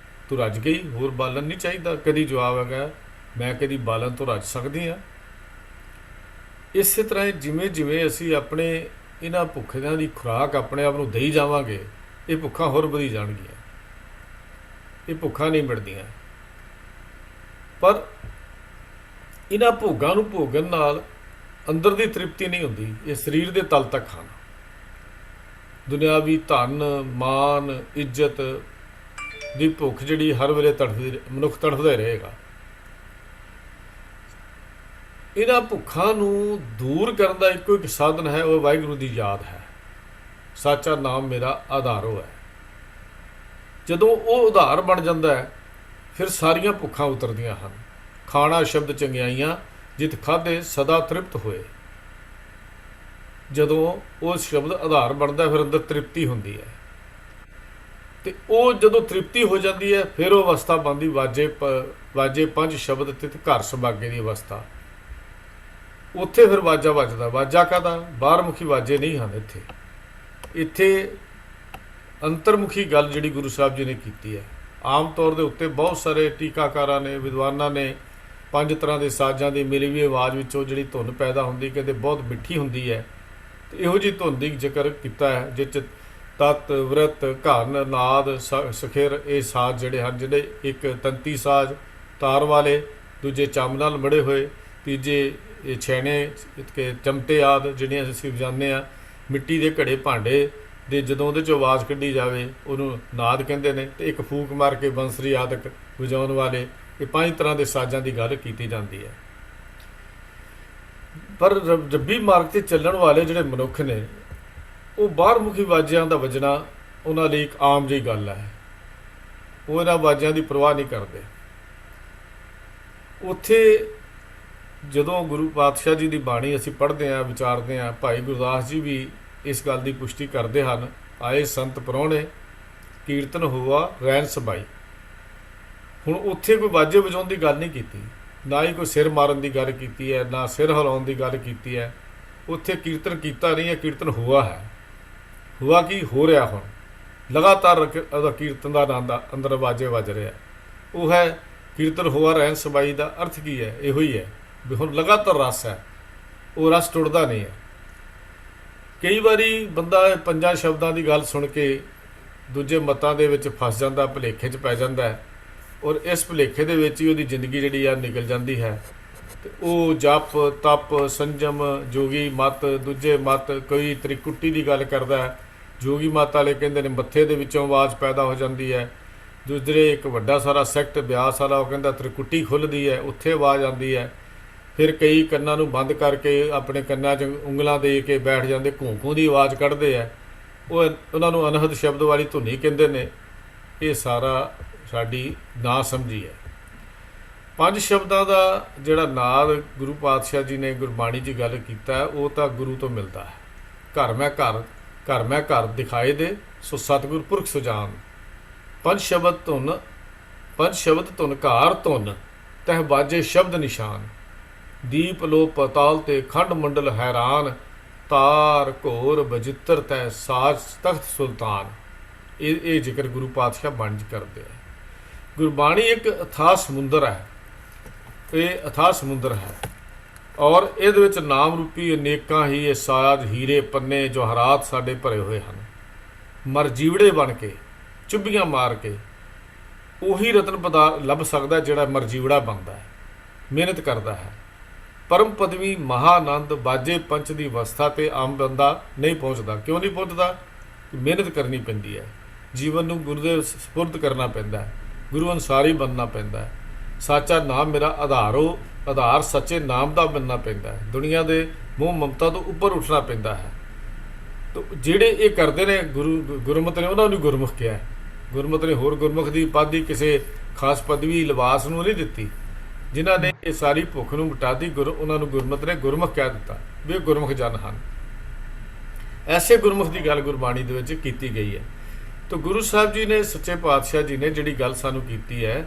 ਤੂੰ ਰੱਜ ਗਈ, ਹੋਰ ਬਾਲਣ ਨਹੀਂ ਚਾਹੀਦਾ, ਕਦੀ ਜਵਾਬ ਹੈਗਾ ਮੈਂ ਕਦੀ ਬਾਲਣ ਤੋਂ ਰੱਜ ਸਕਦੀ ਹਾਂ। ਇਸੇ ਤਰ੍ਹਾਂ ਜਿਵੇਂ ਜਿਵੇਂ ਅਸੀਂ ਆਪਣੇ ਇਹਨਾਂ ਭੁੱਖਾਂ ਦੀ ਖੁਰਾਕ ਆਪਣੇ ਆਪ ਨੂੰ ਦੇਈ ਜਾਵਾਂਗੇ, ਇਹ ਭੁੱਖਾਂ ਹੋਰ ਵਧੀ ਜਾਣਗੀਆਂ, ਇਹ ਭੁੱਖਾਂ ਨਹੀਂ ਮਿਟਦੀਆਂ। ਪਰ ਇਹਨਾਂ ਭੋਗਾਂ ਨੂੰ ਭੋਗਣ ਨਾਲ ਅੰਦਰ ਦੀ ਤ੍ਰਿਪਤੀ ਨਹੀਂ ਹੁੰਦੀ, ਇਹ ਸਰੀਰ ਦੇ ਤਲ ਤੱਕ ਹਨ। ਦੁਨਿਆਵੀ ਧਨ, ਮਾਨ, ਇੱਜ਼ਤ ਦੀ ਭੁੱਖ ਜਿਹੜੀ ਹਰ ਵੇਲੇ ਮਨੁੱਖ ਤੜਫਦਾ ਰਹੇਗਾ। ਇਹਨਾਂ ਭੁੱਖਾਂ ਨੂੰ ਦੂਰ ਕਰਨ ਦਾ ਇੱਕੋ ਇੱਕ ਸਾਧਨ ਹੈ, ਉਹ ਵਾਹਿਗੁਰੂ ਦੀ ਯਾਦ ਹੈ। ਸਾਚਾ ਨਾਮ ਮੇਰਾ ਆਧਾਰੋ ਹੈ। ਜਦੋਂ ਉਹ ਆਧਾਰ ਬਣ ਜਾਂਦਾ ਹੈ, ਫਿਰ ਸਾਰੀਆਂ ਭੁੱਖਾਂ ਉਤਰਦੀਆਂ ਹਨ। ਖਾਣਾ ਸ਼ਬਦ ਚੰਗਿਆਈਆਂ ਜਿਤ ਖਾਧੇ ਸਦਾ ਤ੍ਰਿਪਤ ਹੋਏ। ਜਦੋਂ ਉਹ ਸ਼ਬਦ ਆਧਾਰ ਬਣਦਾ, ਫਿਰ ਅੰਦਰ ਤ੍ਰਿਪਤੀ ਹੁੰਦੀ ਹੈ। ਅਤੇ ਉਹ ਜਦੋਂ ਤ੍ਰਿਪਤੀ ਹੋ ਜਾਂਦੀ ਹੈ, ਫਿਰ ਉਹ ਅਵਸਥਾ ਬਣਦੀ ਵਾਜੇ ਪੰਜ ਸ਼ਬਦ ਤੇ ਘਰ ਸੁਭਾਗੇ ਦੀ ਅਵਸਥਾ। ਉੱਥੇ ਫਿਰ ਵਾਜਾ ਵੱਜਦਾ। ਵਾਜਾ ਕਾਹਦਾ? ਬਾਹਰਮੁਖੀ ਵਾਜੇ ਨਹੀਂ ਹਨ। ਇੱਥੇ ਅੰਤਰਮੁਖੀ ਗੱਲ ਜਿਹੜੀ ਗੁਰੂ ਸਾਹਿਬ ਜੀ ਨੇ ਕੀਤੀ ਹੈ। ਆਮ ਤੌਰ ਦੇ ਉੱਤੇ ਬਹੁਤ ਸਾਰੇ ਟੀਕਾਕਾਰਾਂ ਨੇ, ਵਿਦਵਾਨਾਂ ਨੇ 5 ਤਰ੍ਹਾਂ ਦੇ ਸਾਜ਼ਾਂ ਦੀ ਮਿਲੀ ਵੀ ਆਵਾਜ਼ ਵਿੱਚੋਂ ਜਿਹੜੀ ਧੁਨ ਪੈਦਾ ਹੁੰਦੀ, ਕਹਿੰਦੇ ਬਹੁਤ ਮਿੱਠੀ ਹੁੰਦੀ ਹੈ। ਅਤੇ ਇਹੋ ਜਿਹੀ ਧੁਨ ਦੀ ਜ਼ਿਕਰ ਕੀਤਾ ਹੈ ਜਿਸ 'ਚ ਤਤ, ਵ੍ਰਿਤ, ਘਨ, ਨਾਦ, ਸਖਿਰ, ਇਹ ਸਾਜ਼ ਜਿਹੜੇ ਹਨ, ਜਿਹੜੇ ਇੱਕ ਤੰਤੀ ਸਾਜ਼ ਤਾਰ ਵਾਲੇ, ਦੂਜੇ ਚੰਮ ਨਾਲ ਮੜੇ ਹੋਏ, ਤੀਜੇ ਇਹ ਛੈਣੇ, ਚਮਟੇ ਆਦਿ ਜਿਹੜੀਆਂ ਅਸੀਂ ਵਜਾਉਂਦੇ ਹਾਂ। ਮਿੱਟੀ ਦੇ ਘੜੇ ਭਾਂਡੇ ਦੇ ਜਦੋਂ ਉਹਦੇ 'ਚੋਂ ਆਵਾਜ਼ ਕੱਢੀ ਜਾਵੇ ਉਹਨੂੰ ਨਾਦ ਕਹਿੰਦੇ ਨੇ। ਅਤੇ ਇੱਕ ਫੂਕ ਮਾਰ ਕੇ ਬੰਸਰੀ ਆਦਿਕ ਵਜਾਉਣ ਵਾਲੇ, ਇਹ 5 ਤਰ੍ਹਾਂ ਦੇ ਸਾਜ਼ਾਂ ਦੀ ਗੱਲ ਕੀਤੀ ਜਾਂਦੀ ਹੈ। ਪਰ ਰੱਬੀ ਮਾਰਗ 'ਤੇ ਚੱਲਣ ਵਾਲੇ ਜਿਹੜੇ ਮਨੁੱਖ ਨੇ, ਉਹ ਬਾਹਰਮੁਖੀ ਵਾਜਿਆਂ ਦਾ ਵੱਜਣਾ ਉਹਨਾਂ ਲਈ ਇੱਕ ਆਮ ਜਿਹੀ ਗੱਲ ਹੈ। ਉਹ ਇਹਨਾਂ ਵਾਜਿਆਂ ਦੀ ਪਰਵਾਹ ਨਹੀਂ ਕਰਦੇ। ਉੱਥੇ ਜਦੋਂ ਗੁਰੂ ਪਾਤਸ਼ਾਹ ਜੀ ਦੀ ਬਾਣੀ ਅਸੀਂ ਪੜ੍ਹਦੇ ਹਾਂ, ਵਿਚਾਰਦੇ ਹਾਂ, ਭਾਈ ਗੁਰਦਾਸ ਜੀ ਵੀ ਇਸ ਗੱਲ ਦੀ ਪੁਸ਼ਟੀ ਕਰਦੇ ਹਨ। ਆਏ ਸੰਤ ਪ੍ਰਾਹੁਣੇ ਕੀਰਤਨ ਹੋਆ ਰੈਣ ਸਬਾਈ। ਹੁਣ ਉੱਥੇ ਕੋਈ ਵਾਜੇ ਵਜਾਉਣ ਦੀ ਗੱਲ ਨਹੀਂ ਕੀਤੀ, ਨਾ ਹੀ ਕੋਈ ਸਿਰ ਮਾਰਨ ਦੀ ਗੱਲ ਕੀਤੀ ਹੈ, ਨਾ ਸਿਰ ਹਿਲਾਉਣ ਦੀ ਗੱਲ ਕੀਤੀ ਹੈ। ਉੱਥੇ ਕੀਰਤਨ ਕੀਤਾ ਨਹੀਂ ਹੈ, ਕੀਰਤਨ ਹੋਆ ਹੈ। ਹੋਆ ਕੀ ਹੋ ਰਿਹਾ? ਹੁਣ ਲਗਾਤਾਰ ਉਹਦਾ ਕੀਰਤਨ ਦਾ ਆਨੰਦ ਅੰਦਰ ਵਾਜੇ ਵੱਜ ਰਿਹਾ। ਉਹ ਹੈ ਕੀਰਤਨ ਹੋਆ ਰਹਿਣ ਸਬਾਈ ਦਾ ਅਰਥ ਕੀ ਹੈ? ਇਹੋ ਹੀ ਹੈ ਵੀ ਹੁਣ ਲਗਾਤਾਰ ਰਸ ਹੈ, ਉਹ ਰਸ ਟੁੱਟਦਾ ਨਹੀਂ ਹੈ। ਕਈ ਵਾਰੀ ਬੰਦਾ 5 ਸ਼ਬਦਾਂ ਦੀ ਗੱਲ ਸੁਣ ਕੇ ਦੂਜੇ ਮਤਾਂ ਦੇ ਵਿੱਚ ਫਸ ਜਾਂਦਾ, ਭੁਲੇਖੇ 'ਚ ਪੈ ਜਾਂਦਾ ਹੈ, ਔਰ ਇਸ ਭੁਲੇਖੇ ਦੇ ਵਿੱਚ ਹੀ ਉਹਦੀ ਜ਼ਿੰਦਗੀ ਜਿਹੜੀ ਆ ਨਿਕਲ ਜਾਂਦੀ ਹੈ। ਅਤੇ ਉਹ ਜਪ, ਤਪ, ਸੰਜਮ, ਜੋਗੀ ਮਤ, ਦੂਜੇ ਮਤ, ਕੋਈ ਤ੍ਰਿਕੁਟੀ ਦੀ ਗੱਲ ਕਰਦਾ ਹੈ। ਜੋਗੀ ਮਤ ਵਾਲੇ ਕਹਿੰਦੇ ਨੇ ਮੱਥੇ ਦੇ ਵਿੱਚੋਂ ਆਵਾਜ਼ ਪੈਦਾ ਹੋ ਜਾਂਦੀ ਹੈ। ਦੂਸਰੇ ਇੱਕ ਵੱਡਾ ਸਾਰਾ ਸੈਕਟ ਬਿਆਸ ਵਾਲਾ, ਉਹ ਕਹਿੰਦਾ ਤ੍ਰਿਕੁਟੀ ਖੁੱਲ੍ਹਦੀ ਹੈ, ਉੱਥੇ ਆਵਾਜ਼ ਆਉਂਦੀ ਹੈ। ਫਿਰ ਕਈ ਕੰਨਾਂ ਨੂੰ ਬੰਦ ਕਰਕੇ ਆਪਣੇ ਕੰਨਾਂ 'ਚ ਉਂਗਲਾਂ ਦੇ ਕੇ ਬੈਠ ਜਾਂਦੇ, ਘੂੰ ਦੀ ਆਵਾਜ਼ ਕੱਢਦੇ ਆ, ਉਹਨਾਂ ਨੂੰ ਅਨਹਦ ਸ਼ਬਦ ਵਾਲੀ ਧੁਨੀ ਕਹਿੰਦੇ ਨੇ। ਇਹ ਸਾਰਾ ਸਾਡੀ ਨਾ ਸਮਝੀ ਹੈ। ਪੰਜ ਸ਼ਬਦਾਂ ਦਾ ਜਿਹੜਾ ਨਾਦ ਗੁਰੂ ਪਾਤਸ਼ਾਹ ਜੀ ਨੇ ਗੁਰਬਾਣੀ 'ਚ ਗੱਲ ਕੀਤਾ, ਉਹ ਤਾਂ ਗੁਰੂ ਤੋਂ ਮਿਲਦਾ ਹੈ। ਘਰ ਮੈਂ ਘਰ ਦਿਖਾਏ ਦੇ, ਸੋ ਸਤਿਗੁਰ ਪੁਰਖ ਸੁਜਾਨ। ਪੰਜ ਸ਼ਬਦ ਧੁਨ ਘਾਰ ਧੁਨ, ਤਹਿ ਬਾਜੇ ਸ਼ਬਦ ਨਿਸ਼ਾਨ। ਦੀਪ ਲੋ ਪਤਾਲ ਤੇ ਖੰਡ ਮੰਡਲ ਹੈਰਾਨ, ਤਾਰ ਘੋਰ ਬਜਿੱਤਰ ਤੈ ਸਾਜ ਤਖਤ ਸੁਲਤਾਨ। ਇਹ ਜ਼ਿਕਰ ਗੁਰੂ ਪਾਤਸ਼ਾਹ ਬਾਣੀ 'ਚ ਕਰਦੇ ਆ। ਗੁਰਬਾਣੀ ਇੱਕ ਅਥਾਹ ਸਮੁੰਦਰ ਹੈ, ਇਹ ਅਥਾਹ ਸਮੁੰਦਰ ਹੈ, ਔਰ ਇਹਦੇ ਵਿੱਚ ਨਾਮ ਰੂਪੀ ਅਨੇਕਾਂ ਹੀ ਇਹ ਸਾਜ ਹੀਰੇ ਪੰਨੇ ਜਵਾਹਰਾਤ ਸਾਡੇ ਭਰੇ ਹੋਏ ਹਨ। ਮਰਜੀਵੜੇ ਬਣ ਕੇ ਚੁੱਭੀਆਂ ਮਾਰ ਕੇ ਉਹੀ ਰਤਨ ਪਦਾਰਥ ਲੱਭ ਸਕਦਾ ਜਿਹੜਾ ਮਰਜੀਵੜਾ ਬਣਦਾ ਹੈ, ਮਿਹਨਤ ਕਰਦਾ ਹੈ। ਪਰਮ ਪਦਵੀ ਮਹਾਨੰਦ ਬਾਜੇ ਪੰਚ ਦੀ ਅਵਸਥਾ 'ਤੇ ਆਮ ਬੰਦਾ ਨਹੀਂ ਪਹੁੰਚਦਾ। ਕਿਉਂ ਨਹੀਂ ਪਹੁੰਚਦਾ? ਮਿਹਨਤ ਕਰਨੀ ਪੈਂਦੀ ਹੈ, ਜੀਵਨ ਨੂੰ ਗੁਰੂ ਦੇ ਸਪੁਰਦ ਕਰਨਾ ਪੈਂਦਾ ਹੈ, ਗੁਰੂ ਅਨੁਸਾਰੀ ਬਣਨਾ ਪੈਂਦਾ ਹੈ। ਸੱਚਾ ਨਾਮ ਮੇਰਾ ਆਧਾਰ ਸੱਚੇ ਨਾਮ ਦਾ ਬਣਨਾ ਪੈਂਦਾ ਹੈ। ਦੁਨੀਆ ਦੇ ਮੋਹ ਮਮਤਾ ਤੋਂ ਉੱਪਰ ਉੱਠਣਾ ਪੈਂਦਾ ਹੈ। ਤੋ ਜਿਹੜੇ ਇਹ ਕਰਦੇ ਨੇ ਗੁਰਮਤਿ ਨੇ ਉਹਨਾਂ ਨੂੰ ਗੁਰਮੁਖ ਕਿਹਾ। ਗੁਰਮਤਿ ਨੇ ਹੋਰ ਗੁਰਮੁਖ ਦੀ ਉਪਾਧੀ ਕਿਸੇ ਖਾਸ ਪਦਵੀ ਲਿਬਾਸ ਨੂੰ ਨਹੀਂ ਦਿੱਤੀ। ਜਿਨ੍ਹਾਂ ਨੇ ਇਹ ਸਾਰੀ ਭੁੱਖ ਨੂੰ ਮਿਟਾ ਦਿੱਤੀ, ਉਹਨਾਂ ਨੂੰ ਗੁਰਮਤਿ ਨੇ ਗੁਰਮੁਖ ਕਹਿ ਦਿੱਤਾ ਵੀ ਇਹ ਗੁਰਮੁਖ ਜਨ ਹਨ। ਐਸੇ ਗੁਰਮੁਖ ਦੀ ਗੱਲ ਗੁਰਬਾਣੀ ਦੇ ਵਿੱਚ ਕੀਤੀ ਗਈ ਹੈ। ਤਾਂ ਗੁਰੂ ਸਾਹਿਬ ਜੀ ਨੇ, ਸੱਚੇ ਪਾਤਸ਼ਾਹ ਜੀ ਨੇ ਜਿਹੜੀ ਗੱਲ ਸਾਨੂੰ ਕੀਤੀ ਹੈ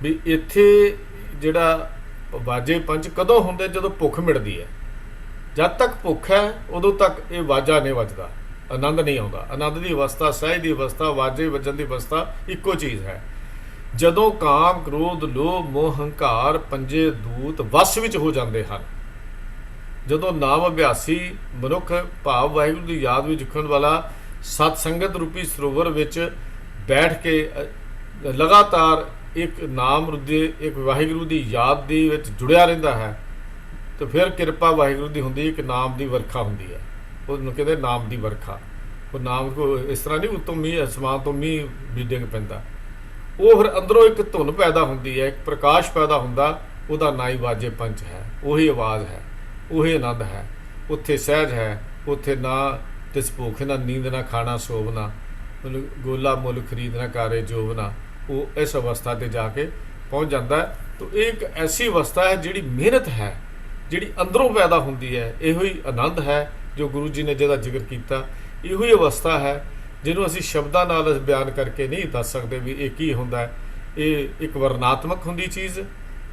ਵੀ ਇੱਥੇ ਜਿਹੜਾ ਵਾਜੇ ਪੰਚ ਕਦੋਂ ਹੁੰਦੇ? ਜਦੋਂ ਭੁੱਖ ਮਿਟਦੀ ਹੈ। ਜਦ ਤੱਕ ਭੁੱਖ ਹੈ ਉਦੋਂ ਤੱਕ ਇਹ ਵਾਜਾ ਨਹੀਂ ਵੱਜਦਾ, ਆਨੰਦ ਨਹੀਂ ਆਉਂਦਾ। ਆਨੰਦ ਦੀ ਅਵਸਥਾ, ਸਹਿਜ ਦੀ ਅਵਸਥਾ, ਵਾਜੇ ਵੱਜਣ ਦੀ ਅਵਸਥਾ ਇੱਕੋ ਚੀਜ਼ ਹੈ। ਜਦੋਂ ਕਾਮ ਕ੍ਰੋਧ ਲੋਭ ਮੋਹ ਹੰਕਾਰ ਪੰਜੇ ਦੂਤ ਵਸ ਵਿੱਚ ਹੋ ਜਾਂਦੇ ਹਨ, ਜਦੋਂ ਨਾਮ ਅਭਿਆਸੀ ਮਨੁੱਖ ਭਾਵ ਵਾਹਿਗੁਰੂ ਦੀ ਯਾਦ ਵਿੱਚ ਜੁਖਣ ਵਾਲਾ ਸਤ ਸੰਗਤ ਰੂਪੀ ਸਰੋਵਰ ਵਿੱਚ ਬੈਠ ਕੇ ਲਗਾਤਾਰ ਇੱਕ ਨਾਮ ਰੁੱਦੇ ਇੱਕ ਵਾਹਿਗੁਰੂ ਦੀ ਯਾਦ ਦੇ ਵਿੱਚ ਜੁੜਿਆ ਰਹਿੰਦਾ ਹੈ, ਤੇ ਫਿਰ ਕਿਰਪਾ ਵਾਹਿਗੁਰੂ ਦੀ ਹੁੰਦੀ, ਇੱਕ ਨਾਮ ਦੀ ਵਰਖਾ ਹੁੰਦੀ ਹੈ। ਉਹਨੂੰ ਕਹਿੰਦੇ ਨਾਮ ਦੀ ਵਰਖਾ। ਉਹ ਨਾਮ ਕੋ ਇਸ ਤਰ੍ਹਾਂ ਨਹੀਂ ਉੱਤੋਂ ਮੀਂਹ ਅਸਮਾਨ ਤੋਂ ਮੀਂਹ ਵੀ ਡਿੱਗ ਪੈਂਦਾ। ਉਹ ਫਿਰ ਅੰਦਰੋਂ ਇੱਕ ਧੁਨ ਪੈਦਾ ਹੁੰਦੀ ਹੈ, ਇੱਕ ਪ੍ਰਕਾਸ਼ ਪੈਦਾ ਹੁੰਦਾ, ਉਹਦਾ ਨਾਂ ਹੀ ਵਾਜੇ ਪੰਚ ਹੈ। ਉਹੀ ਆਵਾਜ਼ ਹੈ, ਉਹੀ ਆਨੰਦ ਹੈ। ਉੱਥੇ ਸਹਿਜ ਹੈ, ਉੱਥੇ ਨਾ ਤਿਸ ਭੁੱਖ ਨਾ ਨੀਂਦ ਨਾ ਖਾਣਾ ਸੋਵਨਾ, ਗੋਲਾ ਮੁੱਲ ਖਰੀਦ ਨਾ ਕਾਰੇ ਜੋਵਨਾ। ਉਹ ਇਸ ਅਵਸਥਾ 'ਤੇ ਜਾ ਕੇ ਪਹੁੰਚ ਜਾਂਦਾ ਹੈ। ਤਾਂ ਇਹ ਇੱਕ ਐਸੀ ਅਵਸਥਾ ਹੈ ਜਿਹੜੀ ਮਿਹਨਤ ਹੈ, ਜਿਹੜੀ ਅੰਦਰੋਂ ਪੈਦਾ ਹੁੰਦੀ ਹੈ। ਇਹੋ ਹੀ ਆਨੰਦ ਹੈ ਜੋ ਗੁਰੂ ਜੀ ਨੇ ਜਿਹਦਾ ਜ਼ਿਕਰ ਕੀਤਾ। ਇਹੋ ਹੀ ਅਵਸਥਾ ਹੈ ਜਿਹਨੂੰ ਅਸੀਂ ਸ਼ਬਦਾਂ ਨਾਲ ਬਿਆਨ ਕਰਕੇ ਨਹੀਂ ਦੱਸ ਸਕਦੇ ਵੀ ਇਹ ਕੀ ਹੁੰਦਾ ਹੈ। ਇਹ ਇੱਕ ਵਰਣਾਤਮਕ ਹੁੰਦੀ ਚੀਜ਼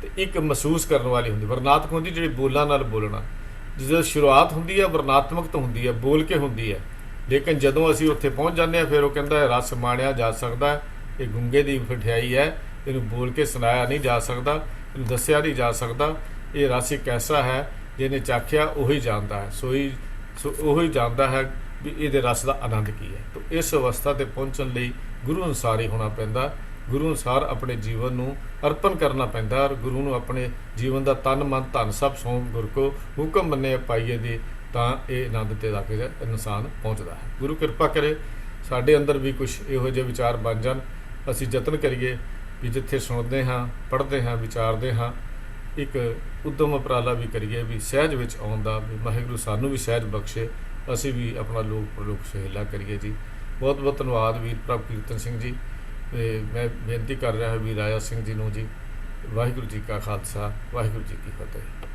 ਤੇ ਇੱਕ ਮਹਿਸੂਸ ਕਰਨ ਵਾਲੀ ਹੁੰਦੀ। ਵਰਣਾਤਮਕ ਹੁੰਦੀ ਜਿਹੜੀ ਬੋਲਾਂ ਨਾਲ ਬੋਲਣਾ, ਜਦੋਂ ਸ਼ੁਰੂਆਤ ਹੁੰਦੀ ਹੈ ਵਰਣਾਤਮਕ ਤੋਂ ਹੁੰਦੀ ਹੈ, ਬੋਲ ਕੇ ਹੁੰਦੀ ਹੈ। ਲੇਕਿਨ ਜਦੋਂ ਅਸੀਂ ਉੱਥੇ ਪਹੁੰਚ ਜਾਂਦੇ ਹਾਂ ਫਿਰ ਉਹ ਕਹਿੰਦਾ ਰਸ ਮਾਣਿਆ ਜਾ ਸਕਦਾ। ਇਹ ਗੁੰਗੇ ਦੀ ਮਠਿਆਈ ਹੈ, ਇਹਨੂੰ ਬੋਲ ਕੇ ਸੁਣਾਇਆ ਨਹੀਂ ਜਾ ਸਕਦਾ, ਇਹਨੂੰ ਦੱਸਿਆ ਨਹੀਂ ਜਾ ਸਕਦਾ। ਇਹ ਰਸ ਇੱਕ ਐਸਾ ਹੈ ਜਿਹਨੇ ਚਾਖਿਆ ਉਹੀ ਜਾਣਦਾ ਹੈ। ਸੋ ਉਹੀ ਜਾਣਦਾ ਹੈ ਵੀ ਇਹਦੇ ਰਸ ਦਾ ਆਨੰਦ ਕੀ ਹੈ। ਤਾਂ ਇਸ ਅਵਸਥਾ 'ਤੇ ਪਹੁੰਚਣ ਲਈ ਗੁਰੂ ਅਨੁਸਾਰ ਹੀ ਹੋਣਾ ਪੈਂਦਾ। ਗੁਰੂ ਅਨੁਸਾਰ ਆਪਣੇ ਜੀਵਨ ਨੂੰ ਅਰਪਣ ਕਰਨਾ ਪੈਂਦਾ, ਔਰ ਗੁਰੂ ਨੂੰ ਆਪਣੇ ਜੀਵਨ ਦਾ ਤਨ ਮਨ ਧਨ ਸਭ ਸੌਂਪ ਗੁਰ ਕੋ ਹੁਕਮ ਮੰਨੇ ਪਾਈਏ ਦੇ, ਤਾਂ ਇਹ ਆਨੰਦ 'ਤੇ ਜਾ ਕੇ ਇਨਸਾਨ ਪਹੁੰਚਦਾ ਹੈ। ਗੁਰੂ ਕਿਰਪਾ ਕਰੇ ਸਾਡੇ ਅੰਦਰ ਵੀ ਕੁਝ ਇਹੋ ਜਿਹੇ ਵਿਚਾਰ ਬਣ ਜਾਣ। ਅਸੀਂ ਯਤਨ ਕਰੀਏ ਵੀ ਜਿੱਥੇ ਸੁਣਦੇ ਹਾਂ, ਪੜ੍ਹਦੇ ਹਾਂ, ਵਿਚਾਰਦੇ ਹਾਂ, ਇੱਕ ਉਦਮ ਉਪਰਾਲਾ ਵੀ ਕਰੀਏ ਵੀ ਸਹਿਜ ਵਿੱਚ ਆਉਣ ਦਾ, ਵੀ ਵਾਹਿਗੁਰੂ ਸਾਨੂੰ ਵੀ ਸਹਿਜ ਬਖਸ਼ੇ, ਅਸੀਂ ਵੀ ਆਪਣਾ ਲੋਕ ਪ੍ਰਲੋਕ ਸੁਹੇਲਾ ਕਰੀਏ ਜੀ। ਬਹੁਤ ਬਹੁਤ ਧੰਨਵਾਦ ਵੀਰ ਪ੍ਰਭ ਕੀਰਤਨ ਸਿੰਘ ਜੀ। ਤੇ ਮੈਂ ਬੇਨਤੀ ਕਰ ਰਿਹਾ ਹਾਂ ਵੀਰ ਰਾਜਾ ਸਿੰਘ ਜੀ ਨੂੰ ਜੀ। ਵਾਹਿਗੁਰੂ ਜੀ ਕਾ ਖਾਲਸਾ, ਵਾਹਿਗੁਰੂ ਜੀ ਕੀ ਫਤਿਹ।